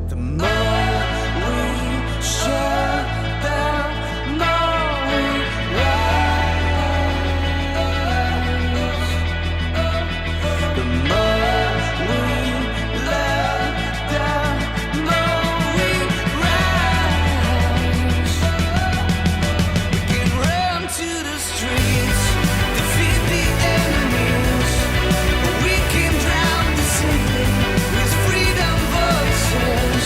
The more we share, the more we rise. The more we learn, the more we rise. We can run to the streets, defeat the enemies. We can drown the city with freedom voices.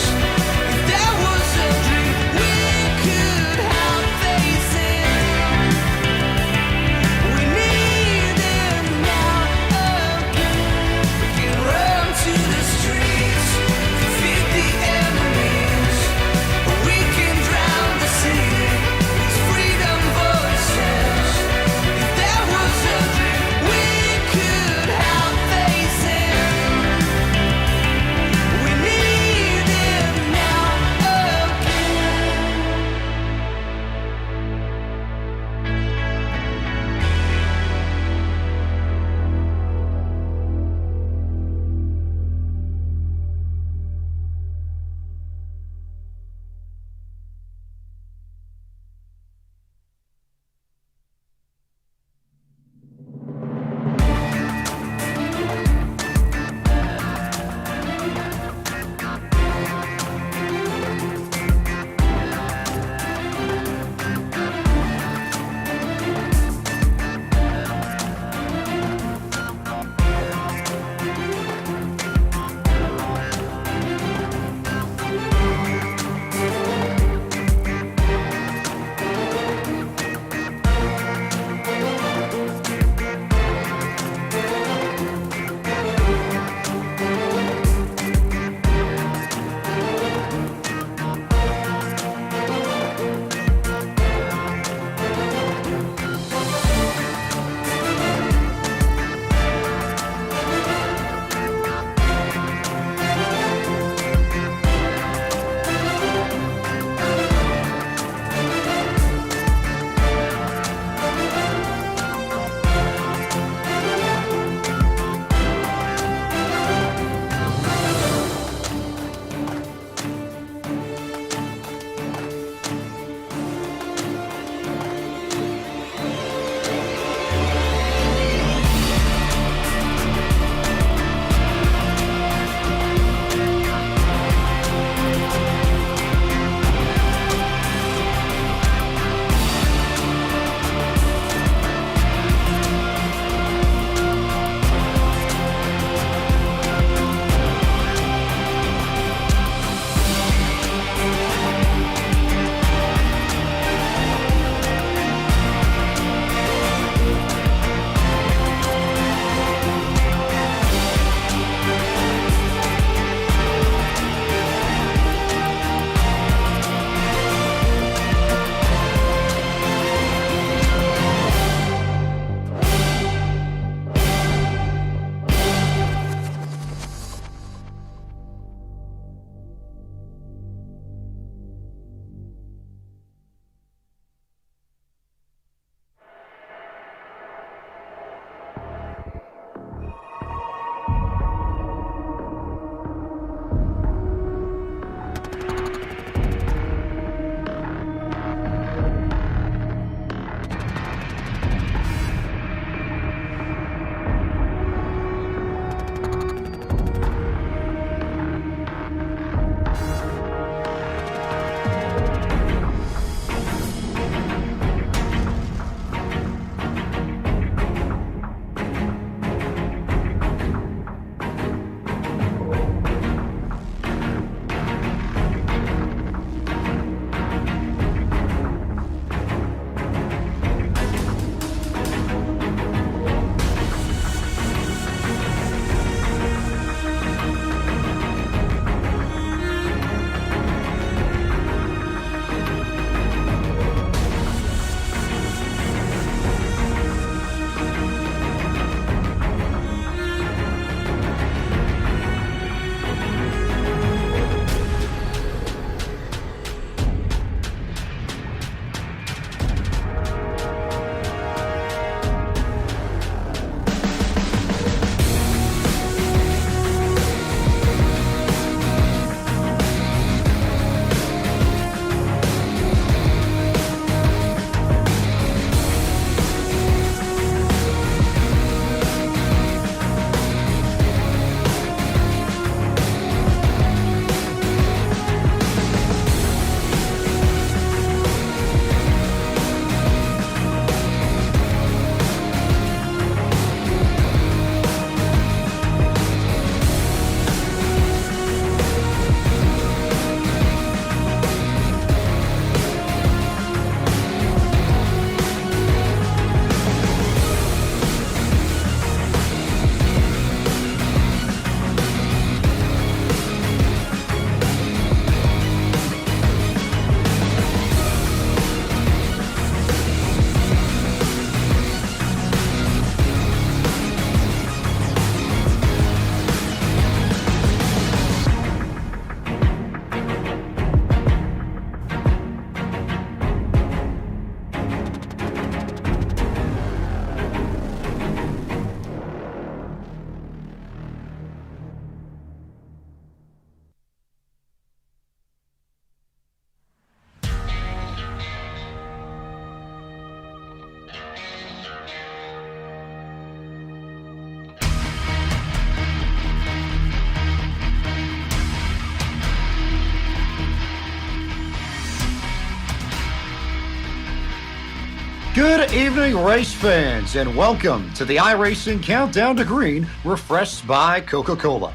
Good evening, race fans, and welcome to the iRacing Countdown to Green, refreshed by Coca-Cola.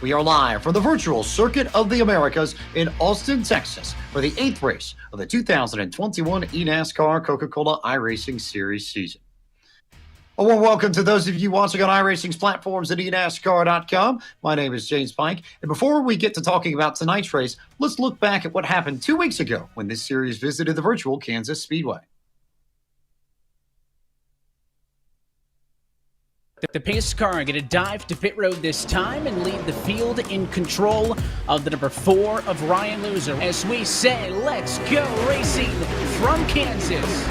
We are live from the virtual Circuit of the Americas in Austin, Texas, for the 8th race of the 2021 eNASCAR Coca-Cola iRacing Series season. A warm welcome to those of you watching on iRacing's platforms at eNASCAR.com. My name is James Pike, and before we get to talking about tonight's race, let's look back at what happened 2 weeks ago when this series visited the virtual Kansas Speedway. The pace car going to dive to pit road this time and lead the field in control of the number 4 of Ryan Loser. As we say, let's go racing from Kansas.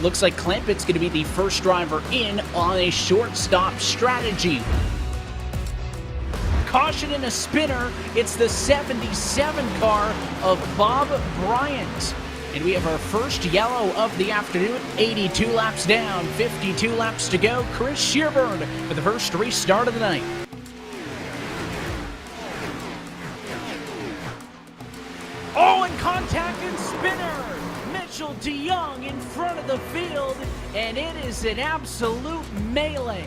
Looks like Clampett's going to be the first driver in on a short-stop strategy. Caution in a spinner. It's the 77 car of Bob Bryant. And we have our first yellow of the afternoon. 82 laps down, 52 laps to go. Chris Shearburn for the first restart of the night. Oh, and contact and spinner. Mitchell DeYoung in front of the field, and it is an absolute melee.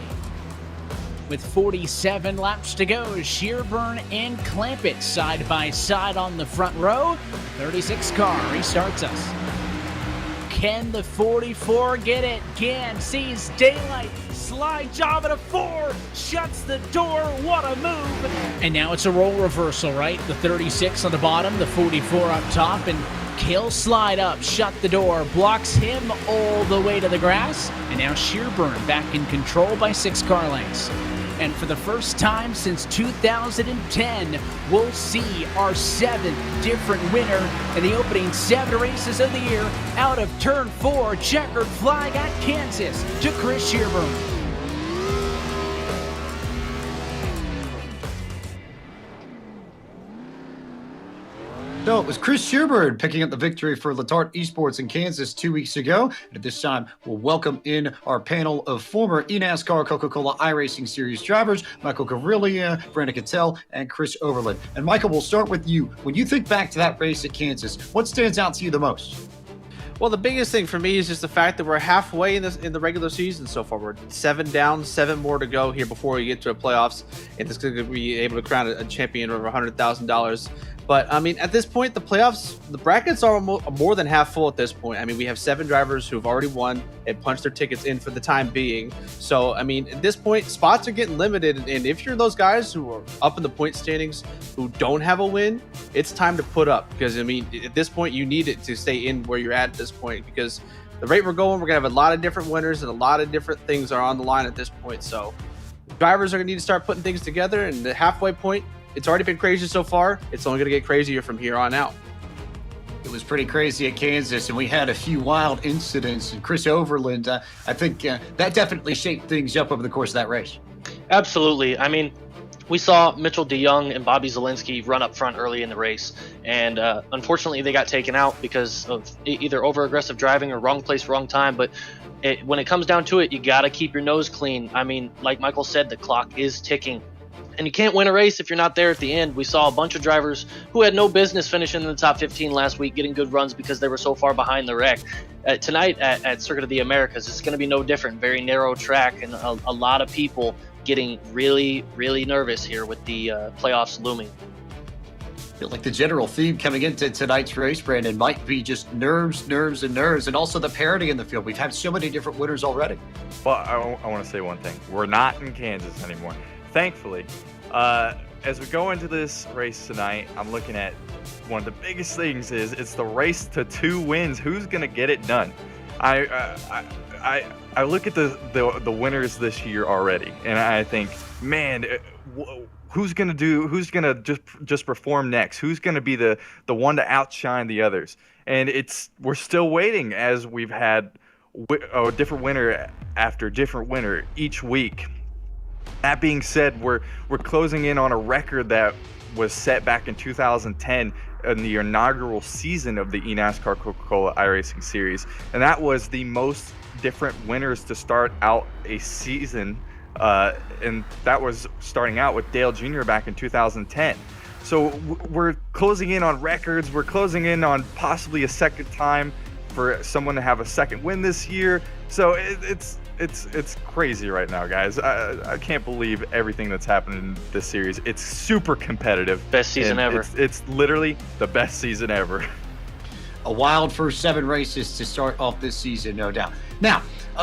With 47 laps to go, Shearburn and Clampett side by side on the front row. 36 car restarts us. Can the 44 get it? Can sees daylight. Slide job at a 4. Shuts the door. What a move. And now it's a role reversal, right? The 36 on the bottom, the 44 up top, and Kill slide up, shut the door, blocks him all the way to the grass, and now Shearburn back in control by 6 car lengths. And for the first time since 2010, we'll see our 7th different winner in the opening 7 races of the year out of turn 4, checkered flag at Kansas to Chris Shearburn. So it was Chris Shearburn picking up the victory for Letarte Esports in Kansas 2 weeks ago. And at this time, we'll welcome in our panel of former eNASCAR Coca-Cola iRacing Series drivers, Michael Gaviria, Brandon Cattell, and Chris Overland. And Michael, we'll start with you. When you think back to that race at Kansas, what stands out to you the most? Well, the biggest thing for me is just the fact that we're halfway in the regular season so far. We're 7 down, 7 more to go here before we get to the playoffs, and it's going to be able to crown a champion over $100,000. But, I mean, at this point, the playoffs, the brackets are more than half full at this point. I mean, we have 7 drivers who have already won and punched their tickets in for the time being. So, I mean, at this point, spots are getting limited. And if you're those guys who are up in the point standings who don't have a win, it's time to put up. Because, I mean, at this point, you need it to stay in where you're at this point. Because the rate we're going, we're going to have a lot of different winners and a lot of different things are on the line at this point. So, drivers are going to need to start putting things together. And the halfway point, it's already been crazy so far. It's only going to get crazier from here on out. It was pretty crazy at Kansas, and we had a few wild incidents. And Chris Overland, I think that definitely shaped things up over the course of that race. Absolutely. I mean, we saw Mitchell DeYoung and Bobby Zielinski run up front early in the race, and unfortunately they got taken out because of either over-aggressive driving or wrong place, wrong time. But when it comes down to it, you got to keep your nose clean. I mean, like Michael said, the clock is ticking. And you can't win a race if you're not there at the end. We saw a bunch of drivers who had no business finishing in the top 15 last week, getting good runs because they were so far behind the wreck. Tonight at Circuit of the Americas, it's going to be no different. Very narrow track, and a lot of people getting really, really nervous here with the playoffs looming. I feel like the general theme coming into tonight's race, Brandon, might be just nerves, and also the parity in the field. We've had so many different winners already. Well, I want to say one thing. We're not in Kansas anymore. Thankfully, as we go into this race tonight, I'm looking at one of the biggest things is it's the race to 2 wins. Who's gonna get it done? I look at the winners this year already, and I think, man, who's gonna just perform next? Who's gonna be the one to outshine the others? And we're still waiting, as we've had a different winner after different winner each week. That being said, we're closing in on a record that was set back in 2010 in the inaugural season of the eNASCAR Coca-Cola iRacing Series, and that was the most different winners to start out a season, and that was starting out with Dale Jr. back in 2010. So we're closing in on records. We're closing in on possibly a second time for someone to have a second win this year. So it's crazy right now, guys. I can't believe everything that's happened in this series. It's super competitive. Best season and ever. It's literally the best season ever. A wild first 7 races to start off this season, no doubt. Now,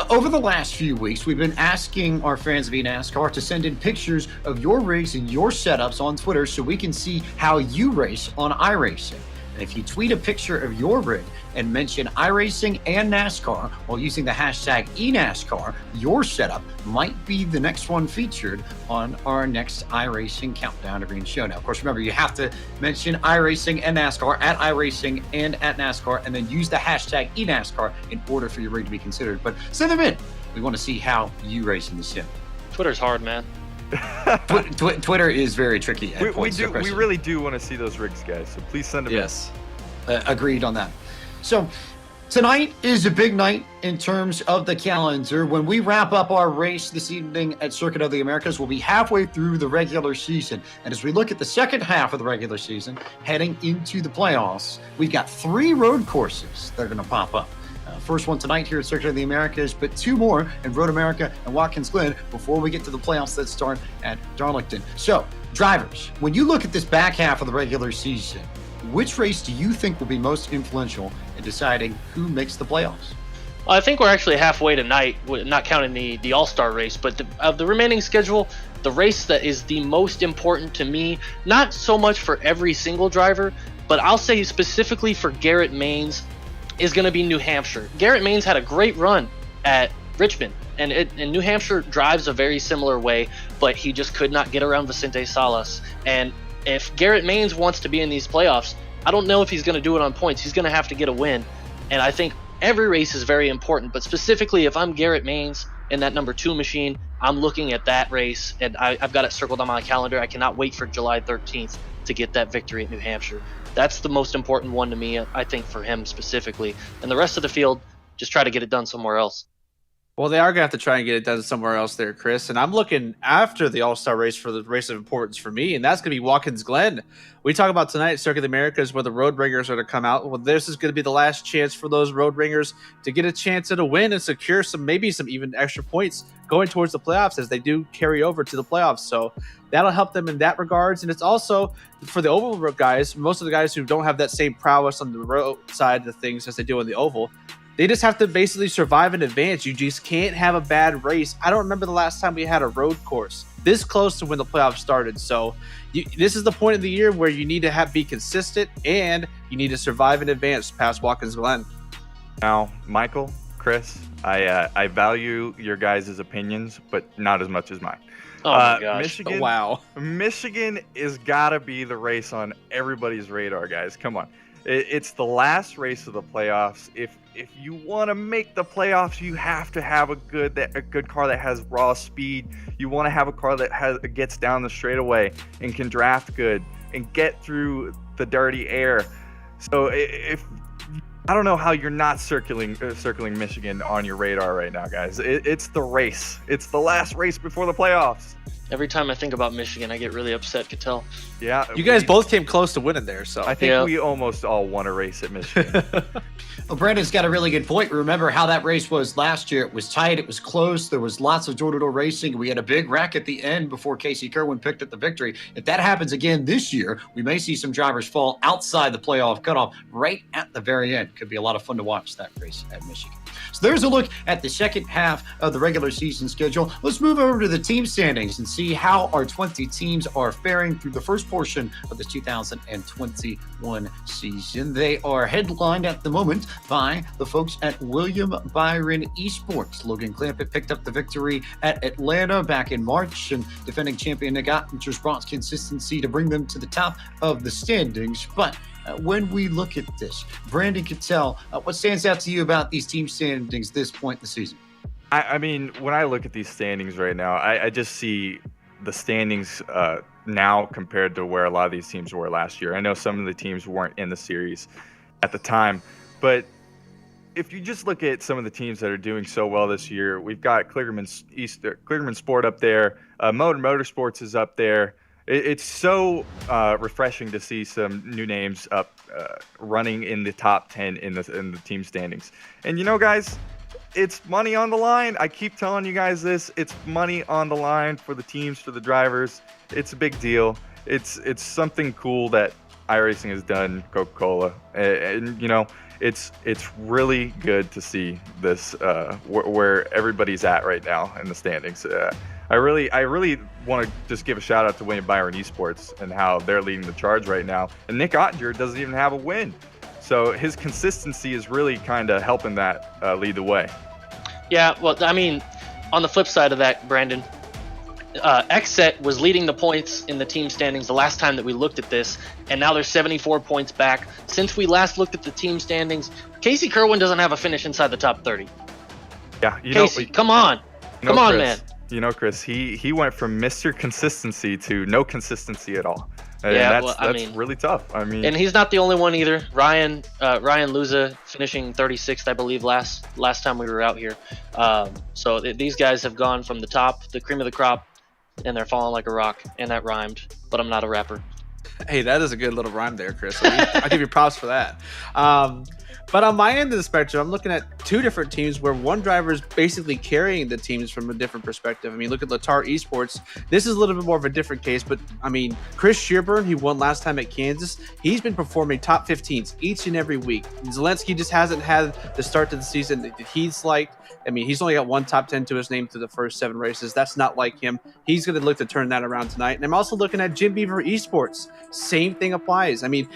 over the last few weeks, we've been asking our fans of eNASCAR to send in pictures of your rigs and your setups on Twitter so we can see how you race on iRacing. And if you tweet a picture of your rig and mention iRacing and NASCAR while using the hashtag eNASCAR, your setup might be the next one featured on our next iRacing Countdown to Green show. Now, of course, remember, you have to mention iRacing and NASCAR at iRacing and at NASCAR, and then use the hashtag eNASCAR in order for your rig to be considered. But send them in. We want to see how you race in the sim. Twitter's hard, man. Twitter is very tricky. We really do want to see those rigs, guys. So please send them. Yes. Agreed on that. So tonight is a big night in terms of the calendar. When we wrap up our race this evening at Circuit of the Americas, we'll be halfway through the regular season. And as we look at the second half of the regular season, heading into the playoffs, we've got 3 road courses that are going to pop up. First one tonight here at Circuit of the Americas, but 2 more in Road America and Watkins Glen before we get to the playoffs that start at Darlington. So, drivers, when you look at this back half of the regular season, which race do you think will be most influential in deciding who makes the playoffs? I think we're actually halfway tonight, not counting the All-Star race, but of the remaining schedule, the race that is the most important to me, not so much for every single driver, but I'll say specifically for Garrett Maines, is going to be New Hampshire. Garrett Maines had a great run at Richmond, and New Hampshire drives a very similar way, but he just could not get around Vicente Salas. And if Garrett Maines wants to be in these playoffs, I don't know if he's going to do it on points. He's going to have to get a win, and I think every race is very important, but specifically if I'm Garrett Maines in that number 2 machine, I'm looking at that race, and I've got it circled on my calendar. I cannot wait for July 13th to get that victory at New Hampshire. That's the most important one to me, I think, for him specifically. And the rest of the field, just try to get it done somewhere else. Well, they are going to have to try and get it done somewhere else there, Chris. And I'm looking after the All-Star race for the race of importance for me, and that's going to be Watkins Glen. We talk about tonight, Circuit of the Americas, where the road ringers are to come out. Well, this is going to be the last chance for those road ringers to get a chance at a win and secure maybe some even extra points going towards the playoffs as they do carry over to the playoffs. So that'll help them in that regards. And it's also for the oval guys, most of the guys who don't have that same prowess on the road side of things as they do on the oval. They just have to basically survive in advance. You just can't have a bad race. I don't remember the last time we had a road course this close to when the playoffs started. So this is the point of the year where you need to be consistent and you need to survive in advance past Watkins Glen. Now, Michael, Chris, I value your guys' opinions, but not as much as mine. Oh my gosh. Michigan, Wow. Michigan is gotta be the race on everybody's radar, guys. Come on. It's the last race of the playoffs. If you want to make the playoffs, you have to have a good car that has raw speed. You want to have a car that gets down the straightaway and can draft good and get through the dirty air. So I don't know how you're not circling Michigan on your radar right now, guys. It's the race. It's the last race before the playoffs. Every time I think about Michigan, I get really upset, Cattell. Yeah. You guys both came close to winning there, so I think we almost all won a race at Michigan. Well, Brandon's got a really good point. Remember how that race was last year. It was tight. It was close. There was lots of door-to-door racing. We had a big wreck at the end before Casey Kerwin picked up the victory. If that happens again this year, we may see some drivers fall outside the playoff cutoff right at the very end. Could be a lot of fun to watch that race at Michigan. So there's a look at the second half of the regular season schedule. Let's move over to the team standings and see how our 20 teams are faring through the first portion of the 2021 season. They are headlined at the moment by the folks at William Byron Esports. Logan Clampett picked up the victory at Atlanta back in March, and defending champion Nick Ottinger's brought consistency to bring them to the top of the standings. But when we look at this, Brandon Cattell, what stands out to you about these team standings this point in the season? I mean, when I look at these standings right now, I just see the standings now compared to where a lot of these teams were last year. I know some of the teams weren't in the series at the time, but if you just look at some of the teams that are doing so well this year, we've got Kligerman Sport up there, Motorsports is up there. It's so refreshing to see some new names up running in the top 10 in the team standings. And guys, it's money on the line. I keep telling you guys this. It's money on the line for the teams, for the drivers. It's a big deal. It's something cool that iRacing has done, Coca-Cola, and it's really good to see this where everybody's at right now in the standings. I really want to just give a shout out to William Byron Esports and how they're leading the charge right now. And Nick Ottinger doesn't even have a win. So his consistency is really kind of helping that lead the way. Yeah, well, I mean, on the flip side of that, Brandon, XSET was leading the points in the team standings the last time that we looked at this, and now they're 74 points back. Since we last looked at the team standings, Casey Kerwin doesn't have a finish inside the top 30. Yeah, Casey, come on. Come on, Chris, man. Chris, he went from Mr. Consistency to no consistency at all. And Yeah, that's really tough. I mean, And he's not the only one either. Ryan Luza finishing 36th, I believe, last time we were out here. So these guys have gone from the top, the cream of the crop, and they're falling like a rock. And that rhymed, but I'm not a rapper. Hey, that is a good little rhyme there, Chris. I give you props for that. But on my end of the spectrum, I'm looking at two different teams where one driver is basically carrying the teams from a different perspective. I mean, look at Latar Esports. This is a little bit more of a different case, but I mean, Chris Shearburn, who won last time at Kansas, he's been performing top 15s each and every week. Zelensky just hasn't had the start to the season that he's liked. I mean, he's only got one top 10 to his name through the first 7 races. That's not like him. He's going to look to turn that around tonight. And I'm also looking at Jim Beaver Esports. Same thing applies. I mean,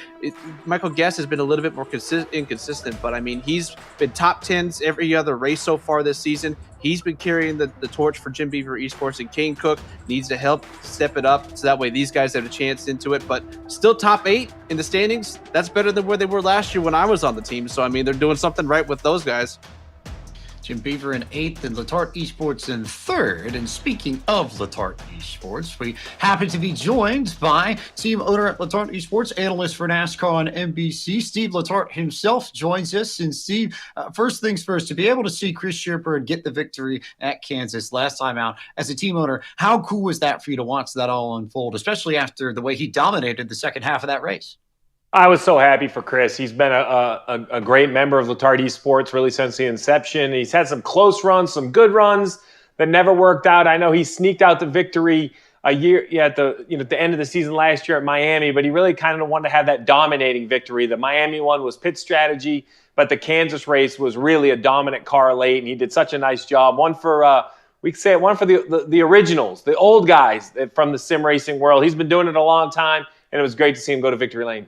Michael Guest has been a little bit more inconsistent, but I mean, he's been top 10s every other race so far this season. He's been carrying the torch for Jim Beaver Esports, and Kane Cook needs to help step it up so that way these guys have a chance into it. But still top 8 in the standings. That's better than where they were last year when I was on the team. So, I mean, they're doing something right with those guys. Jim Beaver in 8th and Latart Esports in 3rd. And speaking of Latart Esports, we happen to be joined by team owner at Latart Esports, analyst for NASCAR on NBC, Steve Latart himself joins us. And Steve, first things first, to be able to see Chris Shearburn get the victory at Kansas last time out as a team owner, how cool was that for you to watch that all unfold, especially after the way he dominated the second half of that race? I was so happy for Chris. He's been a great member of Latard Esports really since the inception. He's had some close runs, some good runs that never worked out. I know he sneaked out the victory at the end of the season last year at Miami, but he really kind of wanted to have that dominating victory. The Miami one was pit strategy, but the Kansas race was really a dominant car late, and he did such a nice job. One for the originals, the old guys from the sim racing world. He's been doing it a long time, and it was great to see him go to victory lane.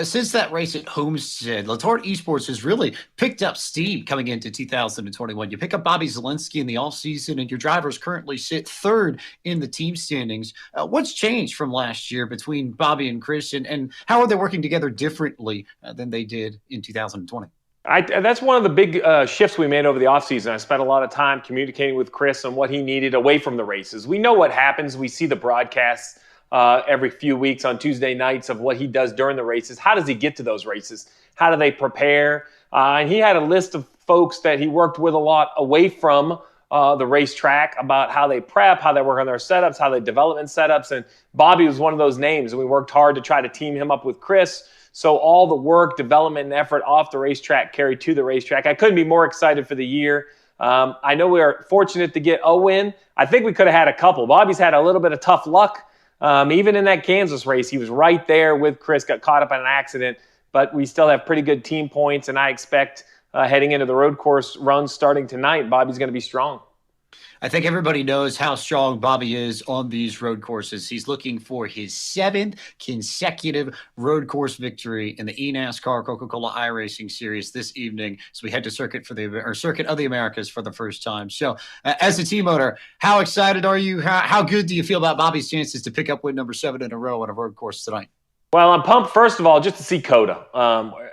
Since that race at Homestead, Latart Esports has really picked up steam coming into 2021. You pick up Bobby Zelensky in the offseason, and your drivers currently sit 3rd in the team standings. What's changed from last year between Bobby and Chris, and how are they working together differently than they did in 2020? That's one of the big shifts we made over the offseason. I spent a lot of time communicating with Chris on what he needed away from the races. We know what happens. We see the broadcasts every few weeks on Tuesday nights of what he does during the races. How does he get to those races? How do they prepare? And he had a list of folks that he worked with a lot away from the racetrack about how they prep, how they work on their setups, how they development setups. And Bobby was one of those names. And we worked hard to try to team him up with Chris. So all the work, development, and effort off the racetrack carried to the racetrack. I couldn't be more excited for the year. I know we are fortunate to get a win. I think we could have had a couple. Bobby's had a little bit of tough luck. Even in that Kansas race, he was right there with Chris, got caught up in an accident, but we still have pretty good team points, and I expect heading into the road course runs starting tonight, Bobby's going to be strong. I think everybody knows how strong Bobby is on these road courses. He's looking for his 7th consecutive road course victory in the eNASCAR Coca-Cola iRacing Series this evening. So we head to Circuit of the Americas for the first time. So as a team owner, how excited are you? How good do you feel about Bobby's chances to pick up win number 7 in a row on a road course tonight? Well, I'm pumped, first of all, just to see COTA.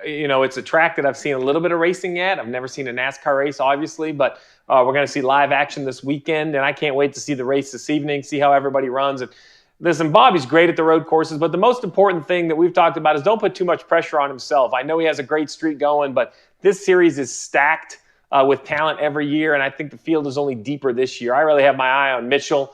It's a track that I've seen a little bit of racing yet. I've never seen a NASCAR race, obviously, but we're going to see live action this weekend, and I can't wait to see the race this evening, see how everybody runs. And listen, Bobby's great at the road courses, but the most important thing that we've talked about is don't put too much pressure on himself. I know he has a great streak going, but this series is stacked with talent every year, and I think the field is only deeper this year. I really have my eye on Mitchell.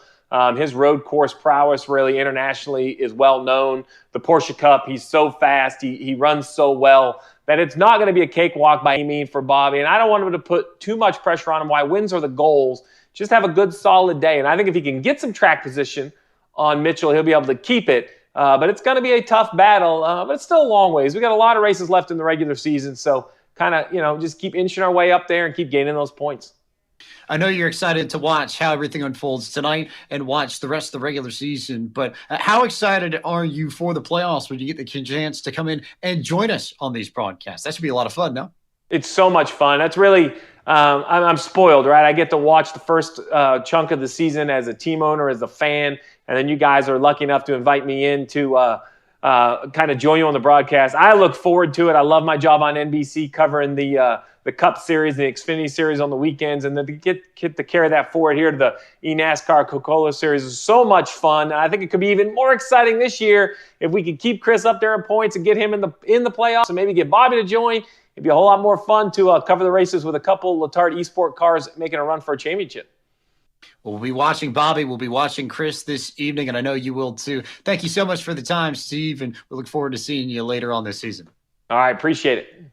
His road course prowess really internationally is well known. The Porsche Cup, he's so fast, he runs so well that it's not going to be a cakewalk by any means for Bobby. And I don't want him to put too much pressure on him. Why wins are the goals. Just have a good, solid day. And I think if he can get some track position on Mitchell, he'll be able to keep it. But it's going to be a tough battle, but it's still a long ways. We got a lot of races left in the regular season, so kind of, just keep inching our way up there and keep gaining those points. I know you're excited to watch how everything unfolds tonight and watch the rest of the regular season, but how excited are you for the playoffs when you get the chance to come in and join us on these broadcasts? That should be a lot of fun, no? It's so much fun. That's really, I'm spoiled, right? I get to watch the first chunk of the season as a team owner, as a fan, and then you guys are lucky enough to invite me in to kind of join you on the broadcast. I look forward to it. I love my job on NBC covering the Cup Series, the Xfinity Series on the weekends, and then to get to carry that forward here to the eNASCAR Coca-Cola Series is so much fun. And I think it could be even more exciting this year if we could keep Chris up there in points and get him in the playoffs and maybe get Bobby to join. It'd be a whole lot more fun to cover the races with a couple Letarte eSport cars making a run for a championship. We'll be watching Bobby. We'll be watching Chris this evening, and I know you will too. Thank you so much for the time, Steve, and we look forward to seeing you later on this season. All right, appreciate it.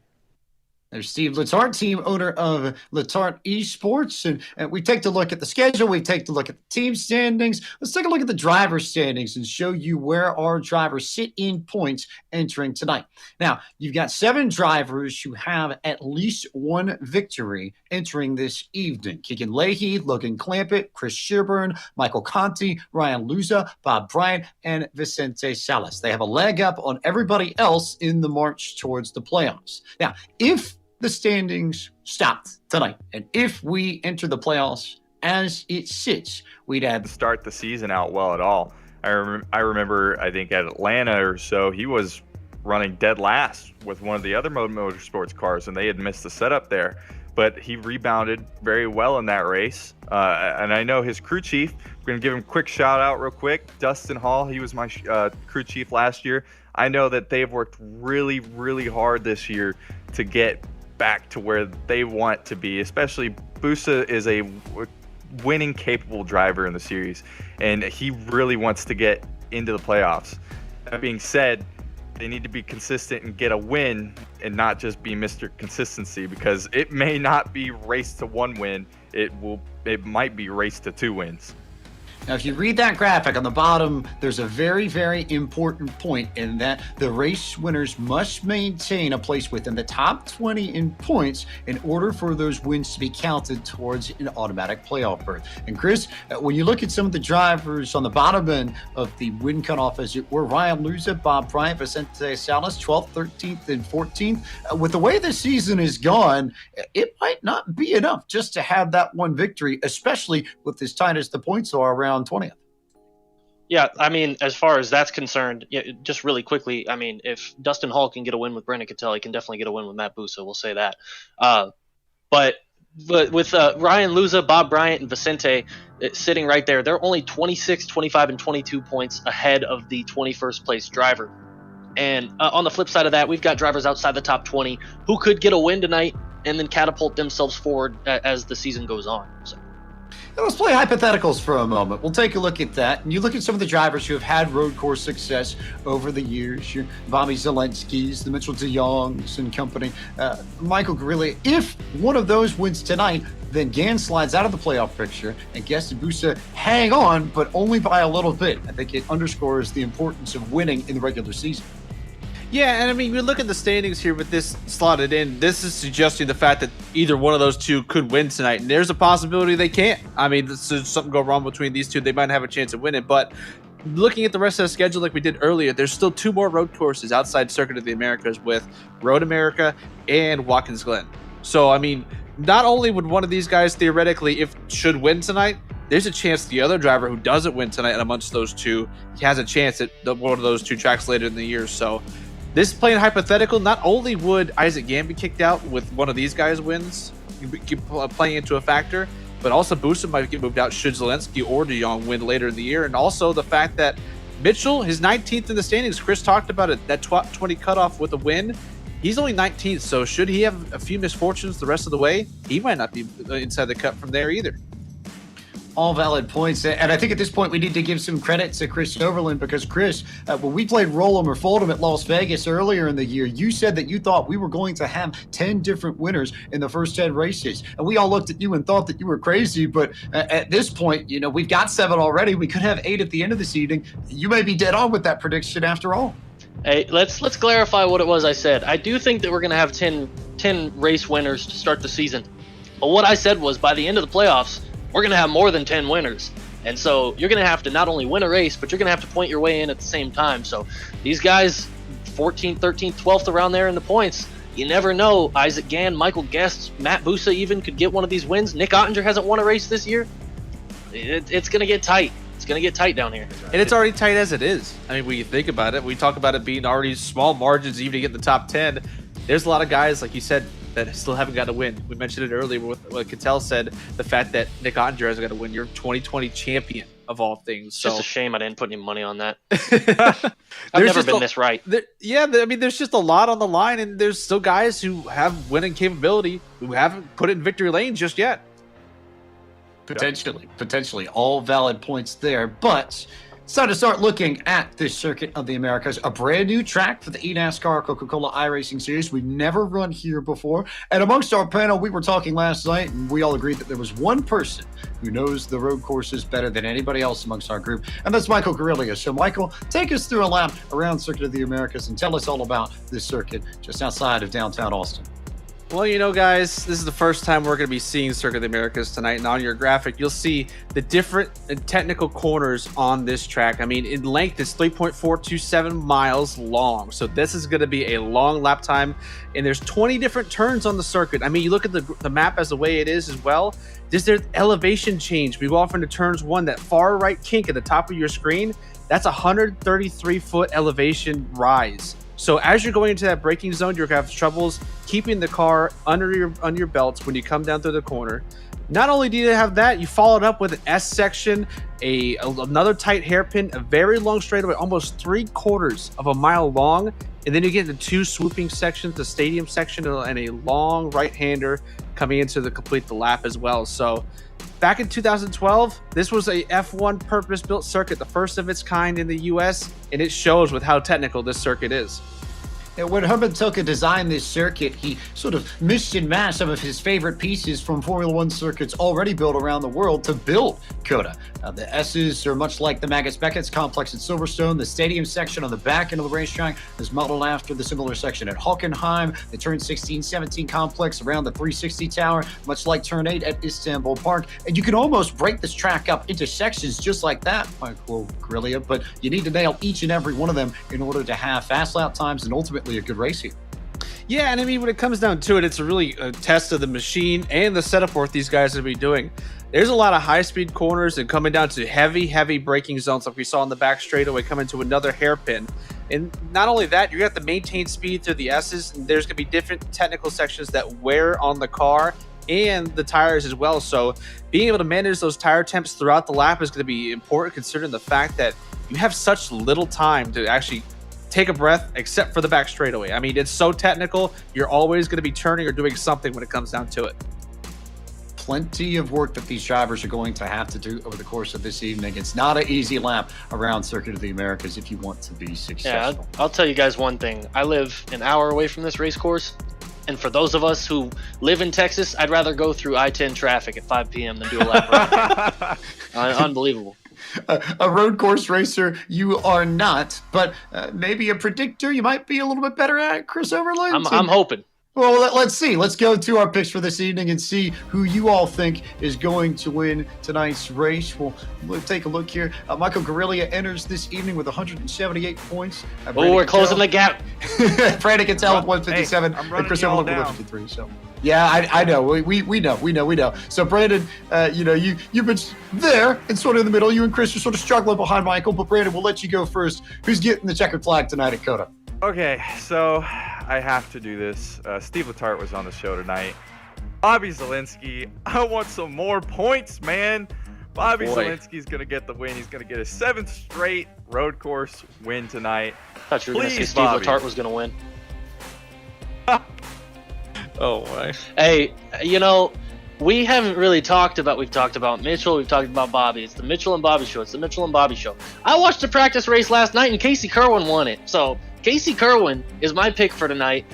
There's Steve Letarte, team owner of Letarte Esports. And we take a look at the schedule. We take a look at the team standings. Let's take a look at the driver standings and show you where our drivers sit in points entering tonight. Now, you've got 7 drivers who have at least one victory entering this evening. Keegan Leahy, Logan Clampett, Chris Sherburne, Michael Conti, Ryan Luza, Bob Bryant, and Vicente Salas. They have a leg up on everybody else in the march towards the playoffs. Now, if the standings stopped tonight, and if we enter the playoffs as it sits, we'd have To start the season out well at all. I remember, I think at Atlanta or so, he was running dead last with one of the other motorsports cars, and they had missed the setup there. But he rebounded very well in that race. And I know his crew chief, we're going to give him a quick shout out real quick. Dustin Hall, he was my crew chief last year. I know that they've worked really, really hard this year to get back to where they want to be. Especially Busa is a winning capable driver in the series, and he really wants to get into the playoffs. That being said, they need to be consistent and get a win and not just be Mr. Consistency, because it may not be race to 1 win. It might be race to 2 wins. Now, if you read that graphic on the bottom, there's a very, very important point in that the race winners must maintain a place within the top 20 in points in order for those wins to be counted towards an automatic playoff berth. And Chris, when you look at some of the drivers on the bottom end of the win cutoff, as it were, Ryan Luza, Bob Bryant, Vicente Salas, 12th, 13th, and 14th, with the way the season is gone, it might not be enough just to have that one victory, especially with as tight as the points are around 20th. Yeah, I mean, as far as that's concerned, just really quickly, I mean, if Dustin Hall can get a win with Brendan Cattell, he can definitely get a win with Matt Busa. We'll say that. But with Ryan Luza, Bob Bryant, and Vicente sitting right there, they're only 26, 25, and 22 points ahead of the 21st place driver. And on the flip side of that, we've got drivers outside the top 20 who could get a win tonight and then catapult themselves forward as the season goes on. So. Now let's play hypotheticals for a moment. We'll take a look at that. And you look at some of the drivers who have had road course success over the years. Your Bobby Zelenskis, the Mitchell DeYoungs and company, Michael Grilli. If one of those wins tonight, then Gann slides out of the playoff picture and Guest and Busa hang on, but only by a little bit. I think it underscores the importance of winning in the regular season. Yeah, and I mean, we look at the standings here with this slotted in. This is suggesting the fact that either one of those two could win tonight, and there's a possibility they can't. I mean, if something go wrong between these two, they might have a chance of winning. But looking at the rest of the schedule like we did earlier, there's still 2 more road courses outside Circuit of the Americas with Road America and Watkins Glen. So, I mean, not only would one of these guys theoretically, if should win tonight, there's a chance the other driver who doesn't win tonight amongst those two has a chance at one of those 2 tracks later in the year. So this playing hypothetical, not only would Isaac Gann be kicked out with one of these guys wins playing into a factor, but also Busa might get moved out should Zelensky or DeYoung win later in the year. And also the fact that Mitchell, his 19th in the standings, Chris talked about it, that 20 cutoff with a win, he's only 19th. So should he have a few misfortunes the rest of the way, he might not be inside the cut from there either. All valid points. And I think at this point we need to give some credit to Chris Overland because, Chris, when we played Roll 'em or Fold 'em at Las Vegas earlier in the year, you said that you thought we were going to have 10 different winners in the first 10 races. And we all looked at you and thought that you were crazy. But at this point, we've got 7 already. We could have 8 at the end of this evening. You may be dead on with that prediction after all. Hey, let's clarify what it was I said. I do think that we're going to have 10 race winners to start the season. But what I said was by the end of the playoffs, we're going to have more than 10 winners. And so you're going to have to not only win a race, but you're going to have to point your way in at the same time. So these guys, 14th, 13th, 12th around there in the points, you never know. Isaac Gann, Michael Guest, Matt Busa even could get one of these wins. Nick Ottinger hasn't won a race this year. It's going to get tight. It's going to get tight down here. And it's already tight as it is. I mean, when you think about it, we talk about it being already small margins even to get in the top 10. There's a lot of guys, like you said, that still haven't got a win. We mentioned it earlier with what Cattell said, the fact that Nick Ottinger hasn't got a win. You're 2020 champion of all things. So just a shame I didn't put any money on that. I've never been this right. There's just a lot on the line, and there's still guys who have winning capability who haven't put it in victory lane just yet. Potentially all valid points there, but it's time to start looking at this Circuit of the Americas, a brand new track for the eNASCAR Coca-Cola iRacing Series. We've never run here before, and amongst our panel, we were talking last night, and we all agreed that there was one person who knows the road courses better than anybody else amongst our group, and that's Michael Guerrilla. So, Michael, take us through a lap around Circuit of the Americas and tell us all about this circuit just outside of downtown Austin. Well, guys, this is the first time we're going to be seeing Circuit of the Americas tonight, and on your graphic, you'll see the different technical corners on this track. I mean, in length, it's 3.427 miles long, so this is going to be a long lap time, and there's 20 different turns on the circuit. I mean, you look at the map as the way it is as well. There's elevation change. We go off into turns 1, that far right kink at the top of your screen, that's a 133-foot elevation rise. So as you're going into that braking zone, you're going to have troubles keeping the car under your belts when you come down through the corner. Not only do you have that, you followed up with an S section, another tight hairpin, a very long straightaway, almost 3/4 of a mile long, and then you get into 2 swooping sections, the stadium section and a long right-hander coming into the complete the lap as well. So back in 2012, this was a F1 purpose-built circuit, the first of its kind in the U.S., and it shows with how technical this circuit is. And when Herman Tilke designed this circuit, he sort of mixed and matched some of his favorite pieces from Formula One circuits already built around the world to build COTA. The S's are much like the Magus Beckett's complex at Silverstone. The stadium section on the back end of the racetrack is modeled after the similar section at Hockenheim. The turn 16-17 complex around the 360 tower, much like turn 8 at Istanbul Park. And you can almost break this track up into sections just like that, Michael Guerrilla, but you need to nail each and every one of them in order to have fast lap times and ultimately a good race here. Yeah, and I mean, when it comes down to it, it's really a test of the machine and the setup work these guys are going to be doing. There's a lot of high-speed corners and coming down to heavy braking zones like we saw in the back straightaway coming to another hairpin. And not only that, you have to maintain speed through the S's, and there's going to be different technical sections that wear on the car and the tires as well. So being able to manage those tire temps throughout the lap is going to be important considering the fact that you have such little time to actually take a breath except for the back straightaway. I mean, it's so technical. You're always going to be turning or doing something when it comes down to it. Plenty of work that these drivers are going to have to do over the course of this evening. It's not an easy lap around Circuit of the Americas if you want to be successful. Yeah, I'll tell you guys one thing. I live an hour away from this race course, and for those of us who live in Texas, I'd rather go through I-10 traffic at 5 p.m. than do a lap around. Unbelievable. A road course racer you are not, but maybe a predictor you might be a little bit better at, Chris Overland? I'm hoping. Well, let's see. Let's go to our picks for this evening and see who you all think is going to win tonight's race. We'll take a look here. Michael Guerrilla enters this evening with 178 points. We're closing the gap. Brandon Cattell with 157 and Chris Overland with 153. So, yeah, I know. We know. So, Brandon, you've been there and sort of in the middle. You and Chris are sort of struggling behind Michael, but Brandon, we'll let you go first. Who's getting the checkered flag tonight at COTA? Okay, so I have to do this. Steve Letarte was on the show tonight. Bobby Zielinski, I want some more points, man. Bobby Zielinski's going to get the win. He's going to get his 7th straight road course win tonight. I thought you were going to say Steve Bobby. Letarte was going to win. Oh, my. Hey, we haven't really talked about. We've talked about Mitchell. We've talked about Bobby. It's the Mitchell and Bobby show. It's the Mitchell and Bobby show. I watched the practice race last night, and Casey Kerwin won it. So Casey Kerwin is my pick for tonight.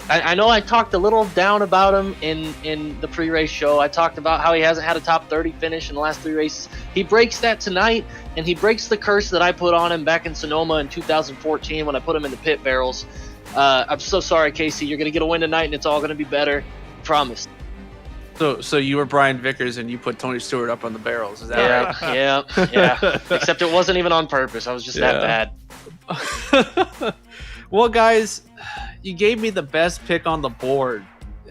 I know I talked a little down about him in the pre-race show. I talked about how he hasn't had a top 30 finish in the last 3 races. He breaks that tonight, and he breaks the curse that I put on him back in Sonoma in 2014 when I put him in the pit barrels. I'm so sorry, Casey. You're going to get a win tonight, and it's all going to be better. Promise. So you were Brian Vickers and you put Tony Stewart up on the barrels. Is that right? Yeah. Except it wasn't even on purpose. I was just that bad. Well, guys, you gave me the best pick on the board.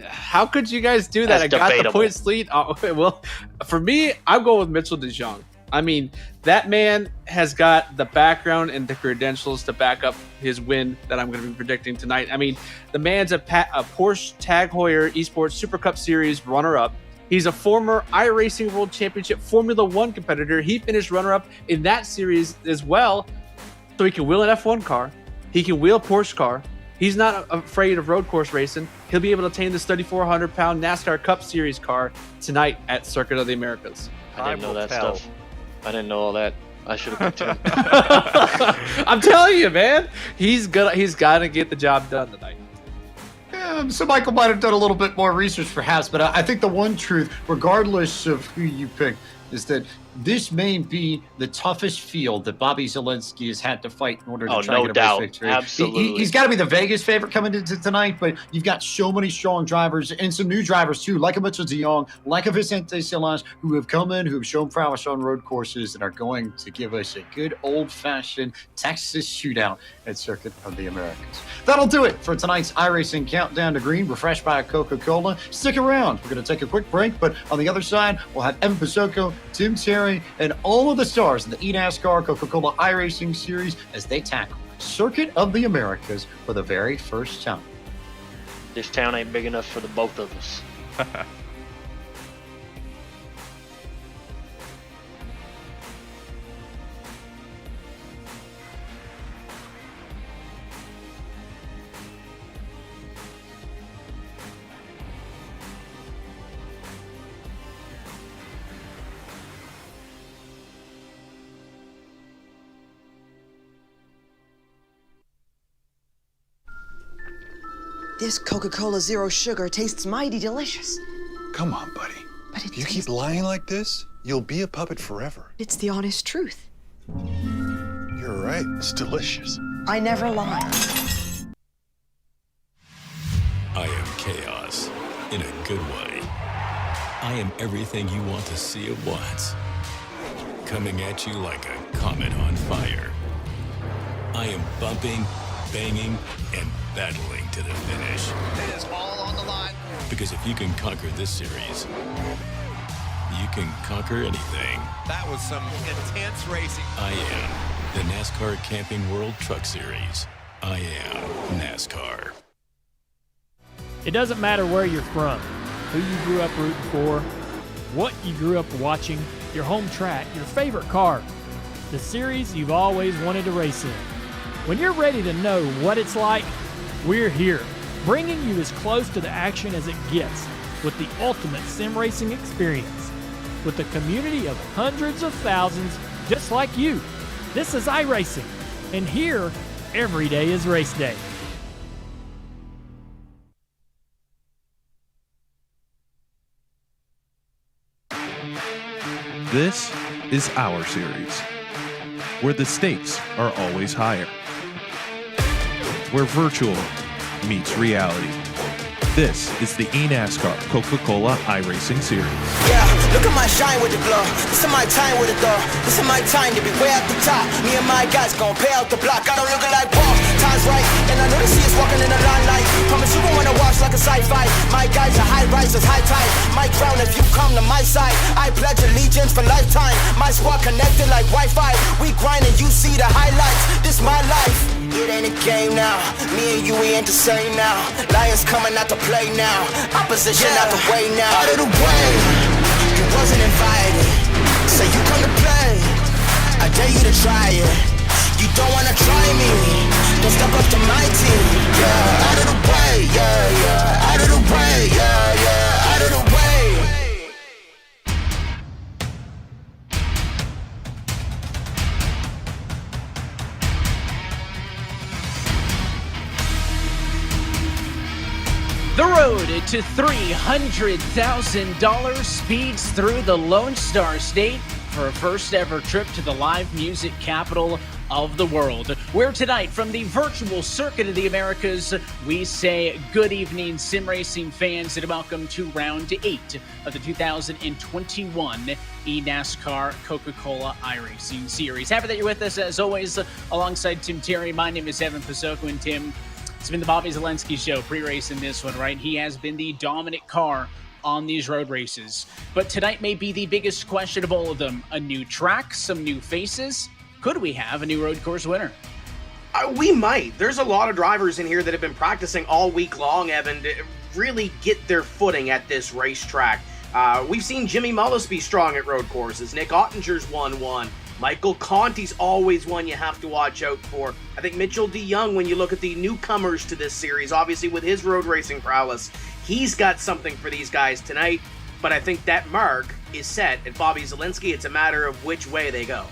How could you guys do that? That's I got debatable. the points lead. Oh, well, for me, I'm going with Mitchell DeJong. I mean, that man has got the background and the credentials to back up his win that I'm going to be predicting tonight. I mean, the man's a Porsche Tag Heuer Esports Super Cup Series runner-up. He's a former iRacing World Championship Formula One competitor. He finished runner-up in that series as well. So he can wheel an F1 car. He can wheel a Porsche car. He's not afraid of road course racing. He'll be able to tame this 3,400-pound NASCAR Cup Series car tonight at Circuit of the Americas. I didn't know that stuff. I didn't know all that. I should have picked him. I'm telling you, man. He's got to get the job done tonight. So Michael might have done a little bit more research, perhaps, but I think the one truth, regardless of who you pick, is that this may be the toughest field that Bobby Zelensky has had to fight in order to try no to get a doubt. race victory. Absolutely. He's got to be the Vegas favorite coming into tonight, but you've got so many strong drivers and some new drivers too, like a Mitchell DeJong, like a Vicente Solange, who have come in, who have shown prowess on road courses and are going to give us a good old-fashioned Texas shootout at Circuit of the Americas. That'll do it for tonight's iRacing Countdown to Green, refreshed by Coca-Cola. Stick around. We're going to take a quick break, but on the other side, we'll have Evan Pasoko, Tim Terry, and all of the stars in the eNASCAR Coca-Cola iRacing Series as they tackle Circuit of the Americas for the very first time. This town ain't big enough for the both of us. This Coca-Cola Zero Sugar tastes mighty delicious. Come on, buddy. But If you keep lying like this, you'll be a puppet forever. it's the honest truth. You're right. It's delicious. I never lie. I am chaos in a good way. I am everything you want to see at once. Coming at you like a comet on fire. I am bumping, banging, and battling to the finish. It is all on the line. Because if you can conquer this series, you can conquer anything. That was some intense racing. I am the NASCAR Camping World Truck Series. I am NASCAR. It doesn't matter where you're from, who you grew up rooting for, what you grew up watching, your home track, your favorite car, the series you've always wanted to race in. When you're ready to know what it's like, we're here, bringing you as close to the action as it gets with the ultimate sim racing experience. With a community of hundreds of thousands just like you. This is iRacing, and here, every day is race day. This is our series, where the stakes are always higher, where virtual meets reality. This is the eNASCAR Coca-Cola iRacing Series. Yeah, look at my shine with the glow. This is my time with it though. This is my time to be way at the top. Me and my guys gon' pay out the block. I don't look like Paul. Time's right, and I know they see us walking in the limelight. Promise you won't wanna watch like a sci-fi. My guys are high risers, high tide. Might drown if you come to my side. I pledge allegiance for lifetime. My squad connected like Wi-Fi. We grind and you see the highlights. This my life. It ain't a game now. Me and you, we ain't the same now. Lions coming out to play now. Opposition out the way now. Out of the way. You wasn't invited. So you come to play. I dare you to try it. You don't wanna try me. Don't step up to my team. Yeah, out of the way. Yeah, yeah. Out of the way. Yeah, yeah. Out of the way. The road to $300,000 speeds through the Lone Star State for a first ever trip to the live music capital of the world. Where tonight, from the virtual circuit of the Americas, we say good evening, sim racing fans, and welcome to round 8 of the 2021 eNASCAR Coca-Cola iRacing Series. Happy that you're with us, as always, alongside Tim Terry. My name is Evan Pasoko, and Tim, it's been the Bobby Zelensky show pre-race in this one, right? He has been the dominant car on these road races. But tonight may be the biggest question of all of them. A new track, some new faces. Could we have a new road course winner? We might. There's a lot of drivers in here that have been practicing all week long, Evan, to really get their footing at this racetrack. We've seen Jimmy Mullis be strong at road courses. Nick Ottinger's won one. Michael Conti's always one you have to watch out for. I think Mitchell DeYoung, when you look at the newcomers to this series, obviously with his road racing prowess, he's got something for these guys tonight. But I think that mark is set at Bobby Zelensky. It's a matter of which way they go.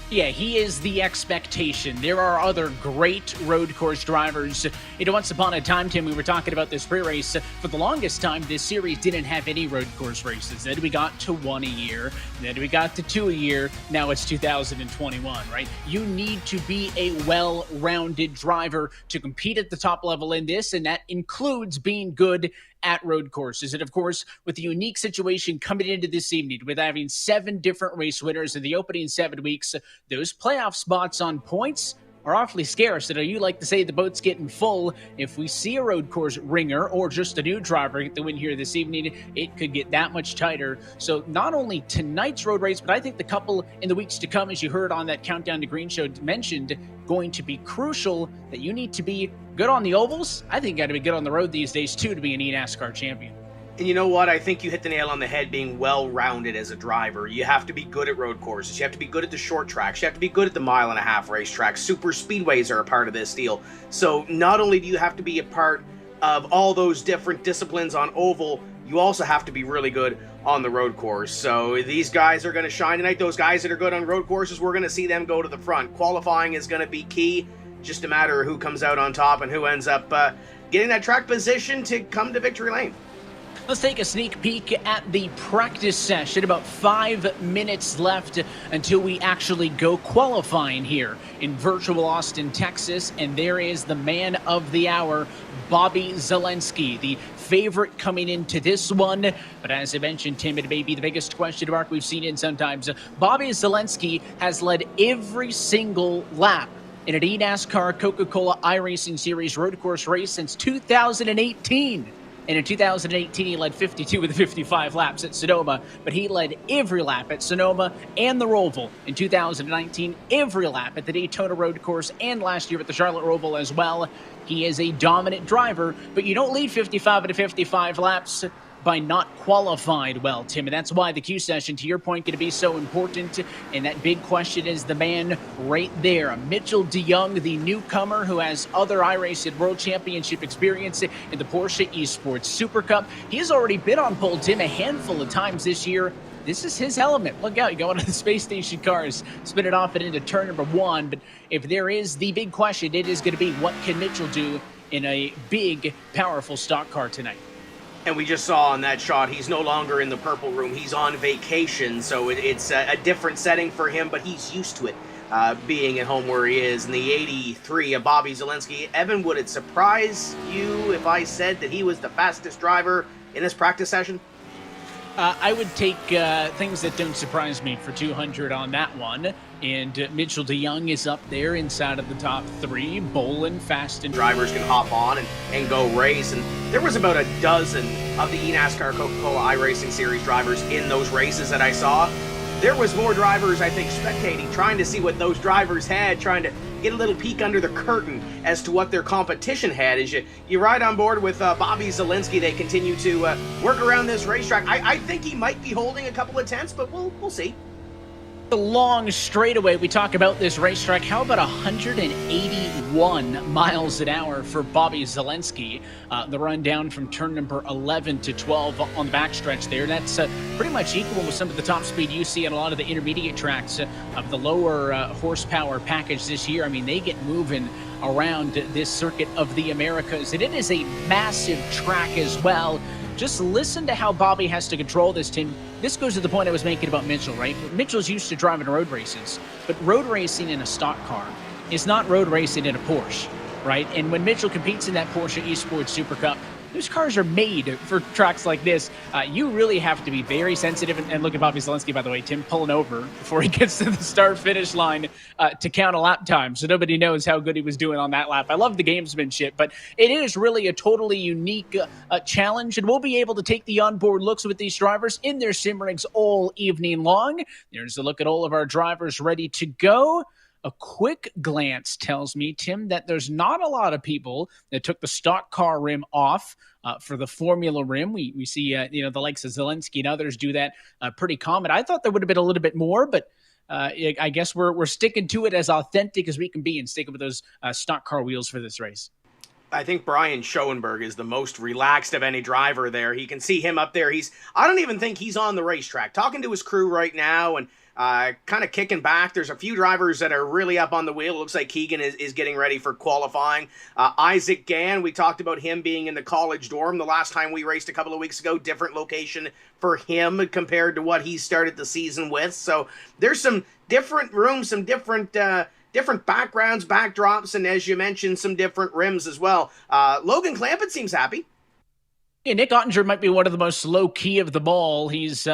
Yeah, he is the expectation. There are other great road course drivers. Once upon a time, Tim, we were talking about this pre-race. For the longest time, this series didn't have any road course races. Then we got to 1 a year. Then we got to 2 a year. Now it's 2021, right? You need to be a well-rounded driver to compete at the top level in this, and that includes being good at road courses. And of course, with the unique situation coming into this evening, with having 7 different race winners in the opening 7 weeks, those playoff spots on points are awfully scarce. And you like to say the boat's getting full. If we see a road course ringer or just a new driver get the win here this evening, it could get that much tighter. So not only tonight's road race, but I think the couple in the weeks to come, as you heard on that Countdown to Green show mentioned, going to be crucial. That you need to be good on the ovals. I think you got to be good on the road these days too to be an eNASCAR champion. And you know what? I think you hit the nail on the head being well-rounded as a driver. You have to be good at road courses. You have to be good at the short tracks. You have to be good at the mile-and-a-half racetracks. Super speedways are a part of this deal. So not only do you have to be a part of all those different disciplines on oval, you also have to be really good on the road course. So these guys are going to shine tonight. Those guys that are good on road courses, we're going to see them go to the front. Qualifying is going to be key. Just a matter of who comes out on top and who ends up getting that track position to come to victory lane. Let's take a sneak peek at the practice session. About 5 minutes left until we actually go qualifying here in virtual Austin, Texas. And there is the man of the hour, Bobby Zelensky, the favorite coming into this one. But as I mentioned, Tim, it may be the biggest question mark we've seen in sometimes. Bobby Zelensky has led every single lap in an eNASCAR Coca-Cola iRacing Series road course race since 2018. And in 2018, he led 52 of the 55 laps at Sonoma, but he led every lap at Sonoma and the Roval. In 2019, every lap at the Daytona Road Course and last year at the Charlotte Roval as well. He is a dominant driver, but you don't lead 55 of the 55 laps by not qualified well, Tim. And that's why the Q session, to your point, going to be so important. And that big question is the man right there, Mitchell DeYoung, the newcomer who has other iRacing World Championship experience in the Porsche Esports Super Cup. He's already been on pole, Tim, a handful of times this year. This is his element. Look out, you go into the space station cars, spin it off and into turn number 1. But if there is the big question, it is going to be, what can Mitchell do in a big, powerful stock car tonight? And we just saw on that shot, he's no longer in the purple room. He's on vacation, so it's a different setting for him, but he's used to it, being at home where he is. In the 83 of Bobby Zelensky, Evan, would it surprise you if I said that he was the fastest driver in this practice session? I would take things that don't surprise me for 200 on that one. And Mitchell DeYoung is up there inside of the top 3. Bolin, fast, and drivers can hop on and go race. And there was about a dozen of the eNASCAR Coca-Cola iRacing Series drivers in those races that I saw. There was more drivers, I think, spectating, trying to see what those drivers had, trying to get a little peek under the curtain as to what their competition had. As you ride on board with Bobby Zelensky, they continue to work around this racetrack. I think he might be holding a couple of tenths, but we'll see. The long straightaway, we talk about this racetrack. How about 181 miles an hour for Bobby Zelensky? The run down from turn number 11 to 12 on the backstretch there. That's pretty much equal with some of the top speed you see on a lot of the intermediate tracks of the lower horsepower package this year. I mean, they get moving around this circuit of the Americas. And it is a massive track as well. Just listen to how Bobby has to control this, Tim. This goes to the point I was making about Mitchell, right? Mitchell's used to driving road races, but road racing in a stock car is not road racing in a Porsche, right? And when Mitchell competes in that Porsche Esports Super Cup, those cars are made for tracks like this. You really have to be very sensitive. And look at Bobby Zelensky, by the way, Tim pulling over before he gets to the start-finish line to count a lap time. So nobody knows how good he was doing on that lap. I love the gamesmanship, but it is really a totally unique challenge. And we'll be able to take the onboard looks with these drivers in their sim rigs all evening long. There's a look at all of our drivers ready to go. A quick glance tells me, Tim, that there's not a lot of people that took the stock car rim off for the Formula rim. We see, the likes of Zelensky and others do that pretty common. I thought there would have been a little bit more, but I guess we're sticking to it as authentic as we can be and sticking with those stock car wheels for this race. I think Brian Schoenberg is the most relaxed of any driver there. He can see him up there. I don't even think he's on the racetrack. Talking to his crew right now and kind of kicking back. There's a few drivers that are really up on the wheel. It looks like Keegan is getting ready for qualifying. Isaac Gann, we talked about him being in the college dorm the last time we raced a couple of weeks ago. Different location for him compared to what he started the season with. So there's some different rooms, some different backgrounds, backdrops, and as you mentioned, some different rims as well. Logan Clampett seems happy. Yeah, Nick Ottinger might be one of the most low-key of them all. He's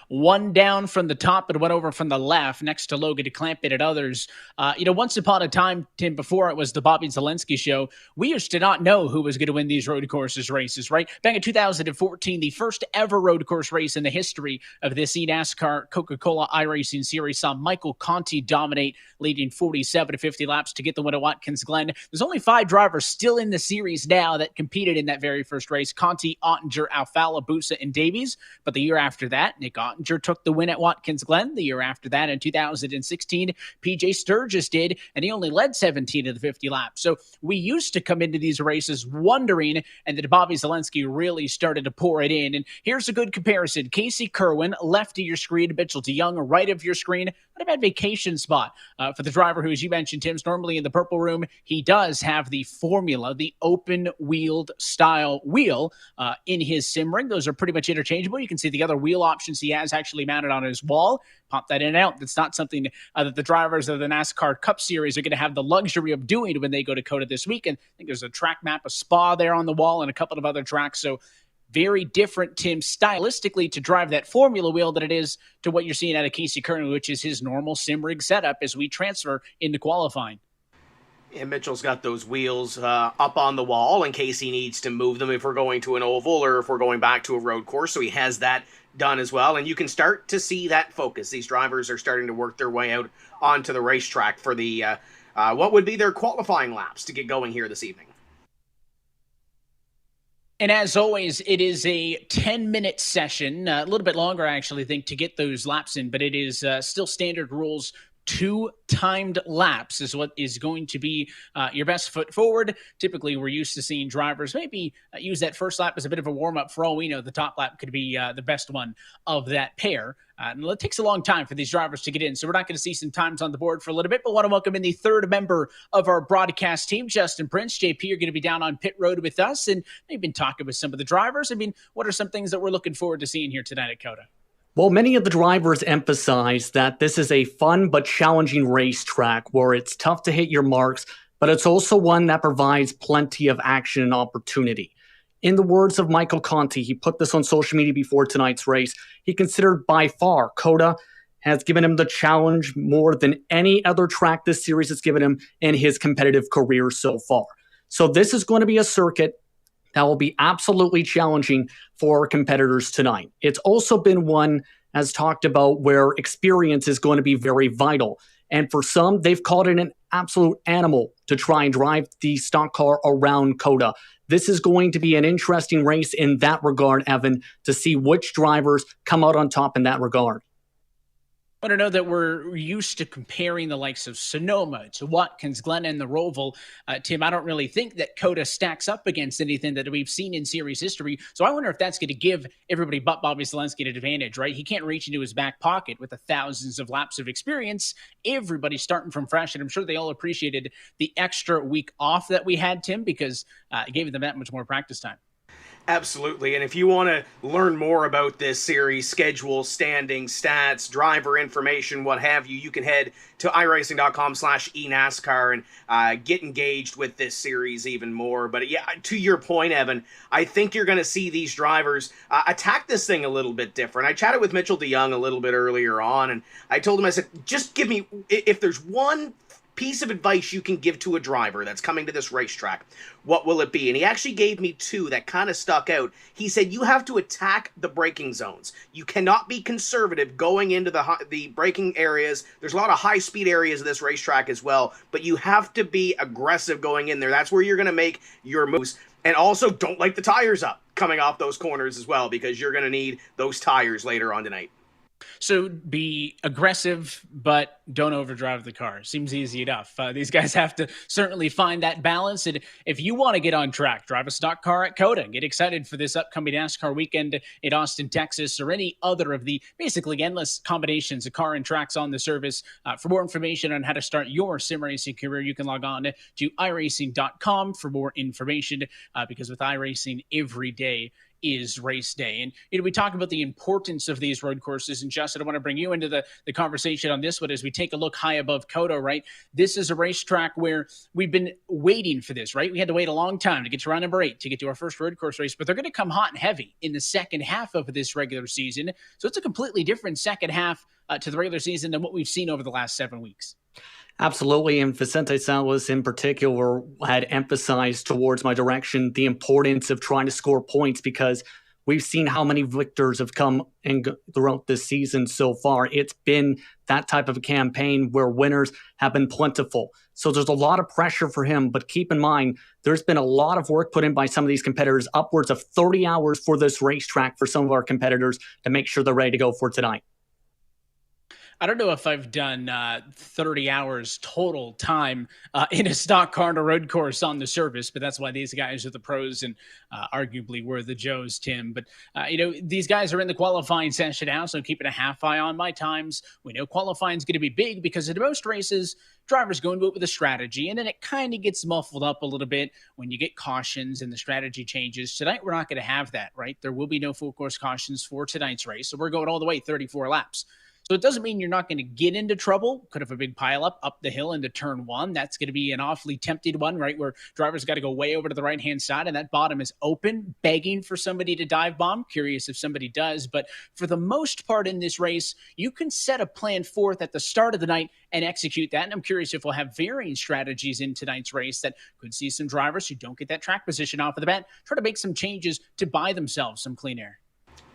one down from the top and one over from the left next to Logan Clampett and others. Once upon a time, Tim, before it was the Bobby Zelensky show, we used to not know who was going to win these road courses races, right? Back in 2014, the first ever road course race in the history of this eNASCAR Coca-Cola iRacing series saw Michael Conti dominate, leading 47 to 50 laps to get the win at Watkins Glen. There's only 5 drivers still in the series now that competed in that very first race: Conti, Ottinger, Alfala, Busa, and Davies. But the year after that, Nick Ottinger took the win at Watkins Glen. The year after that, in 2016, PJ Sturgis did, and he only led 17 of the 50 laps. So we used to come into these races wondering, and then Bobby Zelensky really started to pour it in. And here's a good comparison. Casey Kerwin, left of your screen, Mitchell DeYoung, right of your screen. Not a bad vacation spot for the driver who, as you mentioned, Tim's normally in the purple room. He does have the Formula, the open-wheeled style wheel in his sim rig. Those are pretty much interchangeable. You can see the other wheel options he has actually mounted on his wall. Pop that in and out. That's not something that the drivers of the NASCAR Cup Series are going to have the luxury of doing when they go to COTA this weekend. I think there's a track map, a spa there on the wall, and a couple of other tracks. So very different, Tim, stylistically to drive that Formula wheel than it is to what you're seeing out of Casey Kerwin, which is his normal sim rig setup as we transfer into qualifying. And Mitchell's got those wheels up on the wall in case he needs to move them if we're going to an oval or if we're going back to a road course. So he has that done as well. And you can start to see that focus. These drivers are starting to work their way out onto the racetrack for the what would be their qualifying laps to get going here this evening. And as always, it is a 10-minute session, a little bit longer, I actually think, to get those laps in, but it is still standard rules. 2 timed laps is what is going to be your best foot forward. Typically, we're used to seeing drivers maybe use that first lap as a bit of a warm-up. For all we know, the top lap could be the best one of that pair. And it takes a long time for these drivers to get in, so we're not going to see some times on the board for a little bit, but want to welcome in the third member of our broadcast team, Justin Prince. JP, you're going to be down on pit road with us, and you've been talking with some of the drivers. I mean, what are some things that we're looking forward to seeing here tonight at COTA? Well, many of the drivers emphasize that this is a fun but challenging racetrack where it's tough to hit your marks, but it's also one that provides plenty of action and opportunity. In the words of Michael Conti, he put this on social media before tonight's race, he considered by far COTA has given him the challenge more than any other track this series has given him in his competitive career so far. So this is going to be a circuit that will be absolutely challenging for competitors tonight. It's also been one, as talked about, where experience is going to be very vital. And for some, they've called it an absolute animal to try and drive the stock car around COTA. This is going to be an interesting race in that regard, Evan, to see which drivers come out on top in that regard. I don't know that we're used to comparing the likes of Sonoma to Watkins Glen and the Roval. Tim, I don't really think that Coda stacks up against anything that we've seen in series history. So I wonder if that's going to give everybody but Bobby Zelensky an advantage, right? He can't reach into his back pocket with the thousands of laps of experience. Everybody's starting from fresh, and I'm sure they all appreciated the extra week off that we had, Tim, because it gave them that much more practice time. Absolutely. And if you want to learn more about this series, schedule, standings, stats, driver information, what have you, you can head to iRacing.com/eNASCAR and get engaged with this series even more. But yeah, to your point, Evan, I think you're going to see these drivers attack this thing a little bit different. I chatted with Mitchell DeYoung a little bit earlier on, and I told him, I said, just give me, if there's one piece of advice you can give to a driver that's coming to this racetrack, what will it be? And he actually gave me two that kind of stuck out. He said you have to attack the braking zones. You cannot be conservative going into the braking areas. There's a lot of high-speed areas of this racetrack as well, but you have to be aggressive going in there. That's where you're going to make your moves. And also, don't light the tires up coming off those corners as well, because you're going to need those tires later on tonight. So be aggressive, but don't overdrive the car. Seems easy enough. These guys have to certainly find that balance. And if you want to get on track, drive a stock car at Coda. Get excited for this upcoming NASCAR weekend in Austin, Texas, or any other of the basically endless combinations of car and tracks on the service. For more information on how to start your sim racing career, you can log on to iRacing.com for more information, because with iRacing, every day is race day. And we talk about the importance of these road courses. And Justin, I want to bring you into the conversation on this one as we take a look high above Coda, right? This is a racetrack where we've been waiting for this, right? We had to wait a long time to get to round number 8 to get to our first road course race, but they're going to come hot and heavy in the second half of this regular season. So it's a completely different second half to the regular season than what we've seen over the last 7 weeks. Absolutely. And Vicente Salas in particular had emphasized towards my direction the importance of trying to score points, because we've seen how many victors have come throughout this season so far. It's been that type of a campaign where winners have been plentiful. So there's a lot of pressure for him. But keep in mind, there's been a lot of work put in by some of these competitors, upwards of 30 hours for this racetrack for some of our competitors to make sure they're ready to go for tonight. I don't know if I've done 30 hours total time in a stock car and a road course on the service, but that's why these guys are the pros and arguably we're the Joes, Tim. But, these guys are in the qualifying session now, so I'm keeping a half eye on my times. We know qualifying is going to be big because in most races, drivers go into it with a strategy, and then it kind of gets muffled up a little bit when you get cautions and the strategy changes. Tonight, we're not going to have that, right? There will be no full course cautions for tonight's race, so we're going all the way 34 laps. So it doesn't mean you're not going to get into trouble. Could have a big pileup up the hill into turn 1. That's going to be an awfully tempted one, right, where drivers got to go way over to the right-hand side, and that bottom is open, begging for somebody to dive bomb. Curious if somebody does. But for the most part in this race, you can set a plan forth at the start of the night and execute that. And I'm curious if we'll have varying strategies in tonight's race that could see some drivers who don't get that track position off of the bat try to make some changes to buy themselves some clean air.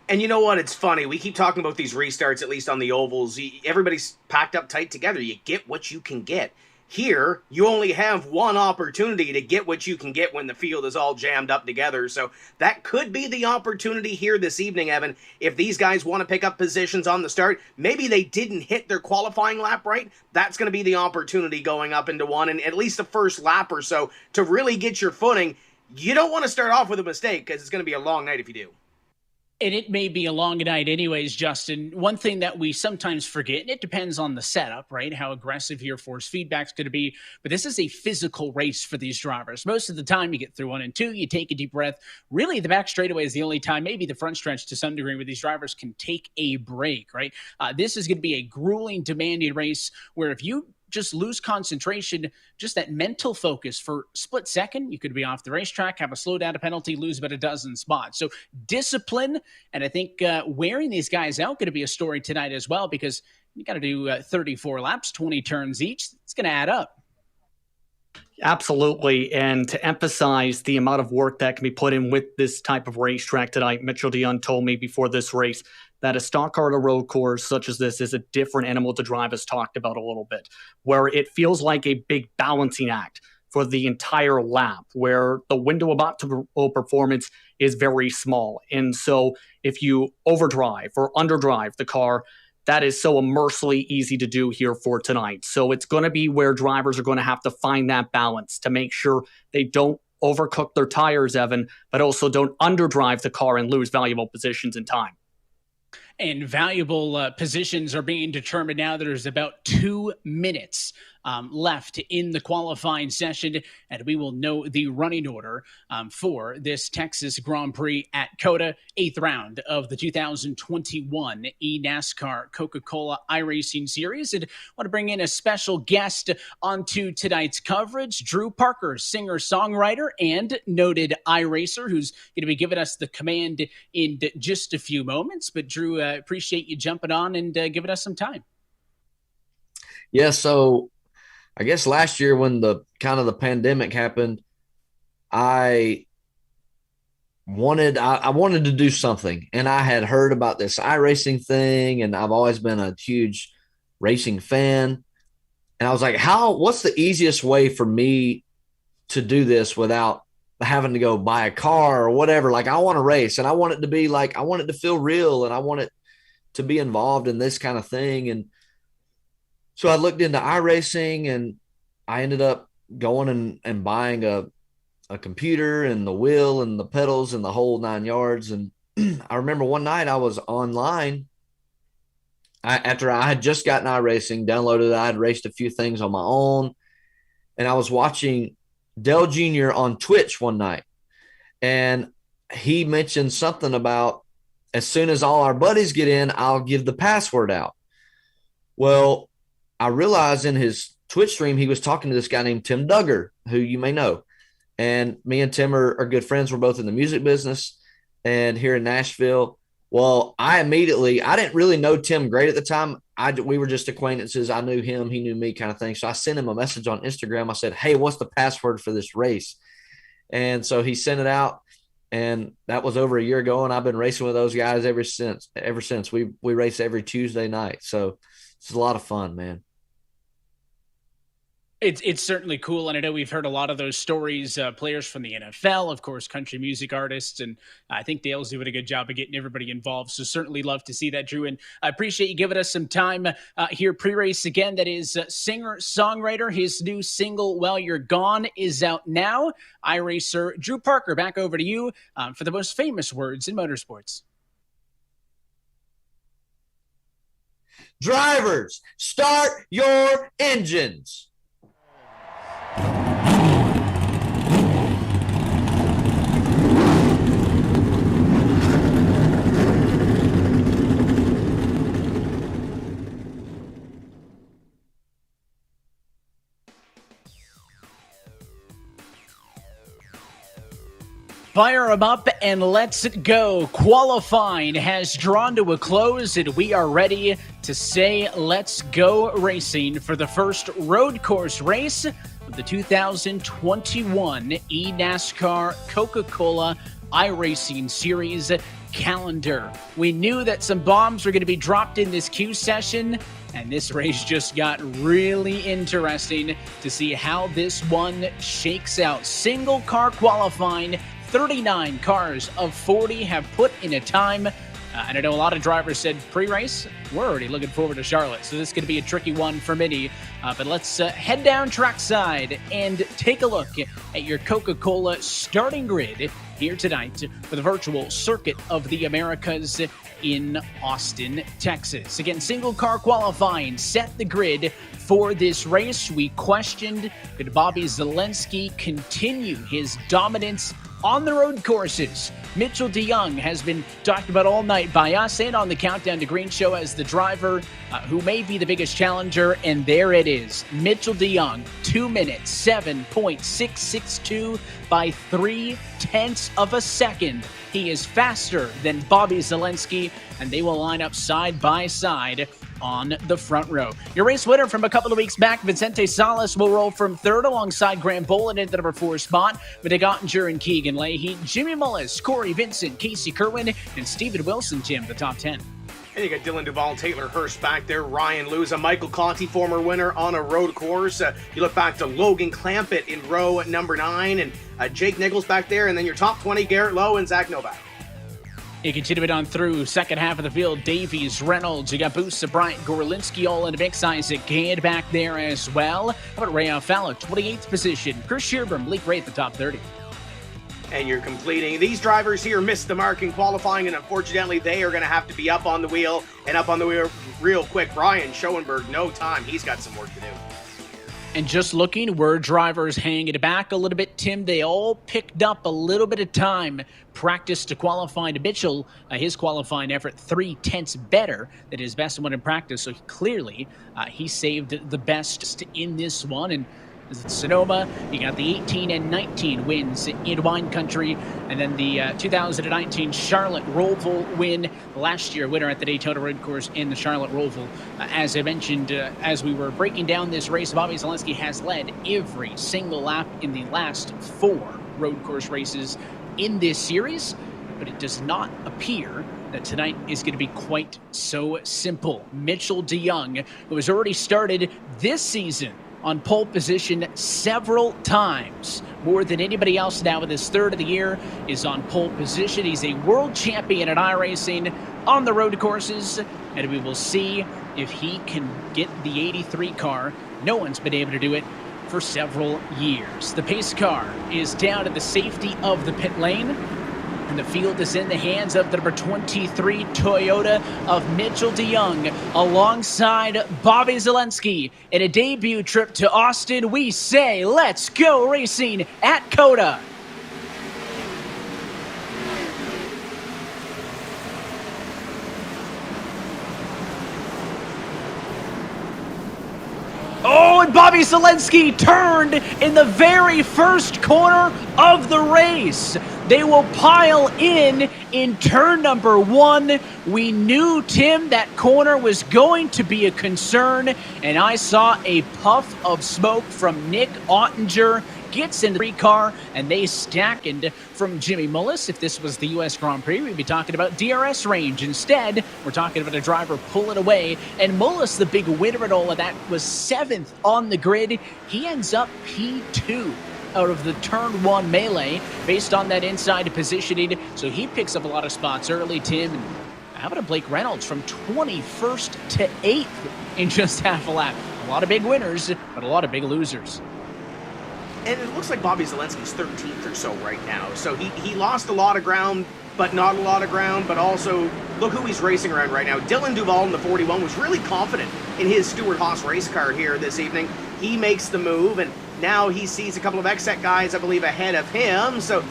And you know what? It's funny. We keep talking about these restarts, at least on the ovals. Everybody's packed up tight together. You get what you can get. Here, you only have one opportunity to get what you can get when the field is all jammed up together. So that could be the opportunity here this evening, Evan. If these guys want to pick up positions on the start, maybe they didn't hit their qualifying lap right. That's going to be the opportunity going up into one, and at least the first lap or so to really get your footing. You don't want to start off with a mistake because it's going to be a long night if you do. And it may be a long night anyways, Justin. One thing that we sometimes forget, and it depends on the setup, right? How aggressive your force feedback's going to be. But this is a physical race for these drivers. Most of the time you get through 1 and 2, you take a deep breath. Really, the back straightaway is the only time, maybe the front stretch to some degree, where these drivers can take a break, right? This is going to be a grueling, demanding race where if you just lose concentration, just that mental focus for split second, you could be off the racetrack, have a slow down, a penalty, lose about a dozen spots. So discipline, and I think wearing these guys out going to be a story tonight as well, because you got to do 34 laps, 20 turns each. It's going to add up. Absolutely. And to emphasize the amount of work that can be put in with this type of racetrack tonight, Mitchell DeYoung told me before this race that a stock car to road course such as this is a different animal to drive, as talked about a little bit, where it feels like a big balancing act for the entire lap, where the window of optimal performance is very small. And so if you overdrive or underdrive the car, that is so immersively easy to do here for tonight. So it's going to be where drivers are going to have to find that balance to make sure they don't overcook their tires, Evan, but also don't underdrive the car and lose valuable positions in time. And valuable positions are being determined now. There's about 2 minutes left in the qualifying session, and we will know the running order for this Texas Grand Prix at COTA, 8th round of the 2021 eNASCAR Coca-Cola iRacing Series. And I want to bring in a special guest onto tonight's coverage, Drew Parker, singer-songwriter and noted iRacer, who's going to be giving us the command in just a few moments. But Drew, appreciate you jumping on and giving us some time. Yeah, so I guess last year when the pandemic happened, I wanted to do something, and I had heard about this iRacing thing, and I've always been a huge racing fan. And I was like, what's the easiest way for me to do this without having to go buy a car or whatever? Like, I want to race, and I want it to be like, I want it to feel real, and I want it to be involved in this kind of thing. And so I looked into iRacing, and I ended up going and buying a computer and the wheel and the pedals and the whole 9 yards. And I remember one night I was online after I had just gotten iRacing, downloaded it. I had raced a few things on my own, and I was watching Dale Jr. on Twitch one night, and he mentioned something about, as soon as all our buddies get in, I'll give the password out. Well, I realized in his Twitch stream, he was talking to this guy named Tim Duggar, who you may know. And me and Tim are good friends. We're both in the music business and here in Nashville. Well, I didn't really know Tim great at the time. We were just acquaintances. I knew him. He knew me, kind of thing. So I sent him a message on Instagram. I said, hey, what's the password for this race? And so he sent it out. And that was over a year ago, and I've been racing with those guys ever since. We race every Tuesday night. So it's a lot of fun, man. It's certainly cool, and I know we've heard a lot of those stories, players from the NFL, of course, country music artists, and I think Dale's doing a good job of getting everybody involved, so certainly love to see that, Drew, and I appreciate you giving us some time here pre-race again. That is singer-songwriter. His new single, While You're Gone, is out now. iRacer Drew Parker, back over to you for the most famous words in motorsports. Drivers, start your engines. Fire them up and let's go. Qualifying has drawn to a close, and we are ready to say let's go racing for the first road course race of the 2021 eNASCAR Coca-Cola iRacing Series calendar. We knew that some bombs were going to be dropped in this Q session, and this race just got really interesting to see how this one shakes out. Single car qualifying, 39 cars of 40 have put in a time. And I know a lot of drivers said pre-race, we're already looking forward to Charlotte. So this is going to be a tricky one for many. But let's head down trackside and take a look at your Coca-Cola starting grid here tonight for the virtual Circuit of the Americas in Austin, Texas. Again, single car qualifying set the grid for this race. We questioned, could Bobby Zalenski continue his dominance on the road courses? Mitchell DeYoung has been talked about all night by us and on the Countdown to Green show as the driver who may be the biggest challenger, and there it is. Mitchell DeYoung, 2 minutes, 7.662 by 0.3 of a second. He is faster than Bobby Zalenski, and they will line up side by side on the front row. Your race winner from a couple of weeks back, Vicente Salas, will roll from third alongside Graham Bolin into the number 4 spot, with Ottinger and Keegan Leahy, Jimmy Mullis, Corey Vincent, Casey Kerwin, and Steven Wilson, Jim, the top 10. And you got Dylan Duvall, Taylor Hurst back there, Ryan Luza, Michael Conti, former winner on a road course. You look back to Logan Clampett in row number 9, and Jake Nichols back there, and then your top 20, Garrett Lowe and Zach Novak. You continue it on through second half of the field. Davies, Reynolds, you got Boosa, Bryant, Gorlinski all in the mix. Isaac Gand back there as well. How about Ray Alfalla, 28th position. Chris Shearburn, Malik Ray at the top 30. And you're completing. These drivers here missed the mark in qualifying, and unfortunately, they are going to have to be up on the wheel and up on the wheel real quick. Brian Schoenberg, no time. He's got some work to do. And just looking, where drivers hanging it back a little bit, Tim, they all picked up a little bit of time. Practice to qualify to Mitchell. His qualifying effort 3/10 better than his best one in practice. So clearly, he saved the best in this one. And Sonoma, you got the 18 and 19 wins in wine country, and then the 2019 Charlotte Roval win, last year winner at the Daytona Road Course in the Charlotte Roval. As I mentioned, as we were breaking down this race, Bobby Zalenski has led every single lap in the last 4 road course races in this series, but it does not appear that tonight is going to be quite so simple. Mitchell DeYoung, who has already started this season on pole position several times, more than anybody else now in his third of the year, is on pole position. He's a world champion at iRacing on the road courses, and we will see if he can get the 83 car. No one's been able to do it for several years. The pace car is down at the safety of the pit lane, and the field is in the hands of the number 23 Toyota of Mitchell DeYoung alongside Bobby Zalenski. In a debut trip to Austin, we say, let's go racing at COTA. Oh, and Bobby Zalenski turned in the very first corner of the race. They will pile in turn number 1. We knew, Tim, that corner was going to be a concern, and I saw a puff of smoke from Nick Ottinger. Gets into the car, and they stack. And from Jimmy Mullis, if this was the U.S. Grand Prix, we'd be talking about DRS range. Instead, we're talking about a driver pulling away. And Mullis, the big winner in all of that, was 7th on the grid. He ends up P2 out of the turn 1 melee based on that inside positioning. So he picks up a lot of spots early, Tim. And how about a Blake Reynolds from 21st to 8th in just half a lap? A lot of big winners, but a lot of big losers. And it looks like Bobby Zalenski's 13th or so right now. So he lost a lot of ground, but not a lot of ground. But also, look who he's racing around right now. Dylan Duval in the 41 was really confident in his Stewart-Haas race car here this evening. He makes the move, and now he sees a couple of XSET guys, I believe, ahead of him. So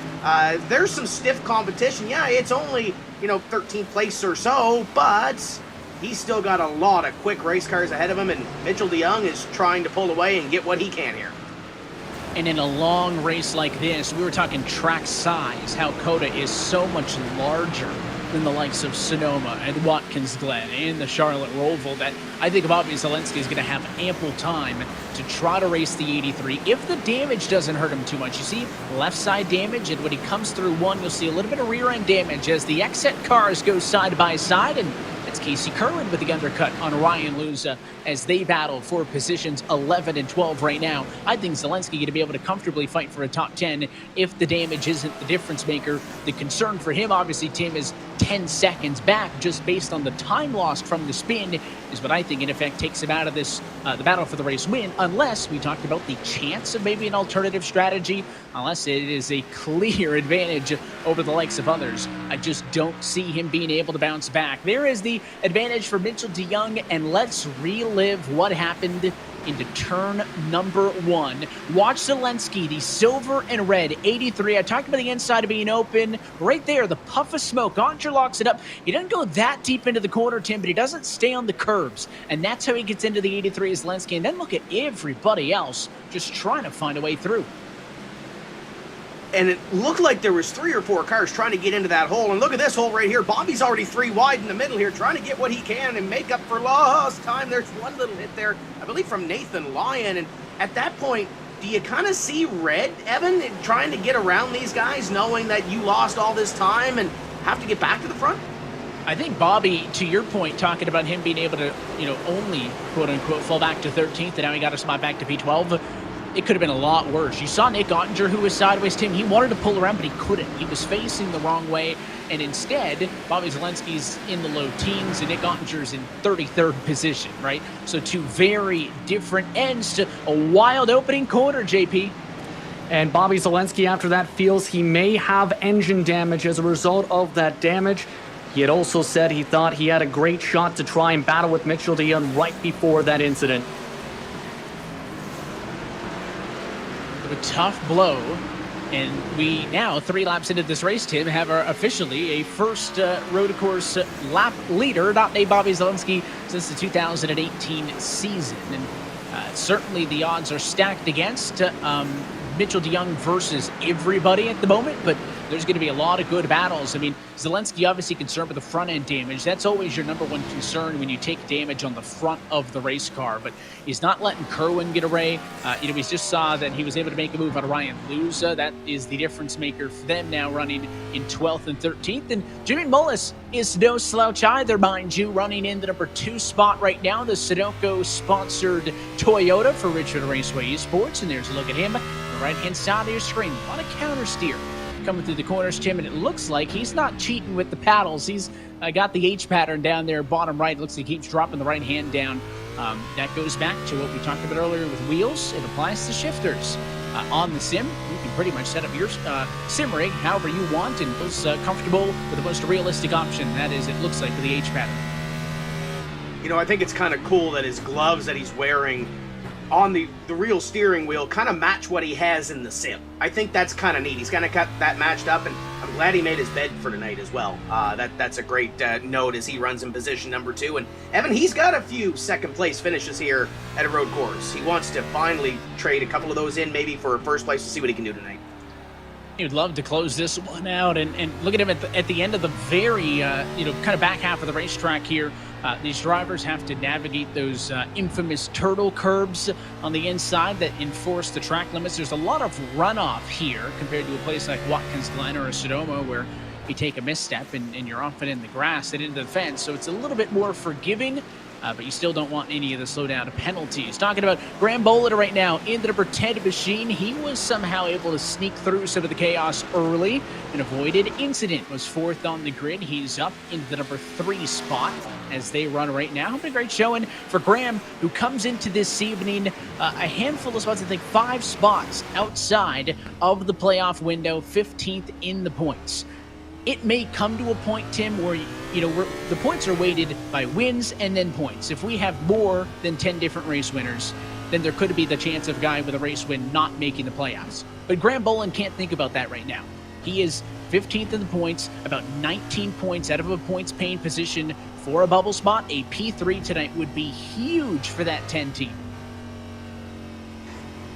there's some stiff competition. Yeah, it's only, 13th place or so, but he's still got a lot of quick race cars ahead of him, and Mitchell DeYoung is trying to pull away and get what he can here. And in a long race like this, we were talking track size, how COTA is so much larger than the likes of Sonoma and Watkins Glen and the Charlotte Roval, that I think Bobby Zalenski is going to have ample time to try to race the 83 if the damage doesn't hurt him too much. You see left side damage, and when he comes through one, you'll see a little bit of rear end damage as the XSET cars go side by side, and it's Casey Curlin with the undercut on Ryan Luza as they battle for positions 11 and 12 right now. I think Zalenski going to be able to comfortably fight for a top 10 if the damage isn't the difference maker. The concern for him, obviously, Tim, is 10 seconds back just based on the time lost from the spin is what I think in effect takes him out of this, the battle for the race win, unless we talked about the chance of maybe an alternative strategy, unless it is a clear advantage over the likes of others. I just don't see him being able to bounce back. There is the advantage for Mitchell DeYoung, and let's relive what happened into turn number 1. Watch Zalenski, the silver and red 83. I talked about the inside being open. Right there, the puff of smoke. Ottinger locks it up. He doesn't go that deep into the corner, Tim, but he doesn't stay on the curbs. And that's how he gets into the 83 as Zalenski. And then look at everybody else just trying to find a way through. And it looked like there was 3 or 4 cars trying to get into that hole. And look at this hole right here. Bobby's already 3 wide in the middle here, trying to get what he can and make up for lost time. There's one little hit there, I believe, from Nathan Lyon. And at that point, do you kind of see red, Evan, trying to get around these guys, knowing that you lost all this time and have to get back to the front? I think Bobby, to your point, talking about him being able to, only, quote-unquote, fall back to 13th, and now he got a spot back to P12. it could have been a lot worse. You saw Nick Ottinger, who was sideways, Tim. He wanted to pull around, but he couldn't. He was facing the wrong way, and instead, Bobby Zalenski's in the low teens, and Nick Ottinger's in 33rd position, right? So two very different ends to a wild opening corner, JP. And Bobby Zalenski, after that, feels he may have engine damage as a result of that damage. He had also said he thought he had a great shot to try and battle with Mitchell DeYoung right before that incident. A tough blow, and we now, 3 laps into this race, Tim, have officially a first road course lap leader, not named Bobby Zalenski, since the 2018 season. And certainly the odds are stacked against Mitchell DeYoung versus everybody at the moment, but there's going to be a lot of good battles. I mean, Zalenski obviously concerned with the front end damage. That's always your number one concern when you take damage on the front of the race car, but he's not letting Kerwin get away. We just saw that he was able to make a move on Ryan Luza. That is the difference maker for them now, running in 12th and 13th. And Jimmy Mullis is no slouch either, mind you, running in the number 2 spot right now, the Sunoco-sponsored Toyota for Richmond Raceway Esports. And there's a look at him on the right-hand side of your screen. A lot of counter steer coming through the corners, Tim, and it looks like he's not cheating with the paddles. He's got the H pattern down there, bottom right. It looks like he keeps dropping the right hand down. That goes back to what we talked about earlier with wheels. It applies to shifters. On the sim, you can pretty much set up your sim rig however you want and feels comfortable with the most realistic option. That is, it looks like, with the H pattern. I think it's kind of cool that his gloves that he's wearing on the real steering wheel kind of match what he has in the sim. I think that's kind of neat. He's kind of got that matched up, and I'm glad he made his bed for tonight as well. That's a great note as he runs in position number 2. And Evan, he's got a few second place finishes here at a road course. He wants to finally trade a couple of those in, maybe for first place, to see what he can do tonight. He would love to close this one out, and look at him at the end of the very kind of back half of the racetrack here. These drivers have to navigate those infamous turtle curbs on the inside that enforce the track limits. There's a lot of runoff here compared to a place like Watkins Glen or a Sonoma, where you take a misstep and you're off and in the grass and into the fence. So it's a little bit more forgiving, but you still don't want any of the slowdown penalties. Talking about Graham Bollitter right now in the number 10 machine. He was somehow able to sneak through some of the chaos early and avoided incident. Was 4th on the grid. He's up into the number 3 spot as they run right now. A great showing for Graham, who comes into this evening a handful of spots, I think 5 spots outside of the playoff window, 15th in the points. It may come to a point, Tim, where the points are weighted by wins and then points. If we have more than 10 different race winners, then there could be the chance of a guy with a race win not making the playoffs. But Graham Bolin can't think about that right now. He is 15th in the points, about 19 points out of a points-paying position for a bubble spot. A P3 tonight would be huge for that 10 team.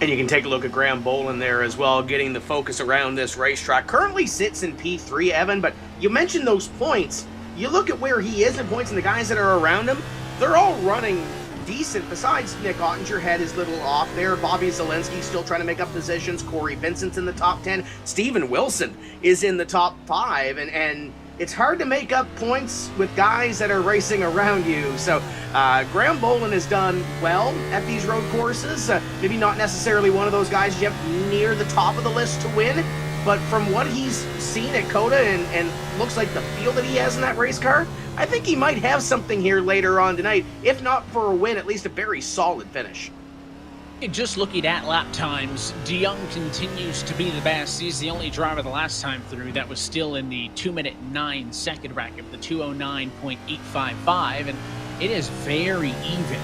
And you can take a look at Graham Bolin there as well, getting the focus around this racetrack. Currently sits in P3, Evan, but you mentioned those points. You look at where he is in points and the guys that are around him, they're all running decent. Besides Nick Ottinger had his little off there. Bobby Zalenski still trying to make up positions. Corey Vincent's in the top 10. Steven Wilson is in the top 5. And it's hard to make up points with guys that are racing around you. So Graham Bolin has done well at these road courses. Maybe not necessarily one of those guys you have near the top of the list to win, but from what he's seen at COTA and looks like the feel that he has in that race car, I think he might have something here later on tonight. If not for a win, at least a very solid finish. Just looking at lap times, DeYoung continues to be the best. He's the only driver the last time through that was still in the 2-minute 9-second bracket, the 2:09.855, and it is very even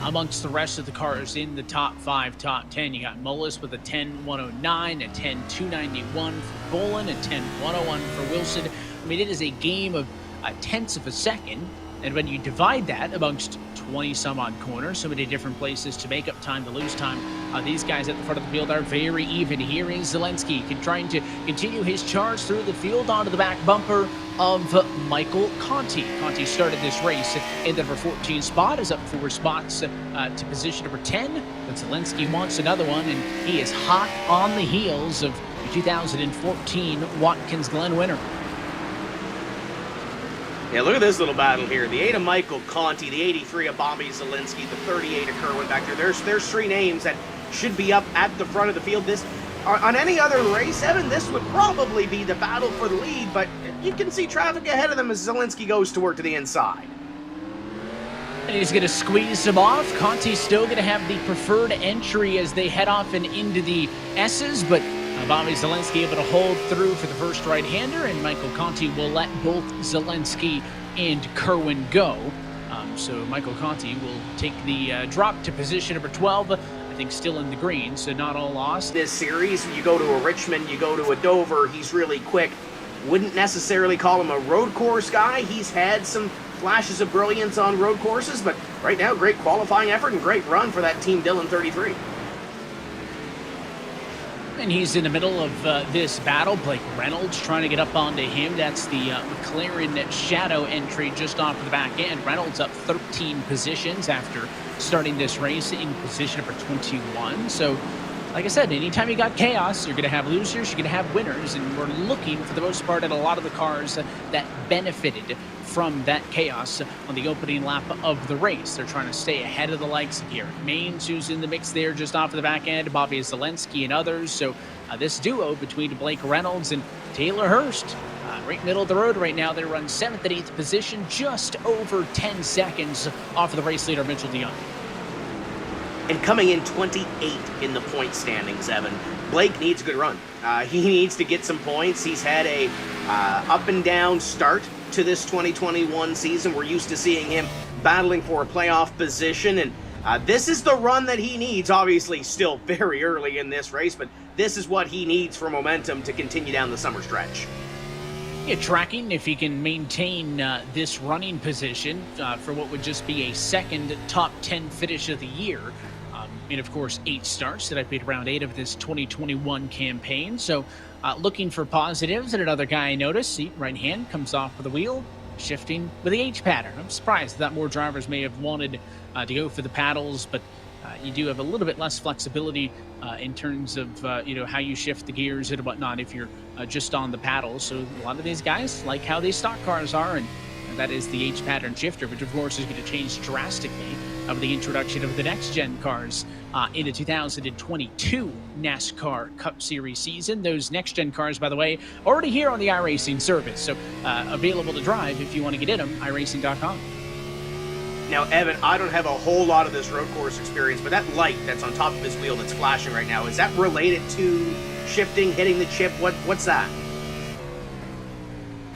amongst the rest of the cars in the top 5, top 10. You got Mullis with a 10:109, a 10:291 for Bolin, a 10:101 for Wilson. I mean, it is a game of tenths of a second, and when you divide that amongst 20-some-odd corners, so many different places to make up time, to lose time, these guys at the front of the field are very even. Here is Zalenski trying to continue his charge through the field onto the back bumper of Michael Conti. Conti started this race in the number 14 spot, is up 4 spots to position number 10, but Zalenski wants another one, and he is hot on the heels of the 2014 Watkins Glen winner. Yeah, look at this little battle here. The 8 of Michael Conti, the 83 of Bobby Zalenski, the 38 of Kerwin back there. There's 3 names that should be up at the front of the field. This on any other race, Evan, this would probably be the battle for the lead, but you can see traffic ahead of them as Zielinski goes to work to the inside. And he's going to squeeze him off. Conti's still going to have the preferred entry as they head off and into the S's, but Bobby Zielinski able to hold through for the first right-hander, and Michael Conti will let both Zielinski and Kerwin go. So Michael Conti will take the drop to position number 12. I think still in the green, so not all lost. This series, you go to a Richmond, you go to a Dover, he's really quick. Wouldn't necessarily call him a road course guy. He's had some flashes of brilliance on road courses, but right now, great qualifying effort and great run for that Team Dillon 33. And he's in the middle of this battle. Blake Reynolds trying to get up onto him. That's the McLaren Shadow entry just off of the back end. Reynolds up 13 positions after starting this race in position number 21. So, like I said, anytime you got chaos, you're going to have losers, you're going to have winners, and we're looking, for the most part, at a lot of the cars that benefited from that chaos on the opening lap of the race. They're trying to stay ahead of the likes of Garrett Maines, who's in the mix there just off of the back end, Bobby Zielinski and others. So this duo between Blake Reynolds and Taylor Hurst, right middle of the road right now. They run 7th and 8th position, just over 10 seconds off of the race leader, Mitchell DeYoung. And coming in 28th in the point standings, Evan, Blake needs a good run. He needs to get some points. He's had a up and down start to this 2021 season. We're used to seeing him battling for a playoff position, and this is the run that he needs. Obviously, still very early in this race, but this is what he needs for momentum to continue down the summer stretch. Yeah, tracking if he can maintain this running position for what would just be a second top 10 finish of the year. And of course, 8 starts that I played round 8 of this 2021 campaign. So looking for positives. And another guy I noticed, right hand comes off of the wheel, shifting with the H pattern. I'm surprised that more drivers may have wanted to go for the paddles, but you do have a little bit less flexibility in terms of how you shift the gears and whatnot if you're just on the paddles. So a lot of these guys like how these stock cars are, and that is the H pattern shifter, which of course is going to change drastically of the introduction of the next gen cars in the 2022 NASCAR Cup Series season. Those next gen cars, by the way, already here on the iRacing service, so available to drive if you want to get in them. iRacing.com. Now, Evan, I don't have a whole lot of this road course experience, but that light that's on top of his wheel that's flashing right now, is that related to shifting, hitting the chip? What's that?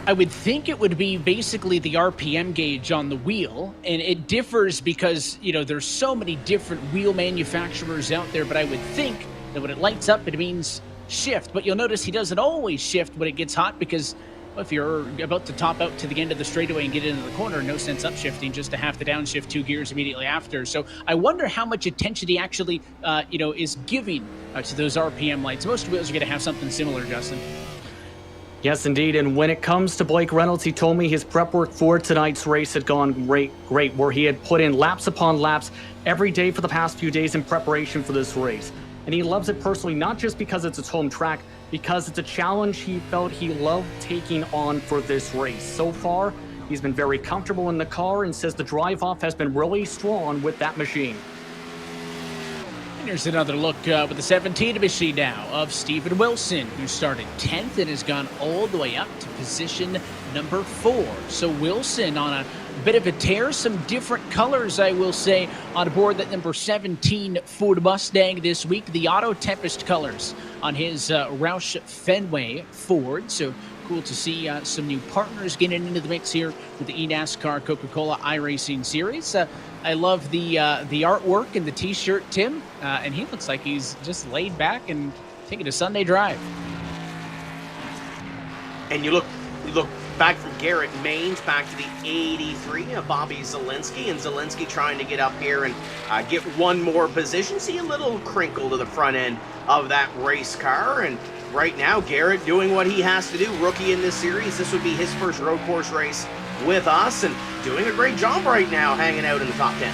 I would think it would be basically the RPM gauge on the wheel, and it differs because, there's so many different wheel manufacturers out there, but I would think that when it lights up, it means shift. But you'll notice he doesn't always shift when it gets hot because if you're about to top out to the end of the straightaway and get into the corner, no sense upshifting, just to have to downshift 2 gears immediately after. So I wonder how much attention he actually, is giving to those RPM lights. Most wheels are going to have something similar, Justin. Yes, indeed. And when it comes to Blake Reynolds, he told me his prep work for tonight's race had gone great, where he had put in laps upon laps every day for the past few days in preparation for this race. And he loves it personally, not just because it's his home track, because it's a challenge he felt he loved taking on for this race. So far, he's been very comfortable in the car and says the drive-off has been really strong with that machine. And here's another look with the 17 machine now of Steven Wilson, who started 10th and has gone all the way up to position number 4. So Wilson on a bit of a tear, some different colors, I will say, on board that number 17 Ford Mustang this week. The Auto Tempest colors on his Roush Fenway Ford. So cool to see some new partners getting into the mix here with the eNASCAR Coca-Cola iRacing Series. I love the artwork and the T-shirt, Tim, and he looks like he's just laid back and taking a Sunday drive. And you look back from Garrett Maines back to the 83 of Bobby Zielinski, and Zielinski trying to get up here and get one more position. See a little crinkle to the front end of that race car, and right now Garrett doing what he has to do. Rookie in this series, this would be his first road course race with us, and doing a great job right now, hanging out in the top 10.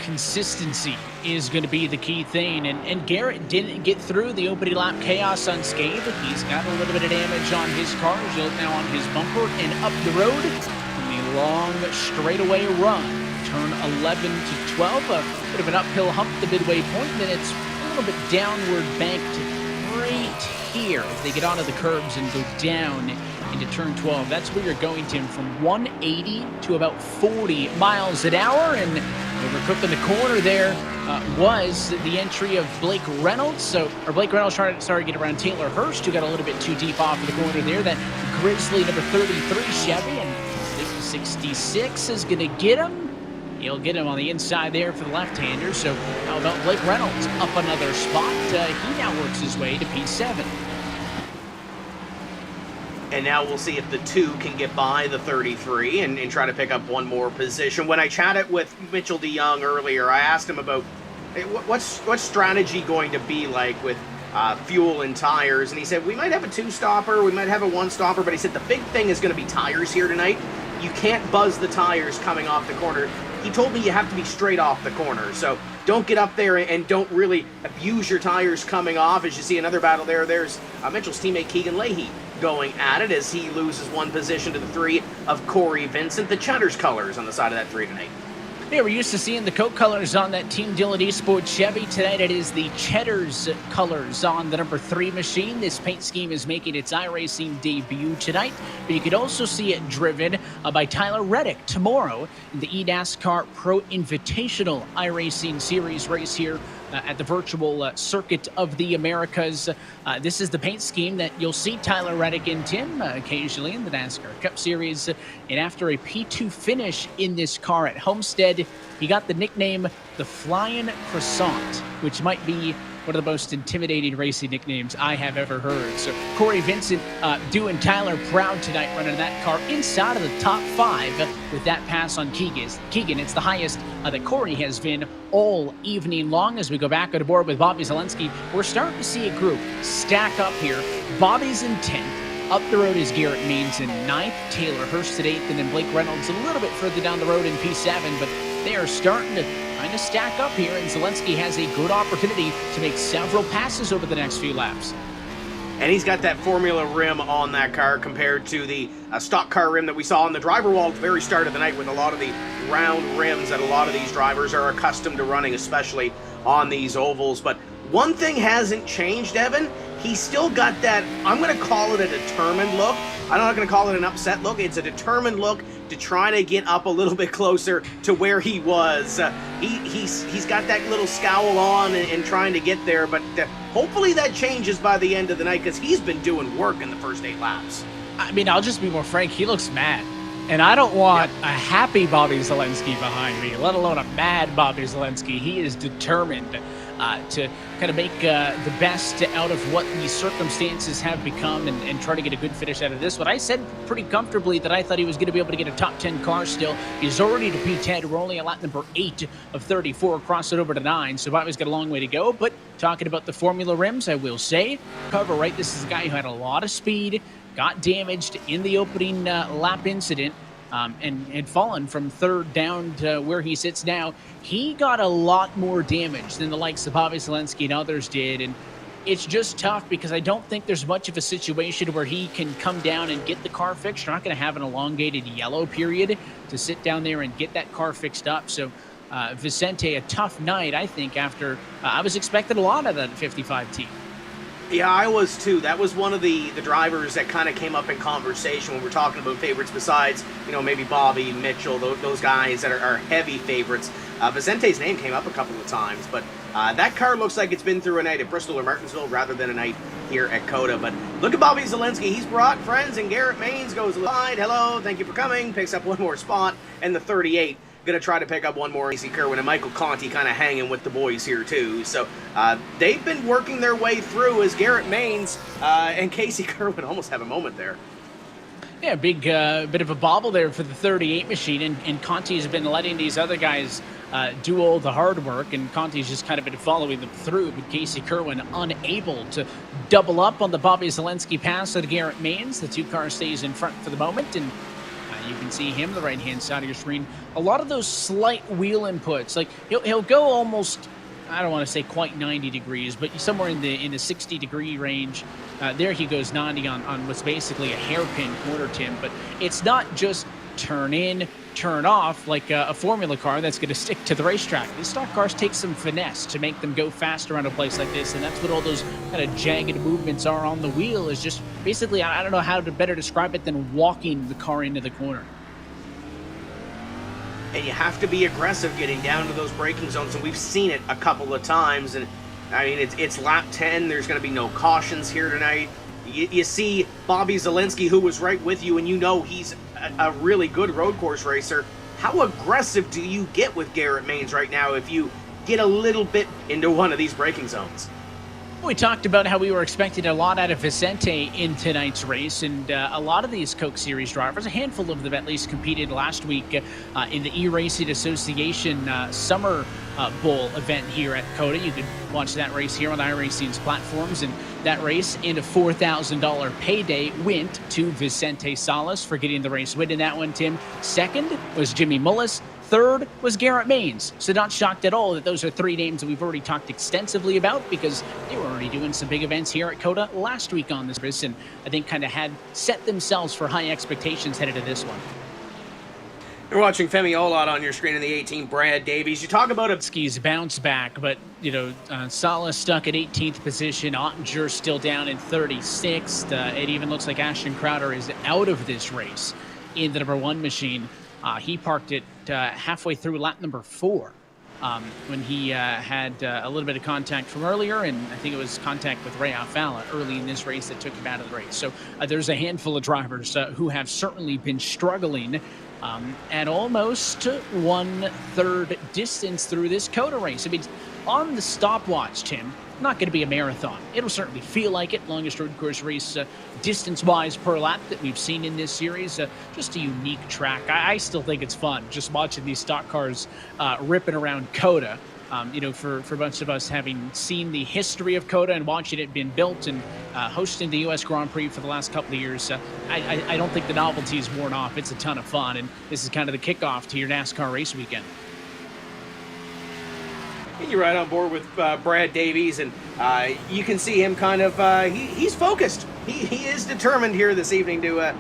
Consistency is going to be the key thing, and Garrett didn't get through the opening lap chaos unscathed. He's got a little bit of damage on his car. You look now on his bumper and up the road from the long straightaway run. turn 11 to 12. A bit of an uphill hump at the midway point, and then it's a little bit downward banked right here as they get onto the curbs and go down into turn 12. That's where you're going, Tim, from 180 to about 40 miles an hour. And overcooked in the corner there was the entry of Blake Reynolds. Blake Reynolds tried to get around Taylor Hurst, who got a little bit too deep off of the corner there. That Grizzly number 33 Chevy, and 66 is going to get him. He'll get him on the inside there for the left-hander. So how about Blake Reynolds up another spot? He now works his way to P7. And now we'll see if the 2 can get by the 33 and try to pick up one more position. When I chatted with Mitchell DeYoung earlier, I asked him about what's strategy going to be like with fuel and tires. And he said, we might have a 2-stopper, we might have a 1-stopper, but he said the big thing is going to be tires here tonight. You can't buzz the tires coming off the corner. He told me you have to be straight off the corner. So don't get up there and don't really abuse your tires coming off. As you see another battle there, there's Mitchell's teammate Keegan Leahy going at it as he loses one position to the 3 of Corey Vincent. The Cheddar's colors on the side of that 3 tonight. Yeah, we're used to seeing the Coke colors on that Team Dillon Esports Chevy. Tonight it is the Cheddar's colors on the number 3 machine. This paint scheme is making its iRacing debut tonight, but you could also see it driven by Tyler Reddick tomorrow in the eNASCAR Pro Invitational iRacing Series race here at the virtual Circuit of the Americas. This is the paint scheme that you'll see Tyler Reddick and Tim occasionally in the NASCAR Cup Series. And after a P2 finish in this car at Homestead, he got the nickname the Flying Croissant, which might be one of the most intimidating racing nicknames I have ever heard. So Corey Vincent doing Tyler proud tonight, running that car inside of the top 5 with that pass on Keegan. It's the highest that Corey has been all evening long. As we go back on the board with Bobby Zelensky, we're starting to see a group stack up here. Bobby's in 10th. Up the road is Garrett Means in 9th, Taylor Hurst at 8th, and then Blake Reynolds a little bit further down the road in P7, but they are starting to kind of stack up here, and Zelensky has a good opportunity to make several passes over the next few laps. And he's got that Formula rim on that car compared to the stock car rim that we saw on the driver wall at the very start of the night with a lot of the round rims that a lot of these drivers are accustomed to running, especially on these ovals. But one thing hasn't changed, Evan. He's still got that, I'm going to call it a determined look. I'm not going to call it an upset look. It's a determined look to try to get up a little bit closer to where he was. He's got that little scowl on and trying to get there, but hopefully that changes by the end of the night because he's been doing work in the first 8 laps. I mean, I'll just be more frank. He looks mad. And I don't want a happy Bobby Zelensky behind me, let alone a mad Bobby Zelensky. He is determined to kind of make the best out of what these circumstances have become and try to get a good finish out of this one. I said pretty comfortably that I thought he was going to be able to get a top 10 car still. He's already to P10. We're only at lap number 8 of 34, cross it over to 9. So Bobby's got a long way to go. But talking about the Formula rims, I will say, cover right, this is a guy who had a lot of speed, got damaged in the opening lap incident. And had fallen from 3rd down to where he sits now. He got a lot more damage than the likes of Bobby Zelensky and others did. And it's just tough because I don't think there's much of a situation where he can come down and get the car fixed. You're not going to have an elongated yellow period to sit down there and get that car fixed up. So Vicente, a tough night, I think, after I was expecting a lot of that 55 team. Yeah, I was too. That was one of the drivers that kind of came up in conversation when we're talking about favorites besides, maybe Bobby, Mitchell, those guys that are heavy favorites. Vicente's name came up a couple of times, but that car looks like it's been through a night at Bristol or Martinsville rather than a night here at COTA. But look at Bobby Zelensky. He's brought friends, and Garrett Maines goes aside. Hello, thank you for coming. Picks up one more spot, and the 38 going to try to pick up one more. Casey Kerwin and Michael Conti kind of hanging with the boys here too. So they've been working their way through as Garrett Maines and Casey Kerwin almost have a moment there. Yeah, big bit of a bobble there for the 38 machine, and Conti's been letting these other guys do all the hard work, and Conti's just kind of been following them through, but Casey Kerwin unable to double up on the Bobby Zelensky pass to Garrett Maines. The 2 car stays in front for the moment, and you can see him, the right-hand side of your screen. A lot of those slight wheel inputs, like he'll go almost, I don't want to say quite 90 degrees, but somewhere in the 60-degree range. There he goes 90 on what's basically a hairpin corner, Tim. But it's not just turn in, turn off like a Formula car that's going to stick to the racetrack. These stock cars take some finesse to make them go faster on a place like this, and that's what all those kind of jagged movements are on the wheel, is just basically, I don't know how to better describe it than walking the car into the corner. And you have to be aggressive getting down to those braking zones, and we've seen it a couple of times. And I mean, it's lap 10. There's going to be no cautions here tonight. You see Bobby Zielinski, who was right with you, and you know he's a really good road course racer. How aggressive do you get with Garrett Maines right now if you get a little bit into one of these braking zones? We talked about how we were expecting a lot out of Vicente in tonight's race, and a lot of these Coke Series drivers, a handful of them at least, competed last week in the eRacing Association Summer Bowl event here at COTA. You could watch that race here on iRacing's platforms, and that race and a $4,000 payday went to Vicente Salas for getting the race win in that one, Tim. Second was Jimmy Mullis. Third was Garrett Maines. So not shocked at all that those are three names that we've already talked extensively about, because they were already doing some big events here at COTA last week on this race, and I think kind of had set themselves for high expectations headed to this one. You're watching Femi Olot on your screen in the 18, Brad Davies. You talk about a Ski's bounce back, but Salah stuck at 18th position. Ottinger still down in 36th. It even looks like Ashton Crowder is out of this race in the number one machine. He parked it halfway through lap number 4 when he had a little bit of contact from earlier, and I think it was contact with Ray Alfala early in this race that took him out of the race. So there's a handful of drivers who have certainly been struggling at almost 1/3 distance through this COTA race. I mean, on the stopwatch, Tim, not going to be a marathon. It'll certainly feel like it. Longest road course race distance-wise per lap that we've seen in this series. Just a unique track. I still think it's fun just watching these stock cars ripping around COTA. For a bunch of us having seen the history of COTA and watching it being built and hosting the U.S. Grand Prix for the last couple of years, I don't think the novelty is worn off. It's a ton of fun, and this is kind of the kickoff to your NASCAR race weekend. You're right on board with Brad Davies, and you can see him kind of, he's focused. He is determined here this evening to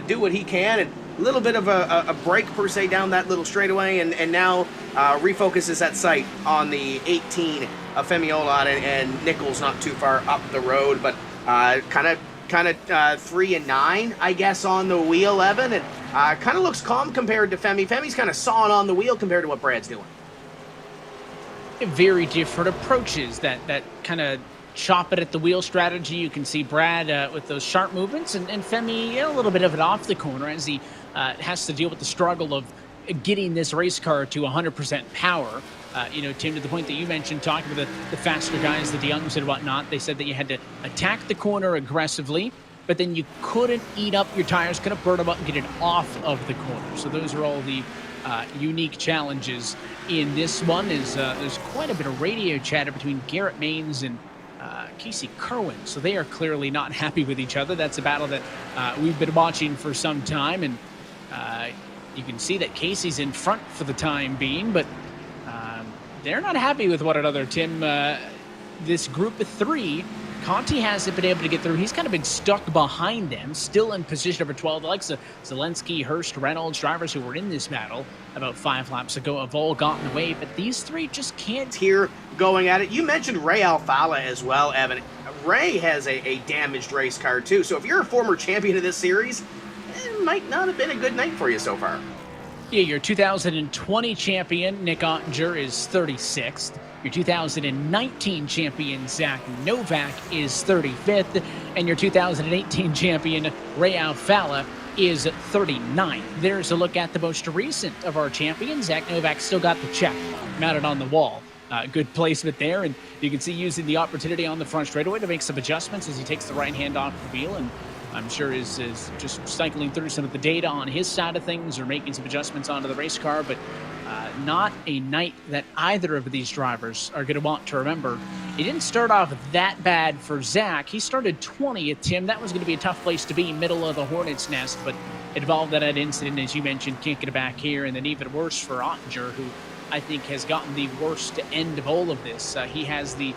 do what he can, and a little bit of a break per se down that little straightaway, and now refocuses that sight on the 18 of Femi Olot and Nichols not too far up the road, but kind of 3 and 9, I guess, on the wheel, Evan, and kind of looks calm compared to Femi. Femi's kind of sawing on the wheel compared to what Brad's doing. Very different approaches, that kind of chop it at the wheel strategy. You can see Brad with those sharp movements, and Femi a little bit of it off the corner as he has to deal with the struggle of getting this race car to 100% power. Tim, to the point that you mentioned, talking to the faster guys, the DeYoungs and whatnot, they said that you had to attack the corner aggressively, but then you couldn't eat up your tires, couldn't burn them up and get it off of the corner. So those are all the unique challenges in this one. There's quite a bit of radio chatter between Garrett Maines and Casey Kerwin, so they are clearly not happy with each other. That's a battle that we've been watching for some time, and you can see that Casey's in front for the time being, but they're not happy with one another, Tim. This group of 3, Conti hasn't been able to get through. He's kind of been stuck behind them, still in position number 12. The likes of Zelensky, Hurst, Reynolds, drivers who were in this battle about 5 laps ago have all gotten away, but these 3 just can't. Here going at it. You mentioned Ray Alfala as well, Evan. Ray has a damaged race car too, so if you're a former champion of this series, it might not have been a good night for you so far. Yeah, your 2020 champion, Nick Ottinger, is 36th. Your 2019 champion, Zach Novak, is 35th. And your 2018 champion, Ray Alfala, is 39th. There's a look at the most recent of our champions. Zach Novak still got the check mounted on the wall. Good placement there, and you can see using the opportunity on the front straightaway to make some adjustments as he takes the right hand off the wheel, and I'm sure is just cycling through some of the data on his side of things or making some adjustments onto the race car, but not a night that either of these drivers are going to want to remember. It didn't start off that bad for Zach. He started 20th, Tim. That was going to be a tough place to be, middle of the hornet's nest, but it involved that incident, as you mentioned, can't get it back here, and then even worse for Ottinger, who I think, has gotten the worst end of all of this. He has the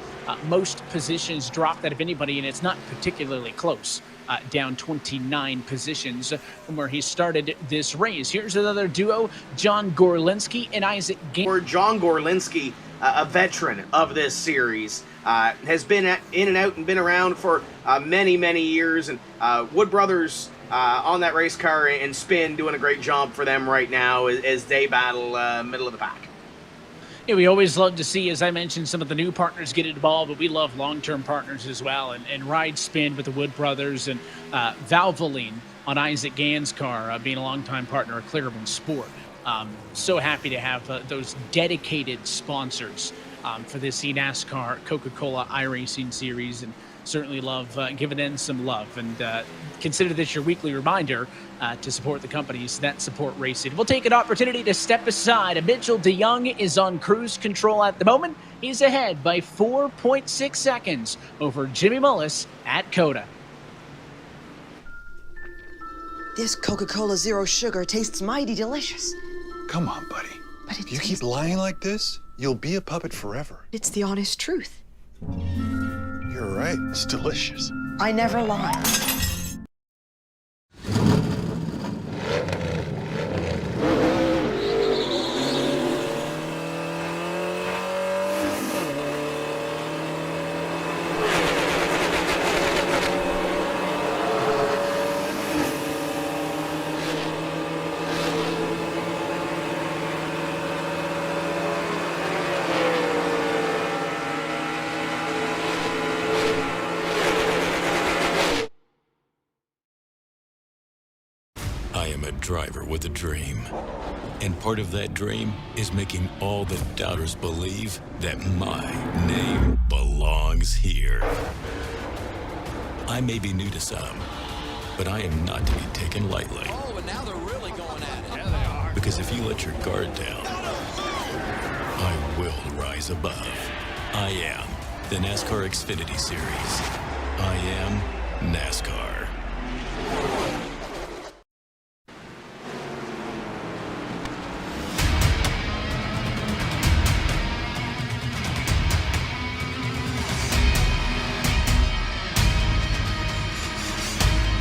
most positions dropped out of anybody, and it's not particularly close. Down 29 positions from where he started this race. Here's another duo, John Gorlinski and Isaac Gaines. John Gorlinski, a veteran of this series, has been in and out and been around for many, many years. And Wood Brothers on that race car and spin doing a great job for them right now as they battle middle of the pack. Yeah, we always love to see, as I mentioned, some of the new partners get involved, but we love long-term partners as well. And Ride Spin with the Wood Brothers and Valvoline on Isaac Gann's car, being a longtime partner of Clearman Sport. So happy to have those dedicated sponsors for this eNASCAR Coca-Cola iRacing series, and certainly love giving them some love. And consider this your weekly reminder to support the companies that support racing. We'll take an opportunity to step aside. Mitchell DeYoung is on cruise control at the moment. He's ahead by 4.6 seconds over Jimmy Mullis at COTA. This Coca-Cola Zero Sugar tastes mighty delicious. Come on, buddy. But If you keep lying like this, you'll be a puppet forever. It's the honest truth. You're right. It's delicious. I never lie. I am a driver with a dream. And part of that dream is making all the doubters believe that my name belongs here. I may be new to some, but I am not to be taken lightly. Oh, and now they're really going at it. Yeah, they are. Because if you let your guard down, I will rise above. I am the NASCAR Xfinity Series. I am NASCAR.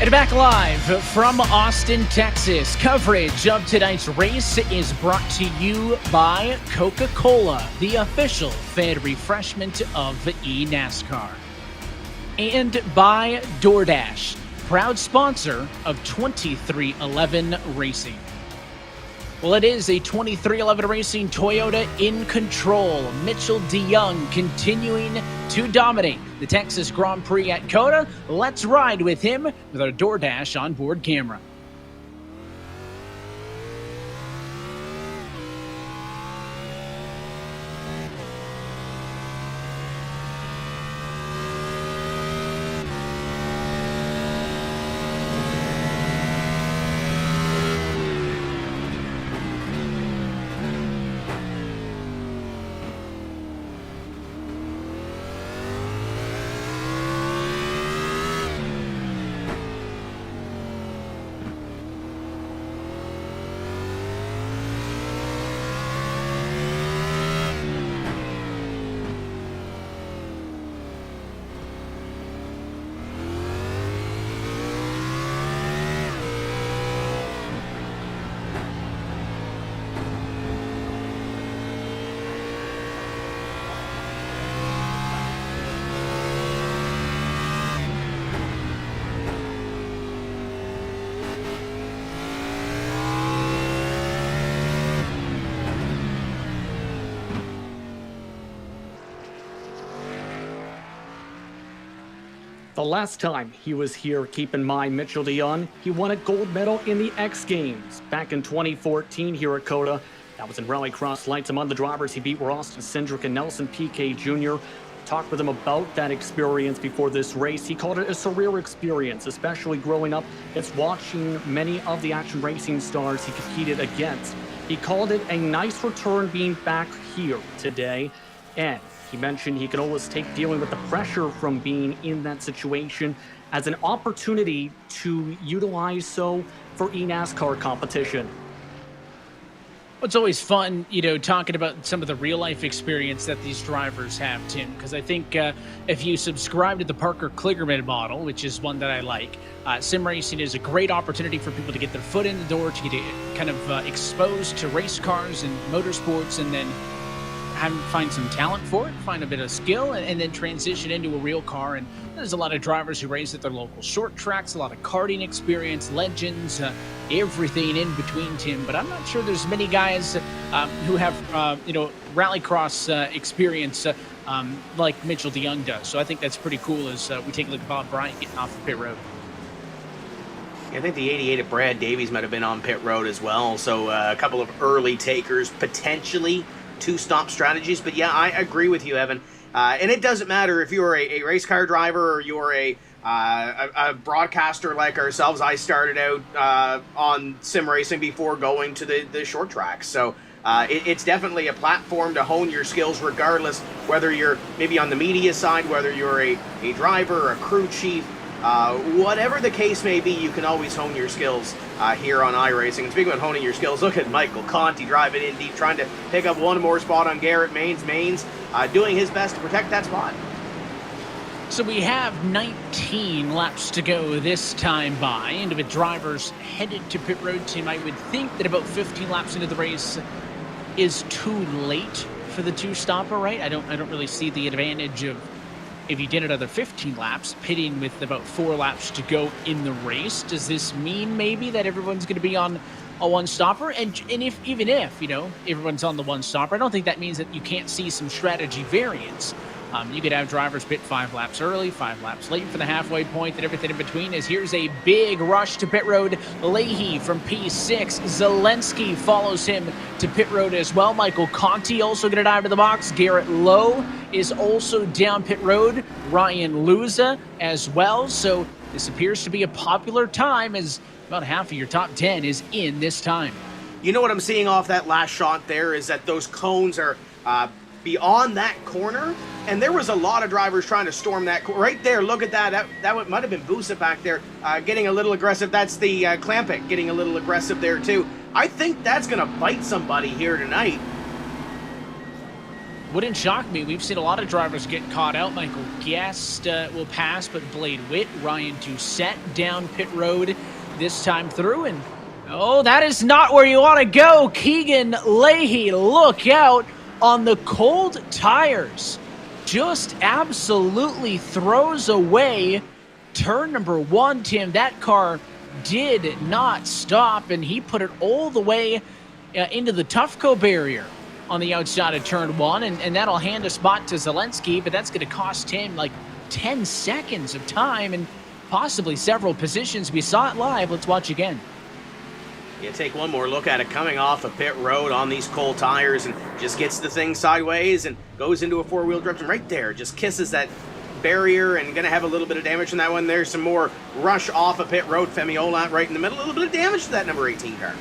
And back live from Austin, Texas. Coverage of tonight's race is brought to you by Coca-Cola, the official fan refreshment of eNASCAR. And by DoorDash, proud sponsor of 2311 Racing. Well, it is a 2311 Racing Toyota in control. Mitchell DeYoung continuing to dominate the Texas Grand Prix at COTA. Let's ride with him with our DoorDash onboard camera. The last time he was here, keep in mind, Mitchell DeYoung, he won a gold medal in the X Games back in 2014 here at COTA. That was in Rallycross Lights. Among the drivers, he beat Roston Cindric and Nelson Piquet Jr. Talked with him about that experience before this race. He called it a surreal experience, especially growing up. It's watching many of the action racing stars he competed against. He called it a nice return being back here today. And he mentioned he can always take dealing with the pressure from being in that situation as an opportunity to utilize so for eNASCAR competition. It's always fun, talking about some of the real life experience that these drivers have, Tim, because I think if you subscribe to the Parker Kligerman model, which is one that I like, sim racing is a great opportunity for people to get their foot in the door, to get kind of exposed to race cars and motorsports, and then find some talent for it, find a bit of skill, and then transition into a real car. And there's a lot of drivers who race at their local short tracks, a lot of karting experience, legends, everything in between, Tim. But I'm not sure there's many guys who have, rallycross experience like Mitchell DeYoung does. So I think that's pretty cool as we take a look at Bob Bryant getting off the pit road. I think the 88 at Brad Davies might have been on pit road as well. So a couple of early takers, potentially two-stop strategies. But yeah, I agree with you, Evan. And it doesn't matter if you're a race car driver or you're a broadcaster like ourselves. I started out on sim racing before going to the short tracks. So it's definitely a platform to hone your skills, regardless whether you're maybe on the media side, whether you're a driver, a crew chief, whatever the case may be. You can always hone your skills here on iRacing. And speaking of honing your skills, look at Michael Conti driving in deep, trying to pick up one more spot on Garrett Maines, doing his best to protect that spot. So we have 19 laps to go this time by, and with drivers headed to pit road, Tim, I would think that about 15 laps into the race is too late for the two-stopper, right? I don't really see the advantage of, if you did another 15 laps, pitting with about 4 laps to go in the race. Does this mean maybe that everyone's going to be on a one-stopper? And if everyone's on the one-stopper, I don't think that means that you can't see some strategy variance. You could have drivers pit 5 laps early, 5 laps late for the halfway point, and everything in between. As here's a big rush to pit road. Leahy from P6. Zelensky follows him to pit road as well. Michael Conti also going to dive to the box. Garrett Lowe is also down pit road. Ryan Luza as well. So this appears to be a popular time, as about half of your top 10 is in this time. You know what I'm seeing off that last shot there is that those cones are beyond that corner, and there was a lot of drivers trying to storm that right there. Look at that. That might have been Busa back there getting a little aggressive. That's the Clampett getting a little aggressive there too. I think that's going to bite somebody here tonight. Wouldn't shock me. We've seen a lot of drivers get caught out. Michael Guest will pass, but Blade Witt, Ryan Doucette down pit road this time through. And that is not where you want to go. Keegan Leahy, look out on the cold tires. Just absolutely throws away turn number 1, Tim. That car did not stop, and he put it all the way into the Tufco barrier on the outside of turn 1, and that'll hand a spot to Zelensky, but that's going to cost him like 10 seconds of time and possibly several positions. We saw it live. Let's watch again. You take one more look at it coming off of pit road on these cold tires and just gets the thing sideways and goes into a 4-wheel drift, and right there just kisses that barrier and going to have a little bit of damage on that one. There's some more rush off of pit road. Femi Olat right in the middle, a little bit of damage to that number 18 car.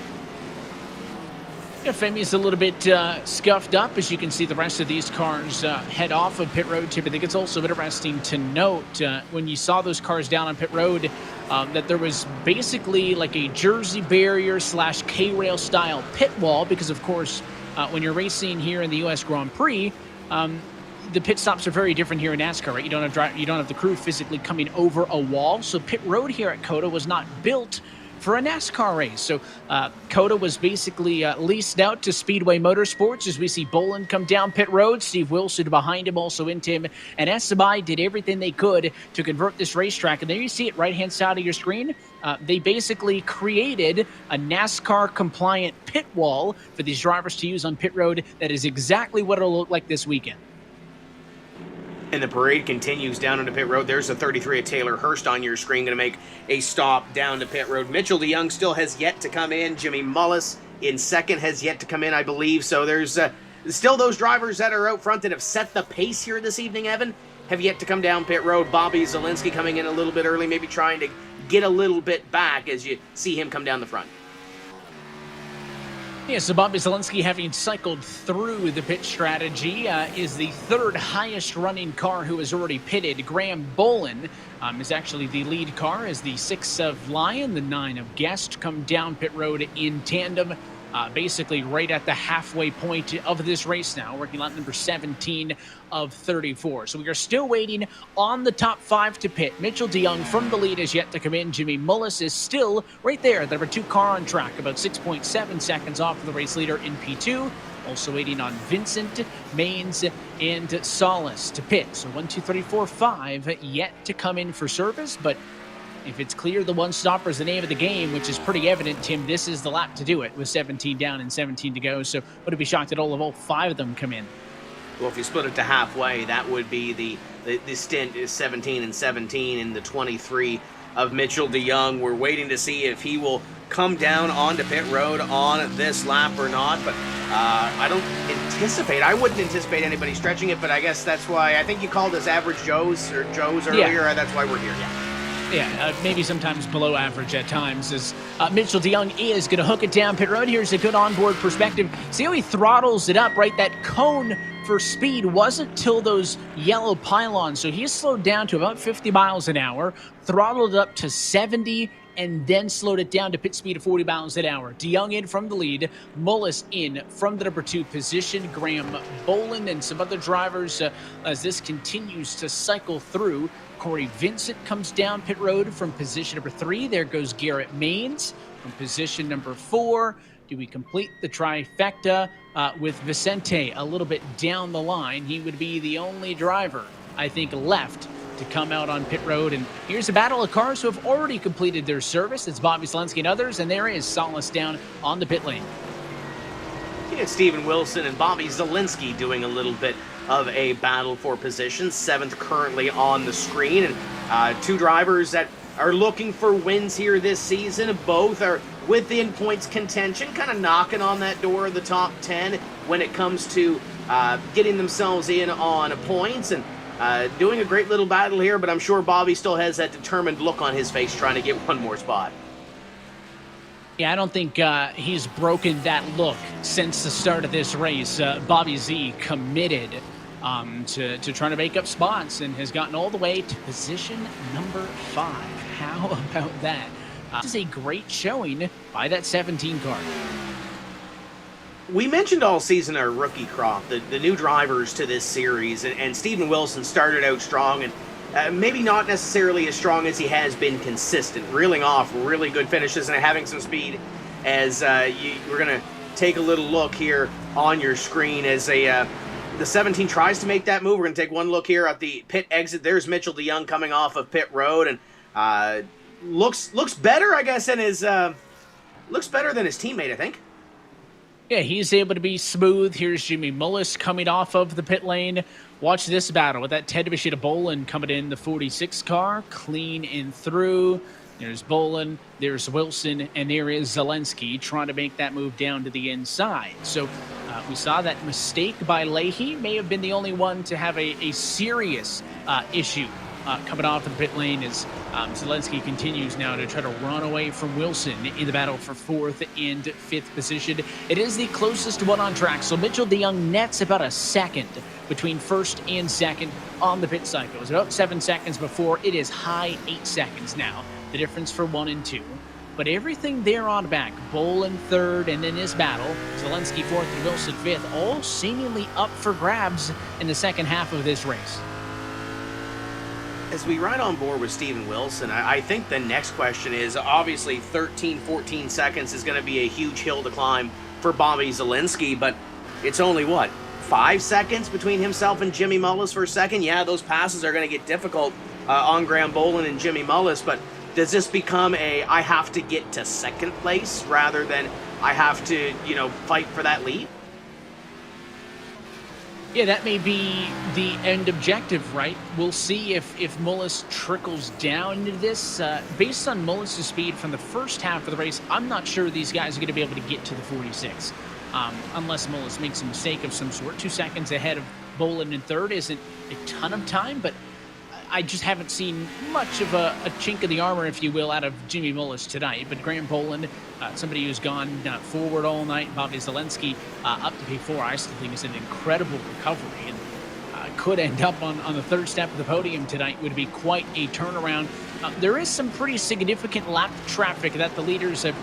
Yeah, Femi's a little bit scuffed up. As you can see, the rest of these cars head off of pit road, Tim. I think it's also interesting to note when you saw those cars down on pit road that there was basically like a Jersey barrier / K-rail style pit wall, because of course when you're racing here in the U.S. Grand Prix, the pit stops are very different here in NASCAR, right? You don't have the crew physically coming over a wall. So pit road here at COTA was not built for a NASCAR race. So COTA was basically leased out to Speedway Motorsports, as we see Boland come down pit road, Steve Wilson behind him, also in Tim, and SMI did everything they could to convert this racetrack. And there you see it right-hand side of your screen. They basically created a NASCAR-compliant pit wall for these drivers to use on pit road. That is exactly what it'll look like this weekend. And the parade continues down into pit road. There's the 33 of Taylor Hurst on your screen, going to make a stop down to pit road. Mitchell DeYoung still has yet to come in. Jimmy Mullis in second has yet to come in, I believe. So there's still those drivers that are out front that have set the pace here this evening, Evan, have yet to come down pit road. Bobby Zelensky coming in a little bit early, maybe trying to get a little bit back as you see him come down the front. Yeah, so Bobby Zelensky, having cycled through the pit strategy, is the third highest running car who has already pitted. Graham Boland is actually the lead car, as the 6 of Lyon, the 9 of Guest come down pit road in tandem. basically right at the halfway point of this race now, working lap number 17 of 34. So we are still waiting on the top 5 to pit. Mitchell DeYoung from the lead is yet to come in. Jimmy Mullis is still right there, the number 2 car on track, about 6.7 seconds off of the race leader in P2. Also waiting on Vincent, Maines, and Solis to pit. So 1, 2, 3, 4, 5 yet to come in for service, but if it's clear the one stopper is the name of the game, which is pretty evident, Tim, this is the lap to do it with 17 down and 17 to go. So would it be shocked at all 5 of them come in? Well, if you split it to halfway, that would be the stint is 17 and 17 in the 23 of Mitchell DeYoung. We're waiting to see if he will come down onto pit road on this lap or not, but I wouldn't anticipate anybody stretching it, but I guess that's why, I think you called us average Joes earlier, Yeah. That's why we're here, Yeah, maybe sometimes below average at times. As Mitchell DeYoung is going to hook it down pit road. Here's a good onboard perspective. See how he throttles it up, right? That cone for speed wasn't till those yellow pylons. So he slowed down to about 50 miles an hour, throttled up to 70, and then slowed it down to pit speed of 40 miles an hour. DeYoung in from the lead, Mullis in from the number 2 position, Graham Boland and some other drivers as this continues to cycle through. Corey Vincent comes down pit road from position number 3. There goes Garrett Maines from position number 4. Do we complete the trifecta with Vicente a little bit down the line? He would be the only driver, I think, left to come out on pit road. And here's a battle of cars who have already completed their service. It's Bobby Zelensky and others, and there is Solis down on the pit lane. Yeah, Steven Wilson and Bobby Zelensky doing a little bit of a battle for position. 7th currently on the screen, and 2 drivers that are looking for wins here this season. Both are within points contention, kind of knocking on that door of the top 10 when it comes to getting themselves in on points, and doing a great little battle here, but I'm sure Bobby still has that determined look on his face trying to get one more spot. Yeah, I don't think he's broken that look since the start of this race. Bobby Z committed to trying to make up spots and has gotten all the way to position number 5. How about that? This is a great showing by that 17 car. We mentioned all season our rookie crop, the new drivers to this series, and Steven Wilson started out strong, and maybe not necessarily as strong as he has been consistent, reeling off really good finishes and having some speed. As we're going to take a little look here on your screen as the 17 tries to make that move. We're going to take one look here at the pit exit. There's Mitchell DeYoung coming off of pit road, and looks better, I guess, looks better than his teammate, I think. Yeah, he's able to be smooth. Here's Jimmy Mullis coming off of the pit lane. Watch this battle with that Ted Bishita Boland coming in the 46 car, clean in through. There's Boland, there's Wilson, and there is Zelensky trying to make that move down to the inside. So we saw that mistake by Leahy may have been the only one to have a serious issue coming off the pit lane as Zelensky continues now to try to run away from Wilson in the battle for 4th and 5th position. It is the closest one on track, so Mitchell DeYoung nets about a second between 1st and 2nd on the pit cycle. It was about 7 seconds before. It is high 8 seconds now, the difference for 1 and 2. But everything there on back, Boland 3rd, and then this battle, Zelensky 4th and Wilson 5th, all seemingly up for grabs in the second half of this race. As we ride on board with Steven Wilson, I think the next question is, obviously 13, 14 seconds is going to be a huge hill to climb for Bobby Zelensky, but it's only, 5 seconds between himself and Jimmy Mullis for a second? Yeah, those passes are going to get difficult on Graham Boland and Jimmy Mullis, but does this become I have to get to 2nd place rather than I have to, fight for that lead? Yeah, that may be the end objective, right? We'll see if Mullis trickles down into this. Based on Mullis' speed from the first half of the race, I'm not sure these guys are going to be able to get to the 46. Unless Mullis makes a mistake of some sort. 2 seconds ahead of Boland in 3rd isn't a ton of time, but I just haven't seen much of a chink of the armor, if you will, out of Jimmy Mullis tonight. But Graham Boland, somebody who's gone forward all night, Bobby Zelensky up to P4, I still think is an incredible recovery and could end up on the 3rd step of the podium tonight. Would be quite a turnaround. there is some pretty significant lap traffic that the leaders have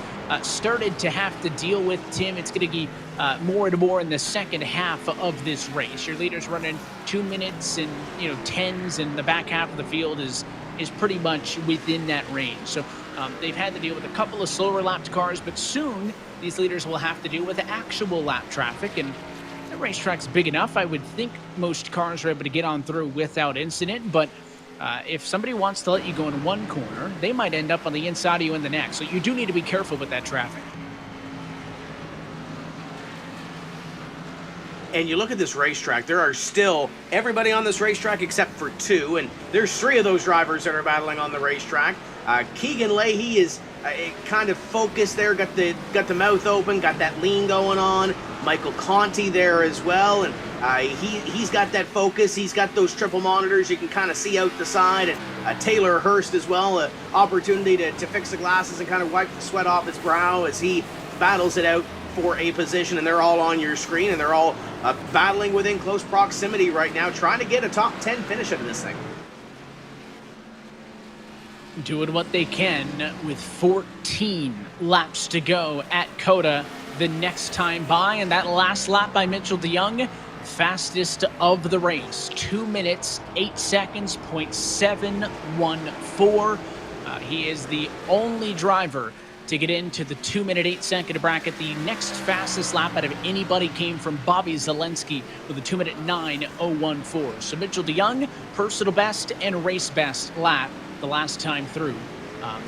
started to have to deal with, Tim. It's going to be more and more in the second half of this race. Your leaders running 2 minutes and 10s, and the back half of the field is pretty much within that range. So they've had to deal with a couple of slower lapped cars, but soon these leaders will have to deal with actual lap traffic. And the racetrack's big enough, I would think most cars are able to get on through without incident. But if somebody wants to let you go in one corner, they might end up on the inside of you in the next. So you do need to be careful with that traffic. And you look at this racetrack, there are still everybody on this racetrack except for 2, and there's 3 of those drivers that are battling on the racetrack. Keegan Leahy is kind of focused there, got the mouth open, got that lean going on. Michael Conti there as well, and he's got that focus. He's got those triple monitors. You can kind of see out the side. And Taylor Hurst as well, an opportunity to fix the glasses and kind of wipe the sweat off his brow as he battles it out for a position. And they're all on your screen, and they're all battling within close proximity right now, trying to get a top 10 finish out of this thing. Doing what they can with 14 laps to go at COTA the next time by. And that last lap by Mitchell DeYoung, fastest of the race, 2 minutes 8 seconds, .714. He is the only driver to get into the 2 minute 8 second bracket. The next fastest lap out of anybody came from Bobby Zelensky with a 2 minute 9:014. So Mitchell DeYoung, personal best and race best lap the last time through.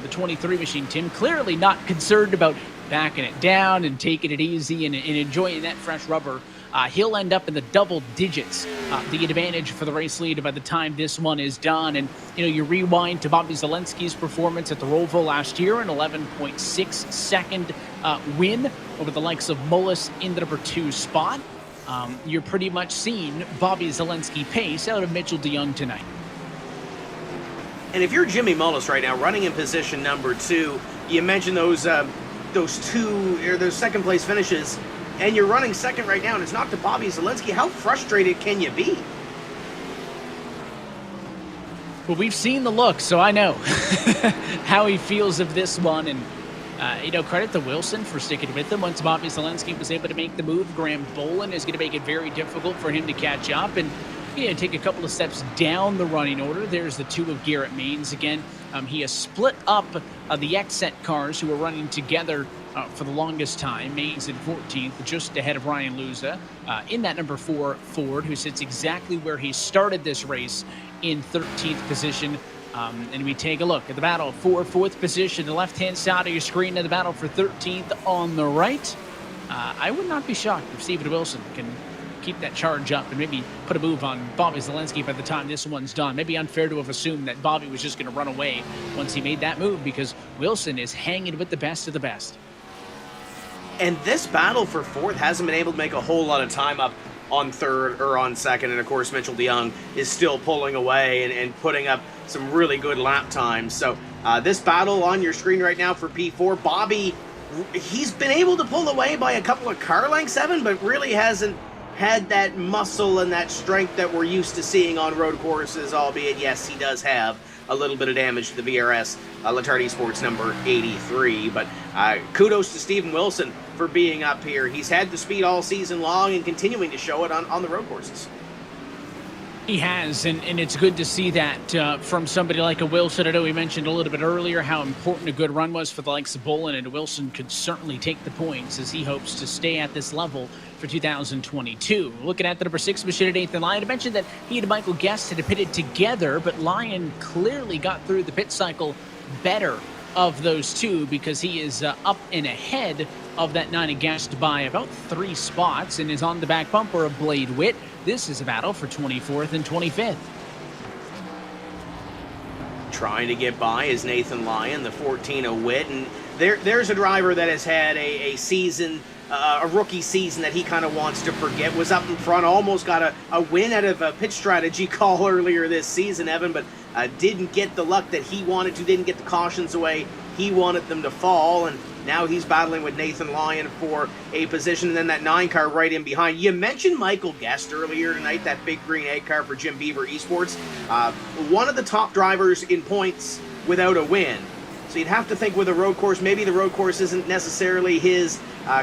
The 23 machine, Tim, clearly not concerned about backing it down and taking it easy and enjoying that fresh rubber. He'll end up in the double digits, the advantage for the race lead by the time this one is done. And, you rewind to Bobby Zelensky's performance at the Roval last year, an 11.6 second win over the likes of Mullis in the number 2 spot. You're pretty much seeing Bobby Zelensky pace out of Mitchell DeYoung tonight. And if you're Jimmy Mullis right now, running in position number 2, you mentioned those second place finishes, and you're running second right now, and it's not to Bobby Zelensky. How frustrated can you be? Well, we've seen the look, so I know how he feels of this one. And, credit to Wilson for sticking with him. Once Bobby Zelensky was able to make the move, Graham Bolin is going to make it very difficult for him to catch up. And take a couple of steps down the running order. There's the 2 of Garrett Maines again. He has split up the X-Set cars who were running together for the longest time. Maines in 14th, just ahead of Ryan Luza. In that number 4 Ford, who sits exactly where he started this race in 13th position. And we take a look at the battle for 4th position, the left-hand side of your screen, and the battle for 13th on the right. I would not be shocked if Steven Wilson can keep that charge up and maybe put a move on Bobby Zelensky by the time this one's done. Maybe unfair to have assumed that Bobby was just going to run away once he made that move, because Wilson is hanging with the best of the best. And this battle for 4th hasn't been able to make a whole lot of time up on 3rd or on 2nd. And of course, Mitchell DeYoung is still pulling away and putting up some really good lap times. So this battle on your screen right now for P4, Bobby, he's been able to pull away by a couple of car lengths, Evan, but really hasn't had that muscle and that strength that we're used to seeing on road courses, albeit, yes, he does have a little bit of damage to the VRS Latardi Sports number 83. But kudos to Steven Wilson for being up here. He's had the speed all season long and continuing to show it on the road courses. He has, and it's good to see that from somebody like a Wilson. I know we mentioned a little bit earlier how important a good run was for the likes of Bolin, and Wilson could certainly take the points as he hopes to stay at this level for 2022. Looking at the number 6 machine at Nathan Lyon, I mentioned that he and Michael Guest had pitted together, but Lyon clearly got through the pit cycle better of those two, because he is up and ahead of that 9 and Guest by about 3 spots and is on the back bumper of Blade Witt. This is a battle for 24th and 25th. Trying to get by is Nathan Lyon, the 14 of Witt, and there's a driver that has had a season, a rookie season that he kind of wants to forget. Was up in front, almost got a win out of a pitch strategy call earlier this season, Evan, but didn't get the luck that he wanted to, didn't get the cautions away. He wanted them to fall, and now he's battling with Nathan Lyon for a position, and then that 9 car right in behind. You mentioned Michael Guest earlier tonight, that big green 8 car for Jim Beaver Esports. One of the top drivers in points without a win. So you'd have to think with a road course, maybe the road course isn't necessarily his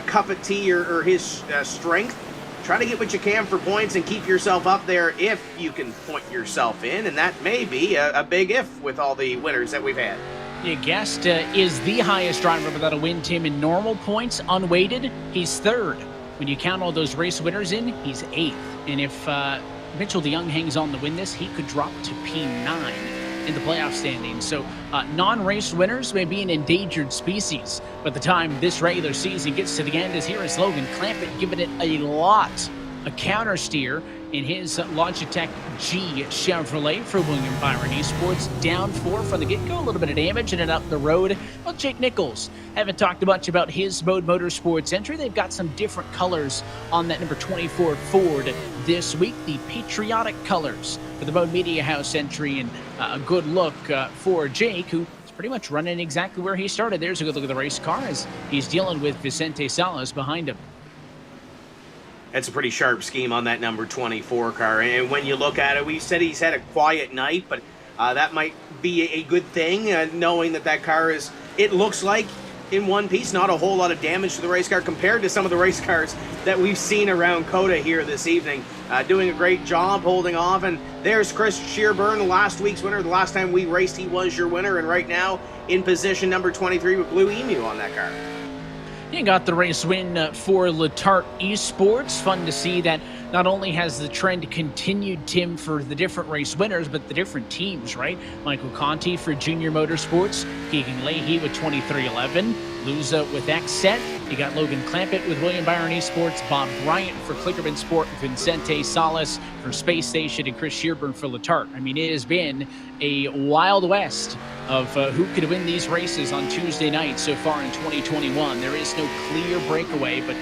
cup of tea or his strength. Try to get what you can for points and keep yourself up there if you can point yourself in, and that may be a big if with all the winners that we've had. Your guest is the highest driver without a win, Tim, in normal points, unweighted. He's third. When you count all those race winners in, he's eighth. And if Mitchell DeYoung hangs on to win this, he could drop to P9 in the playoff standings. So non-race winners may be an endangered species. But the time this regular season gets to the end, is here is Logan Clampett giving it a lot. A counter steer in his Logitech G Chevrolet for William Byron Esports. Down 4 from the get-go, a little bit of damage in and up the road. Well, Jake Nichols, haven't talked much about his Mode Motorsports entry. They've got some different colors on that number 24 Ford this week. The patriotic colors for the Mode Media House entry, and a good look for Jake, who is pretty much running exactly where he started. There's a good look at the race car as he's dealing with Vicente Salas behind him. That's a pretty sharp scheme on that number 24 car. And when you look at it, we said he's had a quiet night, but that might be a good thing, knowing that car is, it looks like, in one piece, not a whole lot of damage to the race car compared to some of the race cars that we've seen around COTA here this evening. Doing a great job holding off. And there's Chris Shearburn, last week's winner. The last time we raced, he was your winner. And right now, in position number 23 with Blue Emu on that car. You got the race win for Letarte Esports. Fun to see that not only has the trend continued, Tim, for the different race winners, but the different teams, right? Michael Conti for Junior Motorsports, Keegan Leahy with 2311, Luza with XSET. You got Logan Clampett with William Byron Esports, Bob Bryant for Clickerman Sport, Vicente Salas for Space Station, and Chris Shearburn for Letarte. I mean, it has been a wild west of who could win these races on Tuesday night so far in 2021. There is no clear breakaway, but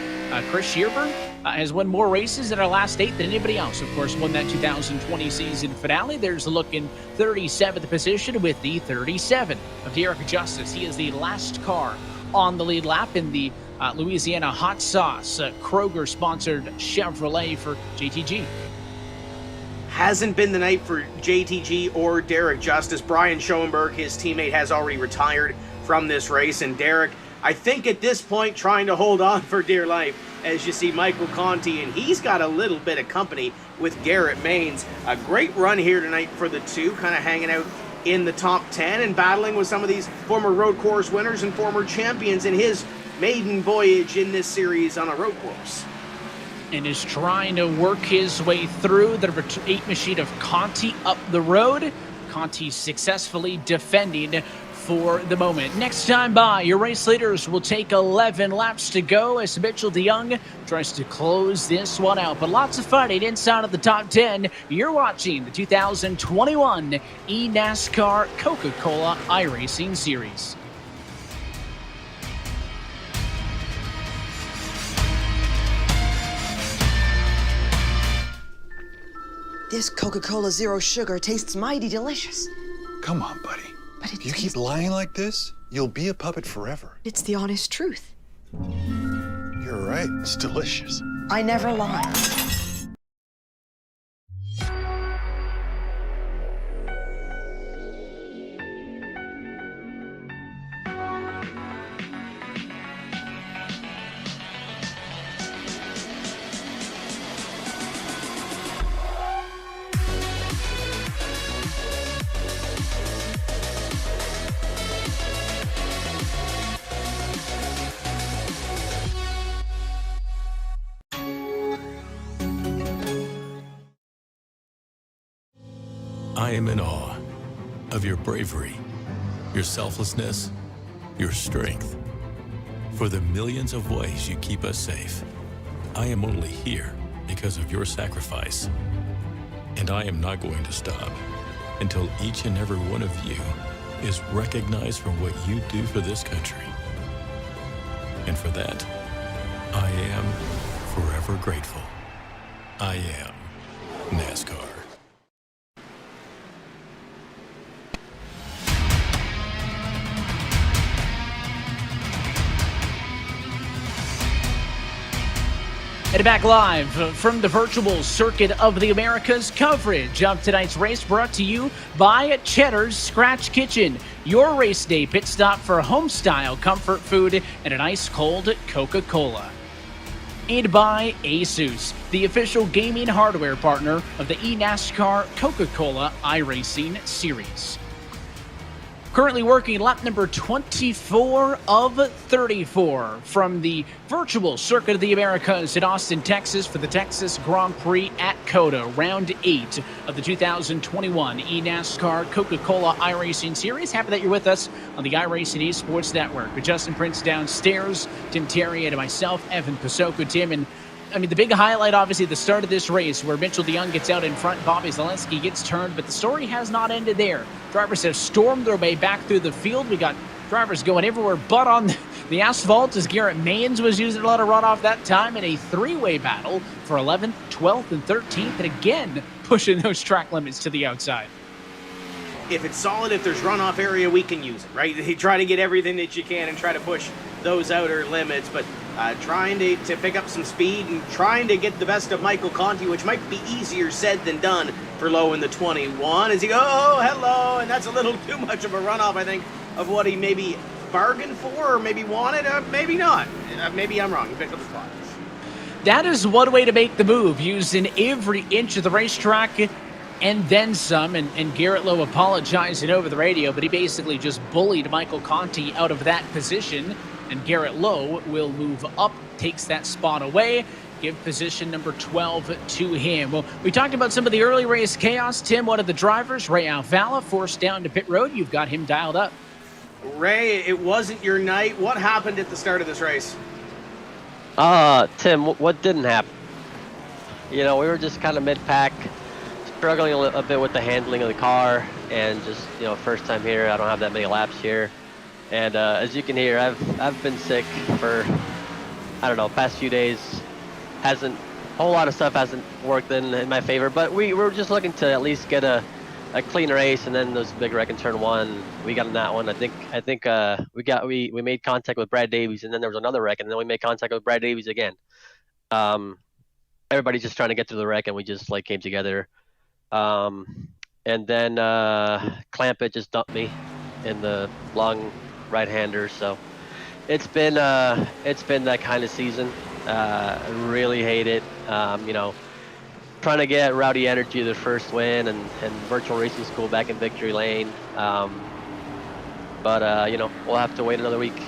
Chris Shearburn has won more races in our last 8 than anybody else. Of course, won that 2020 season finale. There's a look in 37th position with the 37 of Derek Justice. He is the last car on the lead lap in the Louisiana Hot Sauce Kroger-sponsored Chevrolet for JTG. Hasn't been the night for JTG or Derek Justice. Brian Schoenberg, his teammate, has already retired from this race. And Derek, I think at this point, trying to hold on for dear life as you see Michael Conti, and he's got a little bit of company with Garrett Maines. A great run here tonight for the two, kind of hanging out in the top 10 and battling with some of these former road course winners and former champions in his maiden voyage in this series on a road course. And is trying to work his way through the number 8 machine of Conti up the road. Conti successfully defending for the moment. Next time by, your race leaders will take 11 laps to go as Mitchell DeYoung tries to close this one out. But lots of fighting inside of the top 10. You're watching the 2021 eNASCAR Coca-Cola iRacing Series. This Coca-Cola Zero Sugar tastes mighty delicious. Come on, buddy. But If you keep lying like this, you'll be a puppet forever. It's the honest truth. You're right. It's delicious. I never lie. I am in awe of your bravery, your selflessness, your strength. For the millions of ways you keep us safe, I am only here because of your sacrifice. And I am not going to stop until each and every one of you is recognized for what you do for this country. And for that, I am forever grateful. I am NASCAR. And back live from the virtual Circuit of the Americas. Coverage of tonight's race brought to you by Cheddar's Scratch Kitchen, your race day pit stop for home-style comfort food and an ice-cold Coca-Cola. And by Asus, the official gaming hardware partner of the eNASCAR Coca-Cola iRacing Series. Currently working lap number 24 of 34 from the virtual Circuit of the Americas in Austin, Texas for the Texas Grand Prix at COTA, round 8 of the 2021 eNASCAR Coca-Cola iRacing Series. Happy that you're with us on the iRacing Esports Network. With Justin Prince downstairs, Tim Terry, and myself, Evan Pasoko. Tim, and I mean, the big highlight, obviously, the start of this race where Mitchell DeYoung gets out in front, Bobby Zalenski gets turned, but the story has not ended there. Drivers have stormed their way back through the field. We got drivers going everywhere but on the asphalt as Garrett Maynes was using a lot of runoff that time in a three-way battle for 11th, 12th, and 13th, and again, pushing those track limits to the outside. If it's solid, if there's runoff area, we can use it, right? You try to get everything that you can and try to push those outer limits, but trying to pick up some speed and trying to get the best of Michael Conti, which might be easier said than done for Lowe in the 21 as he goes, oh, hello, and that's a little too much of a runoff, I think, of what he maybe bargained for or maybe wanted, maybe not. Maybe I'm wrong. He picked up the spots. That is one way to make the move, using every inch of the racetrack and then some, and Garrett Lowe apologizing over the radio, but he basically just bullied Michael Conti out of that position, and Garrett Lowe will move up, takes that spot away, give position number 12 to him. Well, we talked about some of the early race chaos. Tim, one of the drivers, Ray Alvala, forced down to pit road. You've got him dialed up. Ray, it wasn't your night. What happened at the start of this race? Tim, what didn't happen? You know, we were just kind of mid-pack, struggling a bit with the handling of the car, and just, you know, first time here, I don't have that many laps here. And as you can hear, I've been sick for, I don't know, past few days. A whole lot of stuff hasn't worked in my favor, but we were just looking to at least get a clean race, and then those big wreck in turn one, we got in that one. I think we made contact with Brad Davies, and then there was another wreck, and then we made contact with Brad Davies again. Everybody's just trying to get through the wreck, and we just like came together. And then Clampett just dumped me in the long right-hander, so it's been that kind of season. I really hate it. You know, trying to get Rowdy Energy their first win and virtual racing school back in victory lane. But you know, we'll have to wait another week.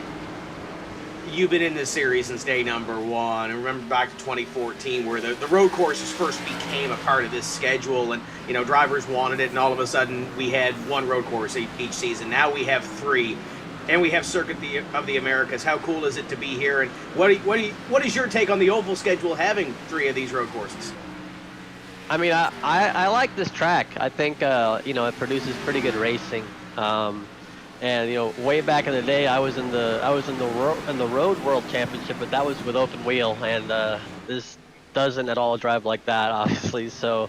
You've been in this series since day number one. And remember back to 2014 where the road courses first became a part of this schedule, and you know, drivers wanted it, and all of a sudden we had one road course each season. Now we have three, and we have Circuit of the Americas. How cool is it to be here? And what is your take on the oval schedule having three of these road courses? I mean, I like this track. I think you know, it produces pretty good racing. And you know, way back in the day, I was in the Road World Championship, but that was with open wheel, and this doesn't at all drive like that, obviously. So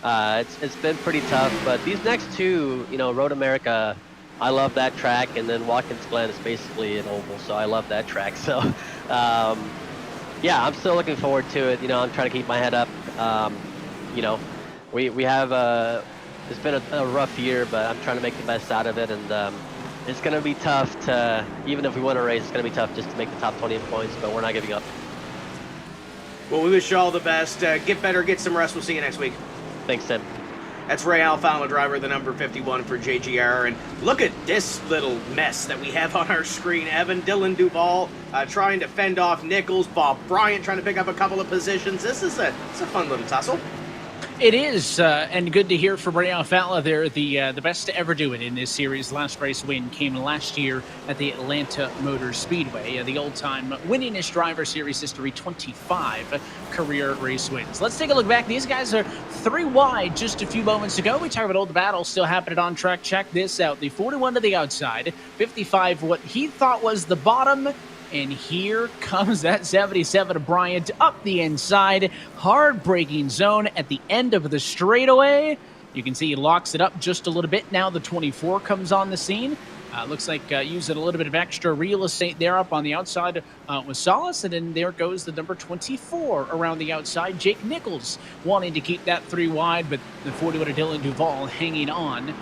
it's been pretty tough. But these next two, you know, Road America, I love that track, and then Watkins Glen is basically an oval, so I love that track. So yeah, I'm still looking forward to it. You know, I'm trying to keep my head up. You know, we have it's been a rough year, but I'm trying to make the best out of it, and it's going to be tough to, even if we win a race, it's going to be tough just to make the top 20 points, but we're not giving up. Well, we wish you all the best. Get better, get some rest. We'll see you next week. Thanks, Tim. That's Ray Alfano, driver, the number 51 for JGR. And look at this little mess that we have on our screen. Evan, Dylan Duval trying to fend off Nichols. Bob Bryant trying to pick up a couple of positions. It's a fun little tussle. It is, and good to hear from Ray Alfala there, the best to ever do it in this series. Last race win came last year at the Atlanta Motor Speedway. The old-time winningest driver series history, 25 career race wins. Let's take a look back. These guys are 3 wide just a few moments ago. We talked about old battle still happening on track. Check this out. The 41 to the outside, 55 what he thought was the bottom. And here comes that 77 of Bryant up the inside. Hard braking zone at the end of the straightaway. You can see he locks it up just a little bit. Now the 24 comes on the scene. Looks like using a little bit of extra real estate there up on the outside with Salas. And then there goes the number 24 around the outside. Jake Nichols wanting to keep that 3 wide, but the 41 of Dylan Duvall hanging on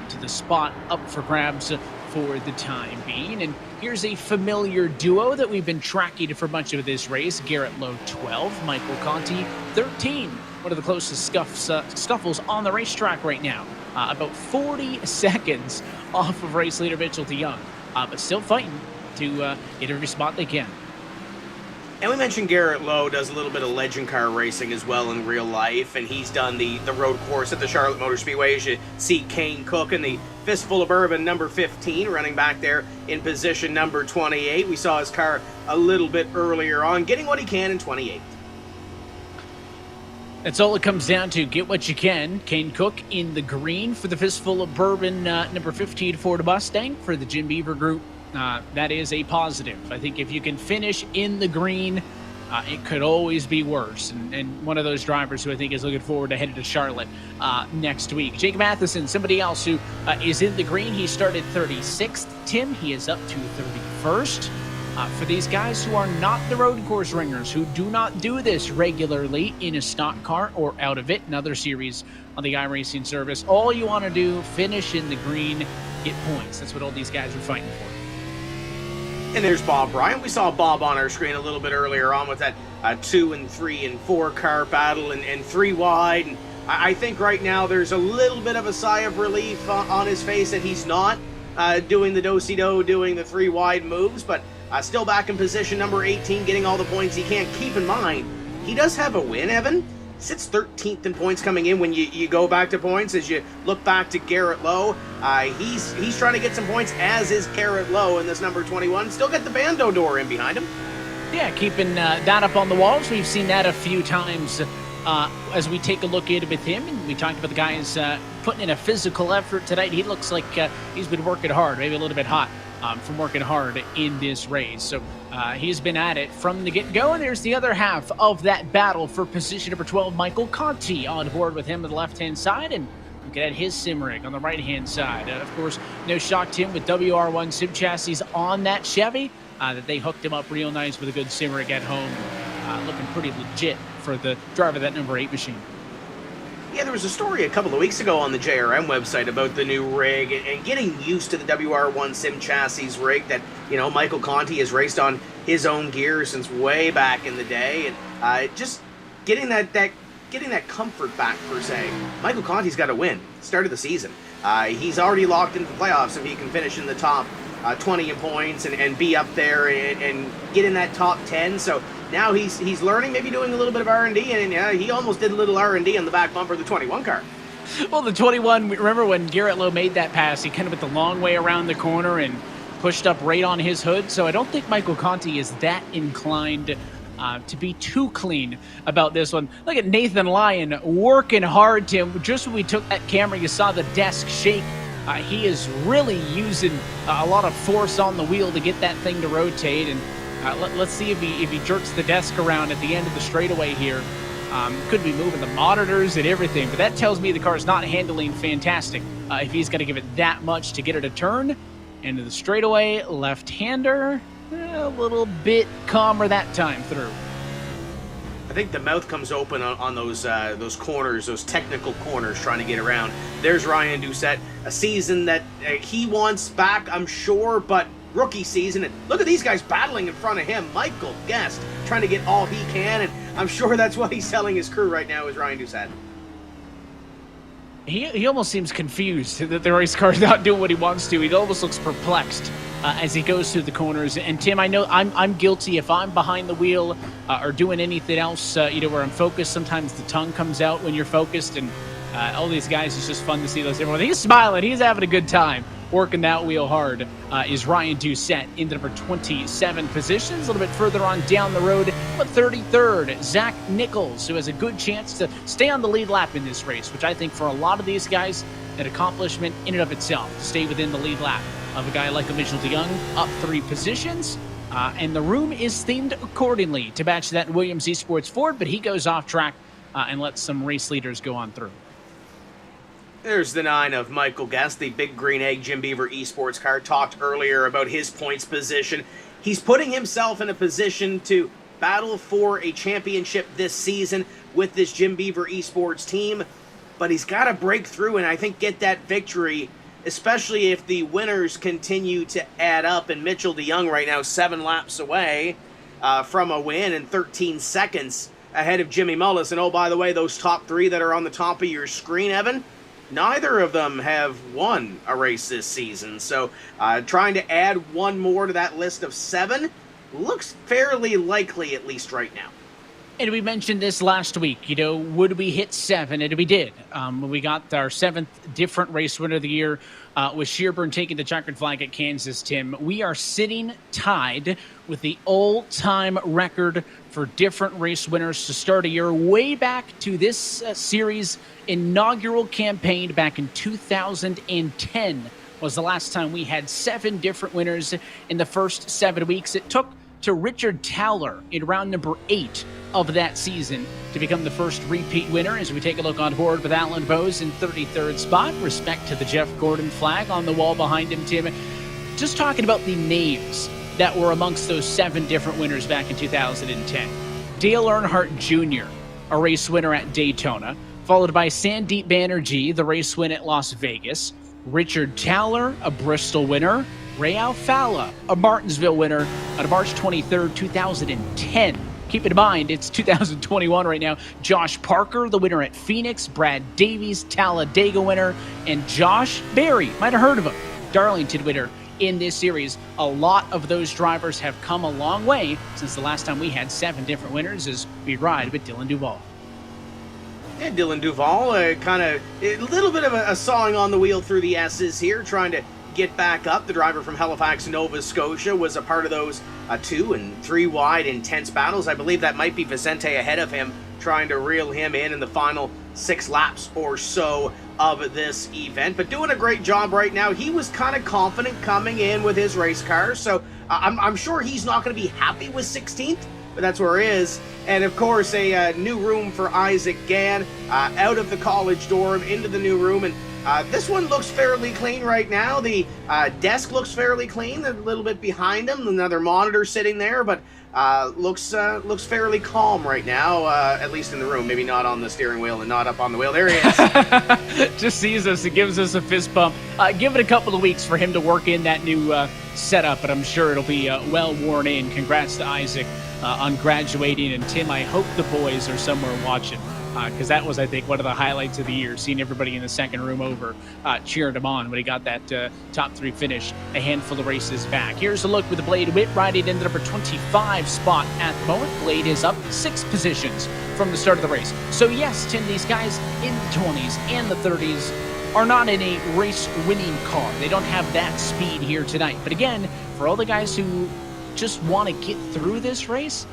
to the spot up for grabs for the time being. And here's a familiar duo that we've been tracking for much of this race. Garrett Lowe, 12. Michael Conti, 13. One of the closest scuffles on the racetrack right now. About 40 seconds off of race leader Mitchell DeYoung, but still fighting to get every spot they can. And we mentioned Garrett Lowe does a little bit of legend car racing as well in real life, and he's done the road course at the Charlotte Motor Speedway. As you see Kane Cook in the Fistful of Bourbon number 15, running back there in position number 28. We saw his car a little bit earlier on, getting what he can in 28. That's all it comes down to. Get what you can. Kane Cook in the green for the Fistful of Bourbon number 15 Ford Mustang for the Jim Beaver Group. That is a positive. I think if you can finish in the green, it could always be worse. And one of those drivers who I think is looking forward to heading to Charlotte next week. Jake Matheson, somebody else who is in the green. He started 36th. Tim, he is up to 31st. For these guys who are not the road course ringers, who do not do this regularly in a stock car or out of it, another series on the iRacing service, all you want to do, finish in the green, get points. That's what all these guys are fighting for. And there's Bob Bryant. We saw Bob on our screen a little bit earlier on with that 2 and 3 and 4 car battle and 3 wide. And I think right now there's a little bit of a sigh of relief on his face that he's not doing the do-si-do, doing the 3 wide moves, but still back in position number 18, getting all the points he can. Keep in mind, he does have a win, Evan. He sits 13th in points coming in when you go back to points. As you look back to Garrett Lowe, he's trying to get some points, as is Garrett Lowe in this number 21. Still got the Bando door in behind him. Yeah, keeping that up on the walls. We've seen that a few times as we take a look at it with him. And we talked about the guys putting in a physical effort tonight. He looks like he's been working hard, maybe a little bit hot. From working hard in this race. So he's been at it from the get-go, and there's the other half of that battle for position number 12, Michael Conti, on board with him on the left-hand side, and looking at his sim rig on the right-hand side. Of course, no shock to him with WR1 sim chassis on that Chevy, that they hooked him up real nice with a good sim rig at home. Looking pretty legit for the driver of that number 8 machine. Yeah, there was a story a couple of weeks ago on the JRM website about the new rig and getting used to the WR1 Sim Chassis rig that, Michael Conti has raced on his own gear since way back in the day, and just getting that comfort back, per se. Michael Conti's got to win. Start of the season. He's already locked into the playoffs if he can finish in the top 20 in points and be up there and get in that top 10. So now he's learning, maybe doing a little bit of R&D, and he almost did a little R&D on the back bumper of the 21 car. Well, the 21, remember when Garrett Lowe made that pass, he kind of went the long way around the corner and pushed up right on his hood. So I don't think Michael Conti is that inclined to be too clean about this one. Look at Nathan Lyon working hard, Tim. Just when we took that camera, you saw the desk shake. He is really using a lot of force on the wheel to get that thing to rotate. And let's see if he jerks the desk around at the end of the straightaway here. Could be moving the monitors and everything, but that tells me the car is not handling fantastic. If he's going to give it that much to get it to turn into the straightaway, left-hander, a little bit calmer that time through. I think the mouth comes open on those corners, those technical corners, trying to get around. There's Ryan Doucette, a season that he wants back, I'm sure, but rookie season. And look at these guys battling in front of him. Michael Guest trying to get all he can, and I'm sure that's what he's telling his crew right now is Ryan Doucette. He almost seems confused that the race car's not doing what he wants to. He almost looks perplexed as he goes through the corners. And Tim, I know I'm guilty if I'm behind the wheel or doing anything else, where I'm focused. Sometimes the tongue comes out when you're focused, and all these guys, it's just fun to see those. Everyone, he's smiling. He's having a good time working that wheel hard. Is Ryan Doucette in the number 27 positions. A little bit further on down the road, but 33rd, Zach Nichols, who has a good chance to stay on the lead lap in this race, which I think for a lot of these guys, an accomplishment in and of itself, to stay within the lead lap of a guy like a Mitchell DeYoung, up 3 positions. And the room is themed accordingly to match that Williams Esports Ford, but he goes off track and lets some race leaders go on through. There's the 9 of Michael Guest, the Big Green Egg Jim Beaver Esports car. Talked earlier about his points position. He's putting himself in a position to battle for a championship this season with this Jim Beaver Esports team, but he's got to break through and I think get that victory, especially if the winners continue to add up. And Mitchell DeYoung right now 7 laps away from a win and 13 seconds ahead of Jimmy Mullis. And oh, by the way, those top 3 that are on the top of your screen, Evan, neither of them have won a race this season. So trying to add one more to that list of 7 looks fairly likely, at least right now. And we mentioned this last week, would we hit 7? And we did. We got our 7th different race winner of the year with Shearburn taking the checkered flag at Kansas, Tim. We are sitting tied with the all-time record for different race winners to start a year way back to this series' inaugural campaign back in 2010 was the last time we had 7 different winners in the first 7 weeks. It took to Richard Towler in round number 8 of that season to become the first repeat winner. As we take a look on board with Alan Bose in 33rd spot. Respect to the Jeff Gordon flag on the wall behind him, Tim. Just talking about the names that were amongst those 7 different winners back in 2010. Dale Earnhardt Jr., a race winner at Daytona, followed by Sandeep Banerjee, the race win at Las Vegas, Richard Towler, a Bristol winner, Ray Alfala, a Martinsville winner on March 23rd, 2010. Keep in mind, it's 2021 right now. Josh Parker, the winner at Phoenix, Brad Davies, Talladega winner, and Josh Berry, might have heard of him, Darlington winner in this series. A lot of those drivers have come a long way since the last time we had 7 different winners as we ride with Dylan Duval. And Dylan Duval, kind of a little bit of a sawing on the wheel through the S's here, trying to get back up. The driver from Halifax, Nova Scotia, was a part of those 2 and 3 wide intense battles. I believe that might be Vicente ahead of him, trying to reel him in the final 6 laps or so of this event. But doing a great job right now. He was kind of confident coming in with his race car, so I'm sure he's not going to be happy with 16th, but that's where he is. And of course, a new room for Isaac Gann, out of the college dorm into the new room. And this one looks fairly clean right now. The desk looks fairly clean, a little bit behind him, another monitor sitting there, but looks fairly calm right now, at least in the room. Maybe not on the steering wheel and not up on the wheel. There he is. Just sees us and gives us a fist bump. Give it a couple of weeks for him to work in that new setup, but I'm sure it'll be well worn in. Congrats to Isaac on graduating, and Tim, I hope the boys are somewhere watching, because that was, I think, one of the highlights of the year, seeing everybody in the second room over cheering him on when he got that top 3 finish a handful of races back. Here's a look with the Blade Witt riding in the number 25 spot at the moment. Blade is up 6 positions from the start of the race. So yes, Tim, these guys in the 20s and the 30s are not in a race-winning car. They don't have that speed here tonight. But again, for all the guys who just want to get through this race,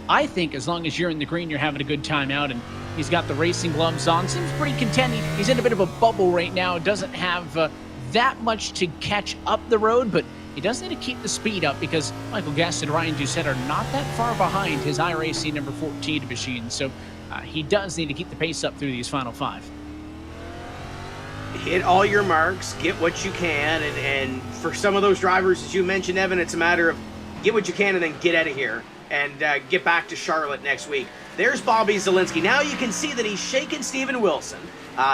I think as long as you're in the green, you're having a good time out. And he's got the racing gloves on. Seems pretty content. He's in a bit of a bubble right now. Doesn't have that much to catch up the road, but he does need to keep the speed up because Michael Guest and Ryan Doucette are not that far behind his iRacing number 14 machine. So he does need to keep the pace up through these final 5. Hit all your marks, get what you can, and for some of those drivers, as you mentioned, Evan, it's a matter of get what you can and then get out of here and get back to Charlotte next week. There's Bobby Zielinski. Now you can see that he's shaking Steven Wilson.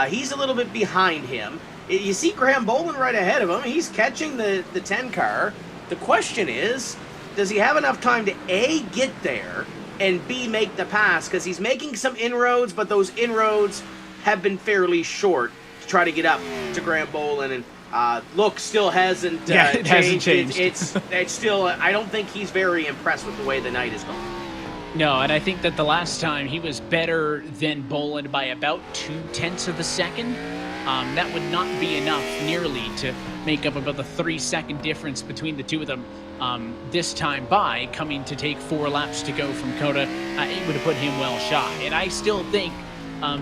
He's a little bit behind him. You see Graham Boland right ahead of him. He's catching the 10 car. The question is, does he have enough time to A, get there, and B, make the pass? Because he's making some inroads, but those inroads have been fairly short to try to get up to Graham Boland. And look, still hasn't it hasn't changed. It's still, I don't think he's very impressed with the way the night is going. No, and I think that the last time he was better than Boland by about 0.2 of a second. That would not be enough nearly to make up about the 3-second difference between the two of them. This time by coming to take 4 laps to go from Coda, it would have put him well shy. And I still think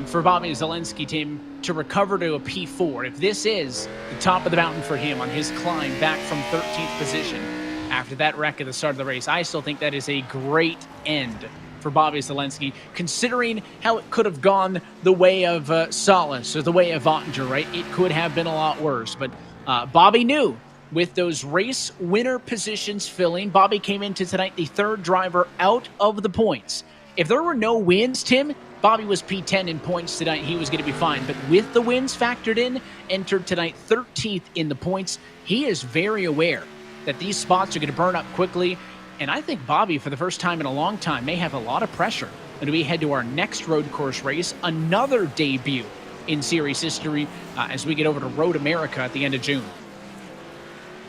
for Bobby Zielinski, Tim, to recover to a P4, if this is the top of the mountain for him on his climb back from 13th position after that wreck at the start of the race, I still think that is a great end for Bobby Zelensky, considering how it could have gone the way of Salas or the way of Ottinger, right? It could have been a lot worse. But Bobby knew with those race winner positions filling, Bobby came into tonight the third driver out of the points. If there were no wins, Tim, Bobby was P10 in points tonight. He was going to be fine. But with the wins factored in, entered tonight 13th in the points. He is very aware that these spots are going to burn up quickly. And I think Bobby, for the first time in a long time, may have a lot of pressure when we head to our next road course race, another debut in series history as we get over to Road America at the end of June.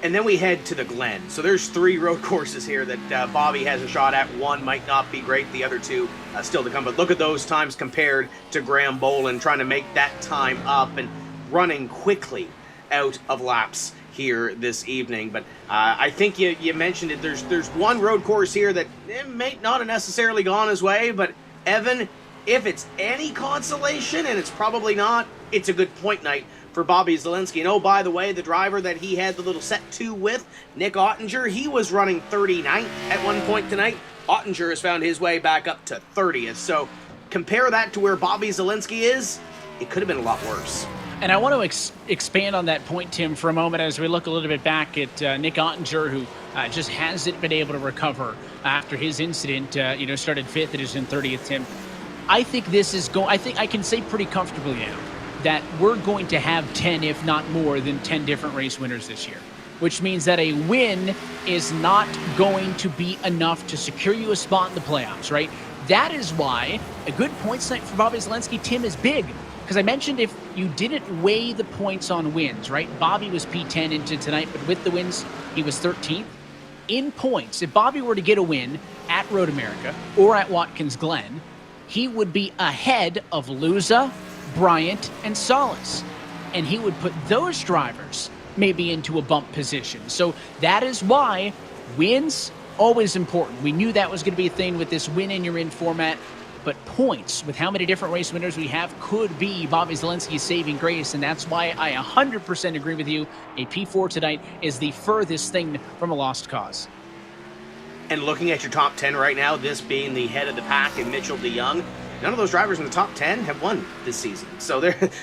And then we head to the Glen. So there's 3 road courses here that Bobby has a shot at. One might not be great, the other 2 still to come. But look at those times compared to Graham Boland trying to make that time up and running quickly out of laps here this evening. But I think you mentioned it. There's one road course here that may not have necessarily gone his way. But Evan, if it's any consolation, and it's probably not, it's a good point night for Bobby Zelensky. And oh, by the way, the driver that he had the little set 2 with, Nick Ottinger, he was running 39th at one point tonight. Ottinger has found his way back up to 30th. So compare that to where Bobby Zelensky is, it could have been a lot worse. And I want to expand on that point, Tim, for a moment as we look a little bit back at Nick Ottinger, who just hasn't been able to recover after his incident, started 5th and is in 30th, Tim. I think this is I think I can say pretty comfortably now that we're going to have 10, if not more than 10 different race winners this year, which means that a win is not going to be enough to secure you a spot in the playoffs, right? That is why a good points night for Bobby Zelensky, Tim, is big. Because I mentioned if you didn't weigh the points on wins, right? Bobby was P10 into tonight, but with the wins, he was 13th. In points, if Bobby were to get a win at Road America or at Watkins Glen, he would be ahead of Luza, Bryant, and Salas. And he would put those drivers maybe into a bump position. So that is why wins, always important. We knew that was going to be a thing with this win in your in format. But points, with how many different race winners we have, could be Bobby Zelensky's saving grace. And that's why I 100% agree with you. A P4 tonight is the furthest thing from a lost cause. And looking at your top 10 right now, this being the head of the pack and Mitchell DeYoung, none of those drivers in the top 10 have won this season. So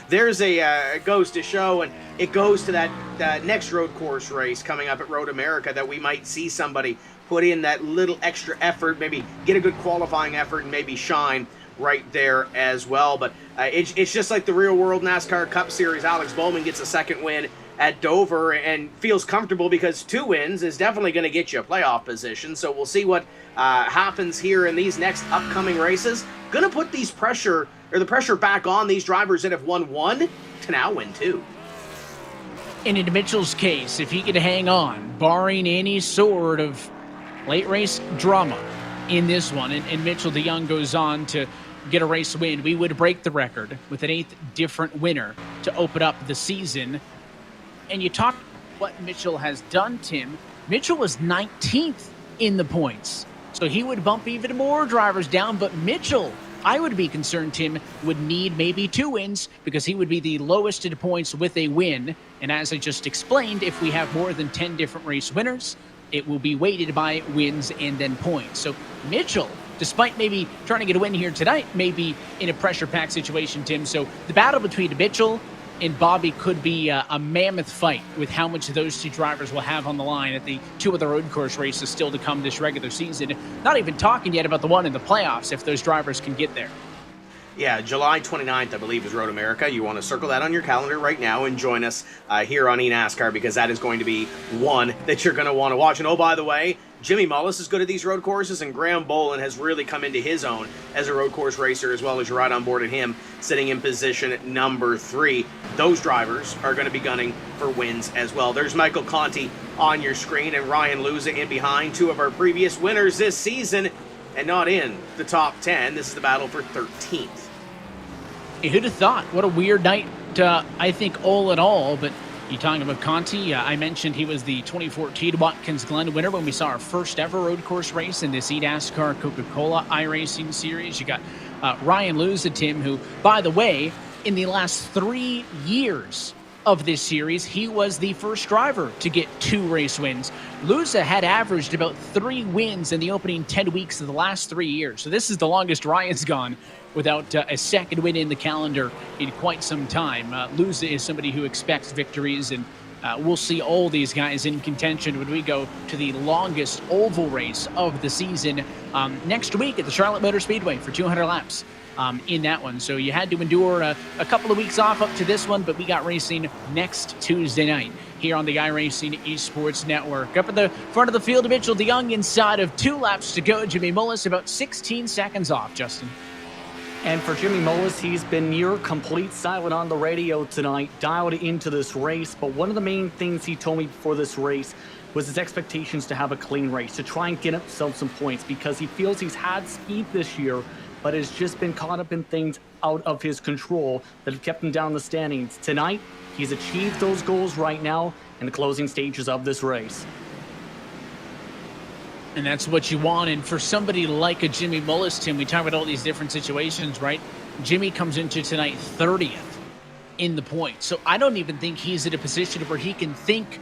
there's it goes to show, and it goes to that next road course race coming up at Road America that we might see somebody put in that little extra effort, maybe get a good qualifying effort and maybe shine right there as well. But it's just like the real world NASCAR Cup Series. Alex Bowman gets a second win at Dover and feels comfortable because 2 wins is definitely going to get you a playoff position. So we'll see what happens here in these next upcoming races. Going to put the pressure back on these drivers that have won 1 to now win 2. And in Mitchell's case, if he could hang on, barring any sort of late race drama in this one, and Mitchell DeYoung goes on to get a race win, we would break the record with an 8th different winner to open up the season. And you talk what Mitchell has done, Tim. Mitchell was 19th in the points. So he would bump even more drivers down. But Mitchell, I would be concerned, Tim, would need maybe 2 wins because he would be the lowest in points with a win. And as I just explained, if we have more than 10 different race winners, it will be weighted by wins and then points. So Mitchell, despite maybe trying to get a win here tonight, may be in a pressure-packed situation, Tim. So the battle between Mitchell and Bobby could be a mammoth fight with how much those 2 drivers will have on the line at the 2 other road course races still to come this regular season. Not even talking yet about the one in the playoffs if those drivers can get there. Yeah, July 29th, I believe, is Road America. You want to circle that on your calendar right now and join us here on eNASCAR because that is going to be one that you're going to want to watch. And oh, by the way, Jimmy Mullis is good at these road courses, and Graham Boland has really come into his own as a road course racer as well, as you're right on board at him, sitting in position at number 3. Those drivers are going to be gunning for wins as well. There's Michael Conti on your screen and Ryan Luza in behind, 2 of our previous winners this season, and not in the top 10. This is the battle for 13th. Who'd have thought? What a weird night, I think, all in all. But you talking about Conti, I mentioned he was the 2014 Watkins Glen winner when we saw our first ever road course race in this eNASCAR Coca-Cola iRacing series. You got Ryan Luza, Tim, who, by the way, in the last 3 years of this series. He was the first driver to get 2 race wins. Luza had averaged about 3 wins in the opening 10 weeks of the last 3 years. So this is the longest Ryan's gone without a second win in the calendar in quite some time. Luza is somebody who expects victories, and we'll see all these guys in contention when we go to the longest oval race of the season next week at the Charlotte Motor Speedway for 200 laps. In that one. So you had to endure a couple of weeks off up to this one, but we got racing next Tuesday night here on the iRacing Esports Network. Up at the front of the field, Mitchell DeYoung inside of 2 laps to go. Jimmy Mullis about 16 seconds off, Justin. And for Jimmy Mullis, he's been near complete silent on the radio tonight, dialed into this race. But one of the main things he told me before this race was his expectations to have a clean race, to try and get himself some points, because he feels he's had speed this year, but has just been caught up in things out of his control that have kept him down the standings. Tonight, he's achieved those goals right now in the closing stages of this race. And that's what you want. And for somebody like a Jimmy Mullis, Tim, we talk about all these different situations, right? Jimmy comes into tonight 30th in the points. So I don't even think he's in a position where he can think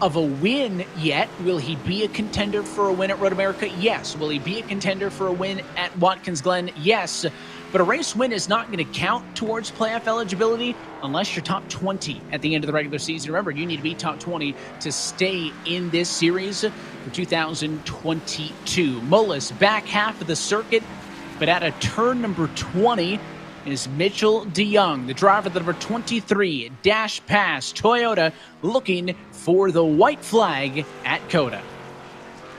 of a win yet. Will he be a contender for a win at Road America? Yes. Will he be a contender for a win at Watkins Glen? Yes. But a race win is not going to count towards playoff eligibility unless you're top 20 at the end of the regular season. Remember, you need to be top 20 to stay in this series for 2022. Mullis back half of the circuit, but at a turn number 20 is Mitchell DeYoung, the driver of the number 23 Dash Pass Toyota, looking for the white flag at COTA.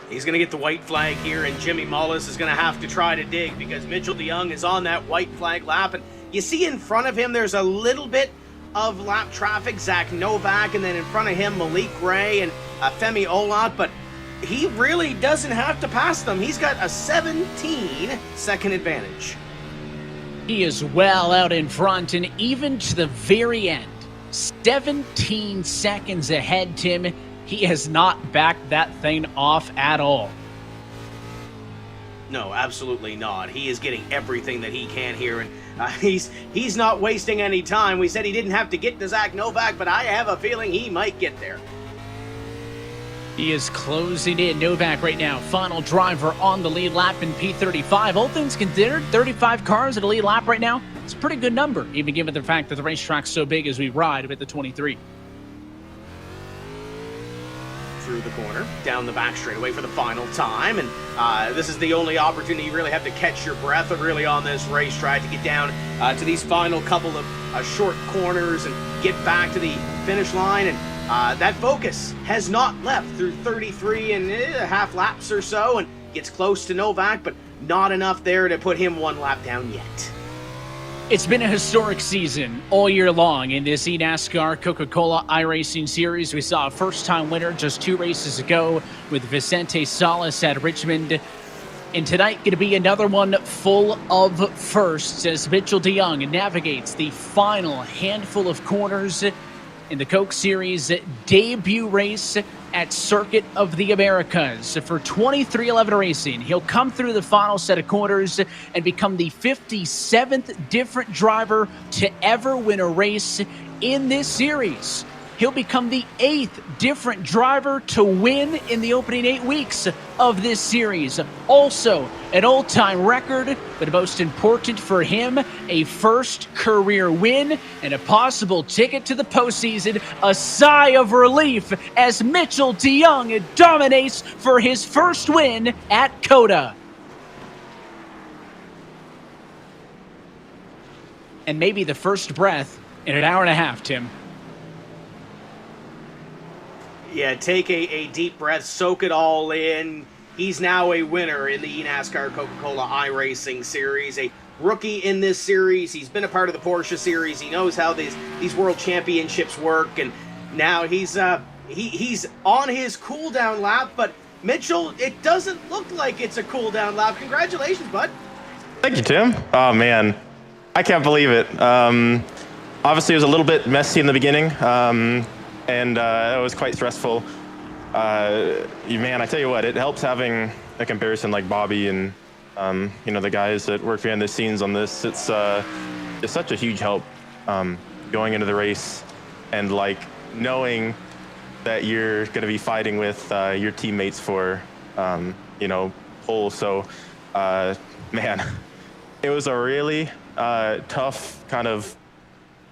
He's going to get the white flag here, and Jimmy Mullis is going to have to try to dig because Mitchell DeYoung is on that white flag lap. And you see in front of him, there's a little bit of lap traffic. Zach Novak, and then in front of him, Malik Ray and Femi Olot. But he really doesn't have to pass them. He's got a 17-second advantage. He is well out in front, and even to the very end, 17 seconds ahead, Tim. He has not backed that thing off at all. No, absolutely not. He is getting everything that he can here, and he's not wasting any time. We said he didn't have to get to Zach Novak, but I have a feeling he might get there. He is closing in. Novak right now, final driver on the lead lap in P35. All things considered, 35 cars at a lead lap right now. It's a pretty good number, even given the fact that the racetrack's so big as we ride with the 23. Through the corner, down the back straightaway for the final time, and this is the only opportunity you really have to catch your breath really on this racetrack, to get down to these final couple of short corners and get back to the finish line. And that focus has not left through 33 and a half laps or so, and gets close to Novak, but not enough there to put him 1 lap down yet. It's been a historic season all year long in this eNASCAR Coca-Cola iRacing Series. We saw a first-time winner just 2 races ago with Vicente Salas at Richmond. And tonight going to be another one full of firsts as Mitchell DeYoung navigates the final handful of corners in the Coke Series debut race at Circuit of the Americas. For 2311 Racing, he'll come through the final set of corners and become the 57th different driver to ever win a race in this series. He'll become the 8th different driver to win in the opening 8 weeks of this series. Also, an all-time record, but most important for him, a first career win and a possible ticket to the postseason. A sigh of relief as Mitchell DeYoung dominates for his first win at COTA. And maybe the first breath in an hour and a half, Tim. Yeah, take a deep breath, soak it all in. He's now a winner in the eNASCAR Coca-Cola iRacing Series, a rookie in this series. He's been a part of the Porsche Series. He knows how these World Championships work, and now he's on his cool-down lap. But Mitchell, it doesn't look like it's a cool-down lap. Congratulations, bud. Thank you, Tim. Oh, man. I can't believe it. Obviously, it was a little bit messy in the beginning. And it was quite stressful. Man, I tell you what, it helps having a comparison like Bobby and the guys that work behind the scenes on this. It's such a huge help going into the race. and like knowing that you're going to be fighting with your teammates for, pole. So, man, it was a really tough kind of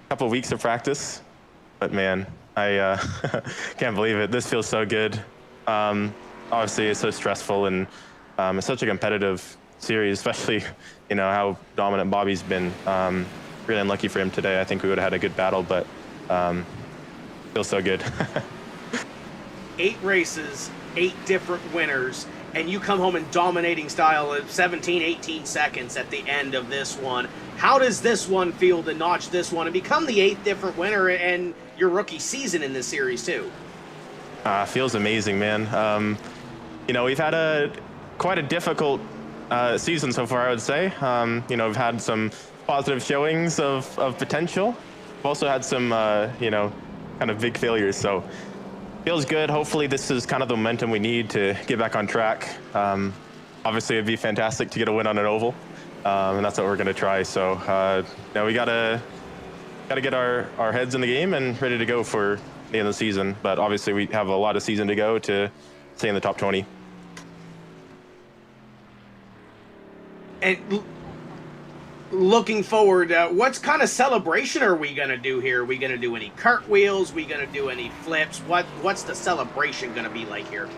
couple of weeks of practice, but man, I can't believe it. This feels so good. Obviously, it's so stressful, and it's such a competitive series, especially, how dominant Bobby's been. Really unlucky for him today. I think we would have had a good battle, but feels so good. 8 races, 8 different winners, and you come home in dominating style of 17, 18 seconds at the end of this one. How does this one feel to notch this one and become the 8th different winner and your rookie season in this series too? Feels amazing, man. We've had quite a difficult season so far, I would say. We've had some positive showings of potential. We've also had some, kind of big failures. So feels good. Hopefully this is kind of the momentum we need to get back on track. Obviously it'd be fantastic to get a win on an oval. And that's what we're going to try. So we gotta get our heads in the game and ready to go for the end of the season. But obviously we have a lot of season to go to stay in the top 20. And looking forward, what kind of celebration are we going to do here? Are we going to do any cartwheels? Are we going to do any flips? What's the celebration going to be like here?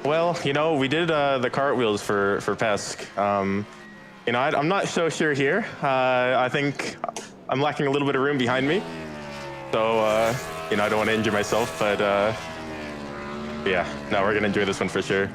Well, we did the cartwheels for Pesk. I'm not so sure here. I think I'm lacking a little bit of room behind me. So, I don't want to injure myself, but we're going to enjoy this one for sure.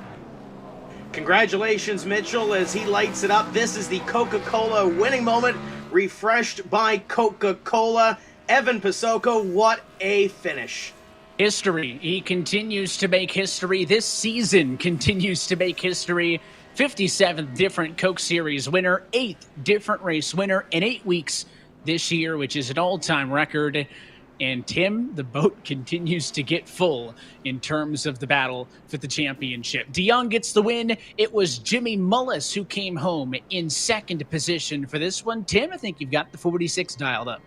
Congratulations, Mitchell, as he lights it up. This is the Coca-Cola winning moment, refreshed by Coca-Cola. Evan Pasoko, what a finish. History. He continues to make history. This season continues to make history. 57th different Coke Series winner, 8th different race winner in 8 weeks this year, which is an all-time record. And Tim, the boat continues to get full in terms of the battle for the championship. DeYoung gets the win. It was Jimmy Mullis who came home in second position for this one. Tim, I think you've got the 46 dialed up.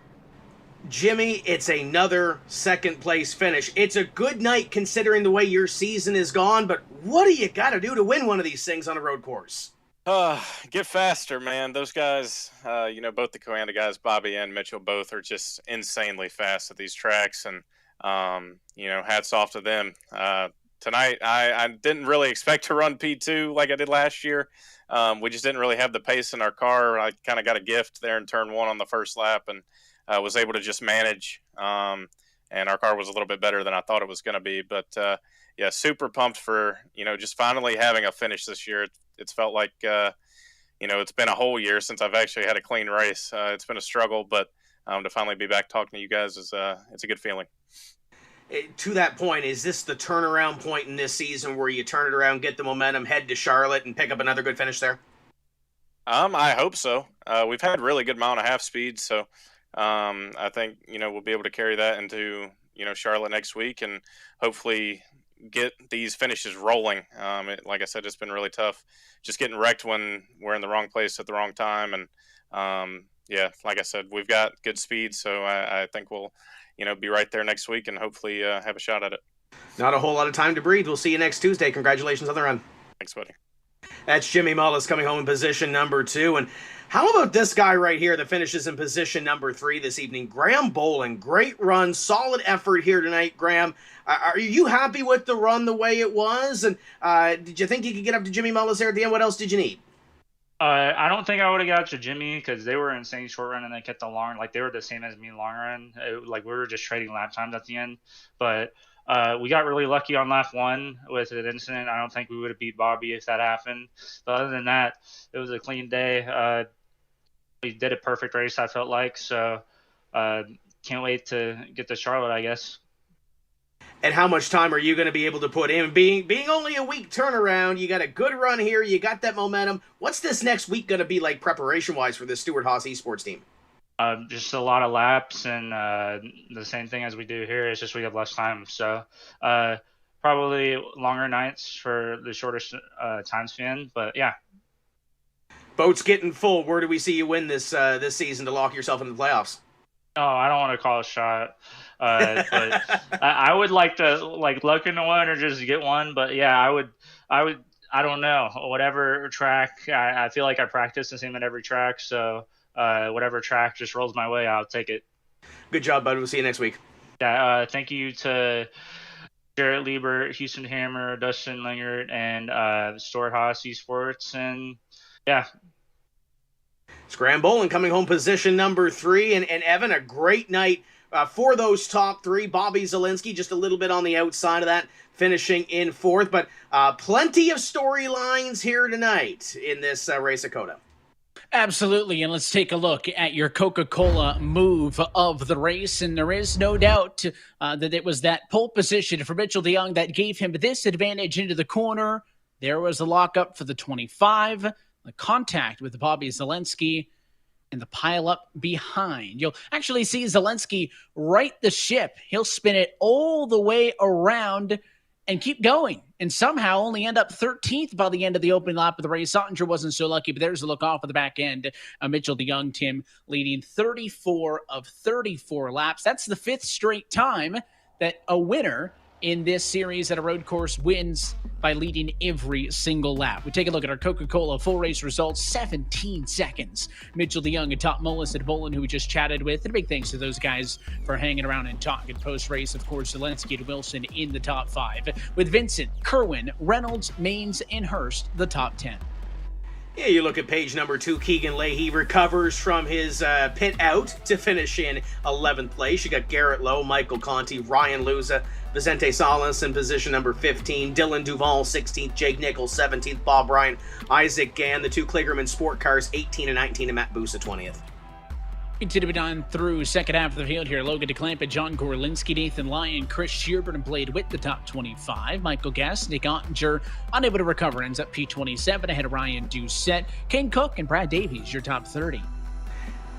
Jimmy, it's another second place finish. It's a good night considering the way your season is gone, but what do you got to do to win one of these things on a road course? Get faster, man. Those guys, both the Coanda guys, Bobby and Mitchell, both are just insanely fast at these tracks. And, hats off to them. Tonight, I didn't really expect to run P2 like I did last year. We just didn't really have the pace in our car. I kind of got a gift there in turn 1 on the first lap and was able to just manage. And our car was a little bit better than I thought it was going to be. But, super pumped for, just finally having a finish this year. It's felt like, it's been a whole year since I've actually had a clean race. It's been a struggle, but to finally be back talking to you guys it's a good feeling. To that point, is this the turnaround point in this season where you turn it around, get the momentum, head to Charlotte, and pick up another good finish there? I hope so. We've had really good mile and a half speed, so I think, we'll be able to carry that into, Charlotte next week and hopefully get these finishes rolling. Like I said, it's been really tough just getting wrecked when we're in the wrong place at the wrong time. And like I said, we've got good speed. So I think we'll, be right there next week and hopefully have a shot at it. Not a whole lot of time to breathe. We'll see you next Tuesday. Congratulations on the run. Thanks, buddy. That's Jimmy Mullis coming home in position number 2. And how about this guy right here that finishes in position number 3 this evening? Graham Boland. Great run, solid effort here tonight, Graham. Are you happy with the run the way it was? And did you think you could get up to Jimmy Mullis there at the end? What else did you need? I don't think I would have got to Jimmy because they were insane short run and they kept the long, like they were the same as me long run. We were just trading lap times at the end. But we got really lucky on lap 1 with an incident. I don't think we would have beat Bobby if that happened. But other than that, it was a clean day. We did a perfect race, I felt like. So can't wait to get to Charlotte, I guess. And how much time are you going to be able to put in? Being only a week turnaround, you got a good run here, you got that momentum. What's this next week going to be like preparation-wise for the Stewart-Haas Esports team? Just a lot of laps and the same thing as we do here. It's just we have less time. So probably longer nights for the shortest time span. But, yeah. Boat's getting full. Where do we see you win this season to lock yourself into the playoffs? Oh, I don't want to call a shot, but I would like to look into one or just get one. But yeah, I would. I don't know. Whatever track, I feel like I practice the same at every track. So whatever track just rolls my way, I'll take it. Good job, bud. We'll see you next week. Yeah. Thank you to Jarrett Liebert, Houston Hammer, Dustin Lingard, and Stuart Haas Esports, and yeah. Scramble and coming home position number 3. And Evan, a great night for those top 3. Bobby Zalenski just a little bit on the outside of that, finishing in 4th. But plenty of storylines here tonight in this race at Coda. Absolutely, and let's take a look at your Coca-Cola move of the race, and there is no doubt that it was that pole position for Mitchell DeYoung that gave him this advantage into the corner. There was a lockup for the 25, the contact with Bobby Zalenski, and the pile up behind. You'll actually see Zalenski right the ship. He'll spin it all the way around and keep going, and somehow only end up 13th by the end of the opening lap of the race. Ottinger wasn't so lucky, but there's a look off of the back end. Mitchell DeYoung, Tim, leading 34 of 34 laps. That's the 5th straight time that a winner in this series at a road course wins by leading every single lap. We take a look at our Coca-Cola full race results, 17 seconds. Mitchell DeYoung atop Mullis and Bolin, who we just chatted with. And a big thanks to those guys for hanging around and talking post-race. Of course, Zelensky and Wilson in the top 5. With Vincent, Kerwin, Reynolds, Maines, and Hurst, the top 10. Yeah, you look at page number 2, Keegan Leahy recovers from his pit out to finish in 11th place. You got Garrett Lowe, Michael Conti, Ryan Luza, Vicente Salas in position number 15, Dylan Duval 16th, Jake Nichols 17th, Bob Ryan, Isaac Gann, the 2 Kligerman Sport Cars 18 and 19, and Matt Busa 20th. Continuing on through second half of the field here, Logan DeClamp, John Gorlinski, Nathan Lyon, Chris Shearburn played with the top 25. Michael Guest, Nick Ottinger, unable to recover, ends up P27 ahead of Ryan Doucette. Kane Cook and Brad Davies, your top 30.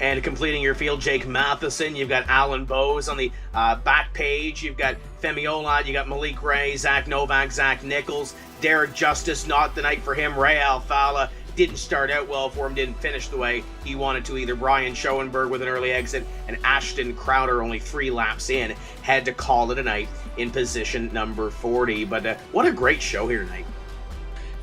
And completing your field, Jake Matheson. You've got Alan Bowes on the back page. You've got Femi Olad. You got Malik Ray, Zach Novak, Zach Nichols, Derek Justice. Not the night for him. Ray Alfala didn't start out well for him. Didn't finish the way he wanted to either. Brian Schoenberg with an early exit, and Ashton Crowder only 3 laps in had to call it a night in position number 40. But what a great show here tonight.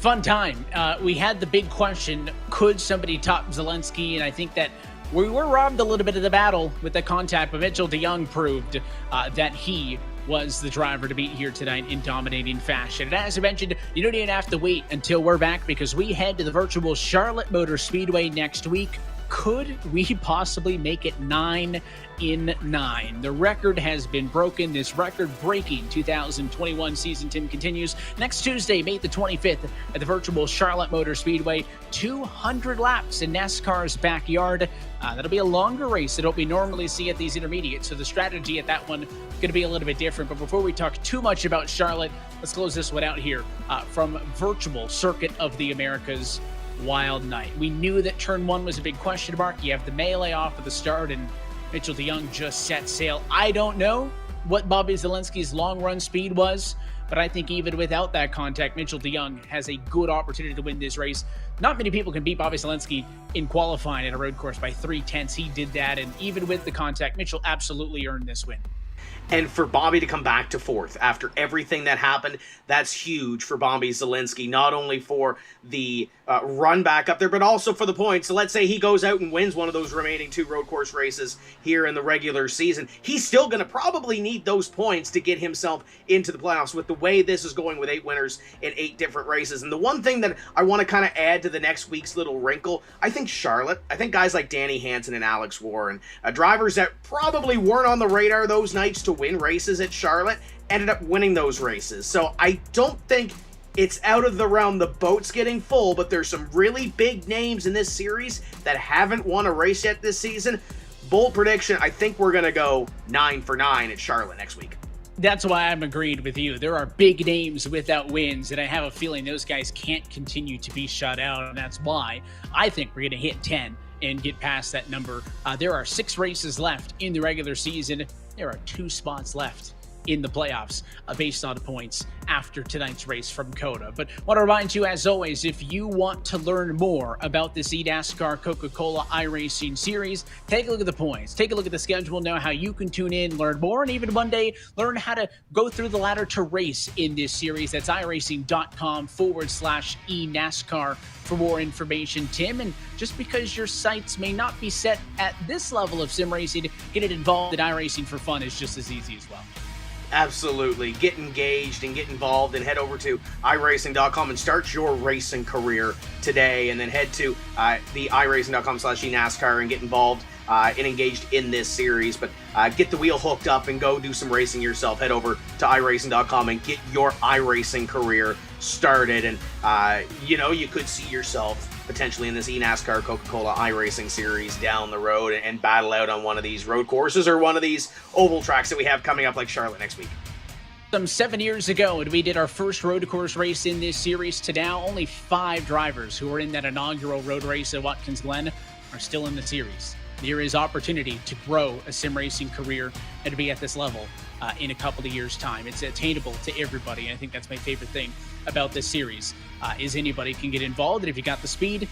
Fun time. We had the big question: could somebody top Zelensky? And I think that we were robbed a little bit of the battle with the contact, but Mitchell DeYoung proved that he was the driver to beat here tonight in dominating fashion. And as I mentioned, you don't even have to wait until we're back, because we head to the virtual Charlotte Motor Speedway next week. Could we possibly make it 9 in 9? The record has been broken. This record-breaking 2021 season, Tim, continues next Tuesday, May the 25th, at the virtual Charlotte Motor Speedway. 200 laps in NASCAR's backyard. That'll be a longer race than what we normally see at these intermediates, so the strategy at that one is going to be a little bit different. But before we talk too much about Charlotte, let's close this one out here from virtual Circuit of the Americas. Wild night. We knew that turn 1 was a big question mark. You have the melee off at the start, and Mitchell DeYoung just set sail. I don't know what Bobby Zelensky's long run speed was, but I think even without that contact, Mitchell DeYoung has a good opportunity to win this race. Not many people can beat Bobby Zelensky in qualifying at a road course by 3/10. He did that, and even with the contact, Mitchell absolutely earned this win. And for Bobby to come back to 4th after everything that happened, that's huge for Bobby Zelensky, not only for the run back up there, but also for the points. So let's say he goes out and wins one of those remaining 2 road course races here in the regular season. He's still going to probably need those points to get himself into the playoffs with the way this is going with 8 winners in 8 different races. And the one thing that I want to kind of add to the next week's little wrinkle, I think Charlotte, I think guys like Danny Hansen and Alex Warren, drivers that probably weren't on the radar those nights to win races at Charlotte, ended up winning those races. So I don't think it's out of the realm. The boat's getting full, but there's some really big names in this series that haven't won a race yet this season. Bold prediction, I think we're going to go 9 for 9 at Charlotte next week. That's why I'm agreed with you. There are big names without wins, and I have a feeling those guys can't continue to be shut out, and that's why I think we're going to hit 10 and get past that number. There are 6 races left in the regular season. There are 2 spots left in the playoffs based on points after tonight's race from COTA. But want to remind you, as always, if you want to learn more about this eNASCAR Coca-Cola iRacing series, take a look at the points, take a look at the schedule, know how you can tune in, learn more, and even one day learn how to go through the ladder to race in this series. That's iRacing.com/eNASCAR for more information, Tim. And just because your sights may not be set at this level of sim racing, getting involved in iRacing for fun is just as easy as well. Absolutely. Get engaged and get involved, and head over to iRacing.com and start your racing career today. And then head to the iRacing.com/eNASCAR and get involved and engaged in this series. But get the wheel hooked up and go do some racing yourself. Head over to iRacing.com and get your iRacing career started. And, you could see yourself potentially in this eNASCAR Coca-Cola iRacing series down the road and battle out on one of these road courses or one of these oval tracks that we have coming up like Charlotte next week. Some 7 years ago, and we did our first road course race in this series. To now, only 5 drivers who were in that inaugural road race at Watkins Glen are still in the series. There is opportunity to grow a sim racing career and to be at this level in a couple of years' time. It's attainable to everybody, and I think that's my favorite thing about this series, is anybody can get involved, and if you got the speed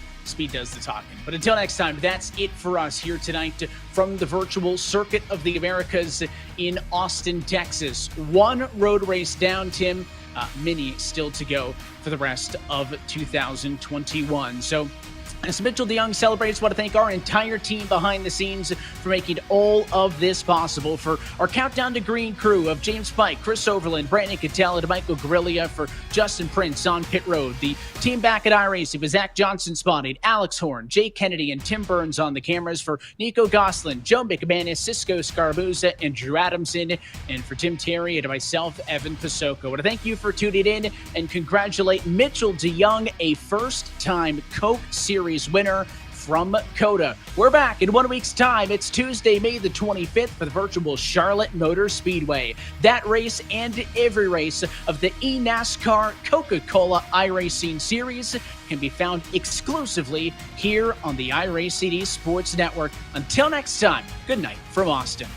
does the talking. But until next time, that's it for us here tonight from the virtual Circuit of the Americas in Austin, Texas. 1 road race down, Tim. Many still to go for the rest of 2021. So as Mitchell DeYoung celebrates, I want to thank our entire team behind the scenes for making all of this possible. For our Countdown to Green crew of James Pike, Chris Overland, Brandon Cattell, and Michael Guerrilla. For Justin Prince on pit road. The team back at iRacing with Zach Johnson spotted, Alex Horn, Jay Kennedy, and Tim Burns on the cameras. For Nico Goslin, Joe McManus, Cisco Scarbuza, and Drew Adamson. And for Tim Terry and myself, Evan Pasoko. I want to thank you for tuning in and congratulate Mitchell DeYoung, a first-time Coke Series winner from COTA. We're back in 1 week's time. It's Tuesday, May the 25th for the virtual Charlotte Motor Speedway. That race and every race of the eNASCAR Coca-Cola iRacing series can be found exclusively here on the iRacing Sports Network. Until next time, good night from Austin.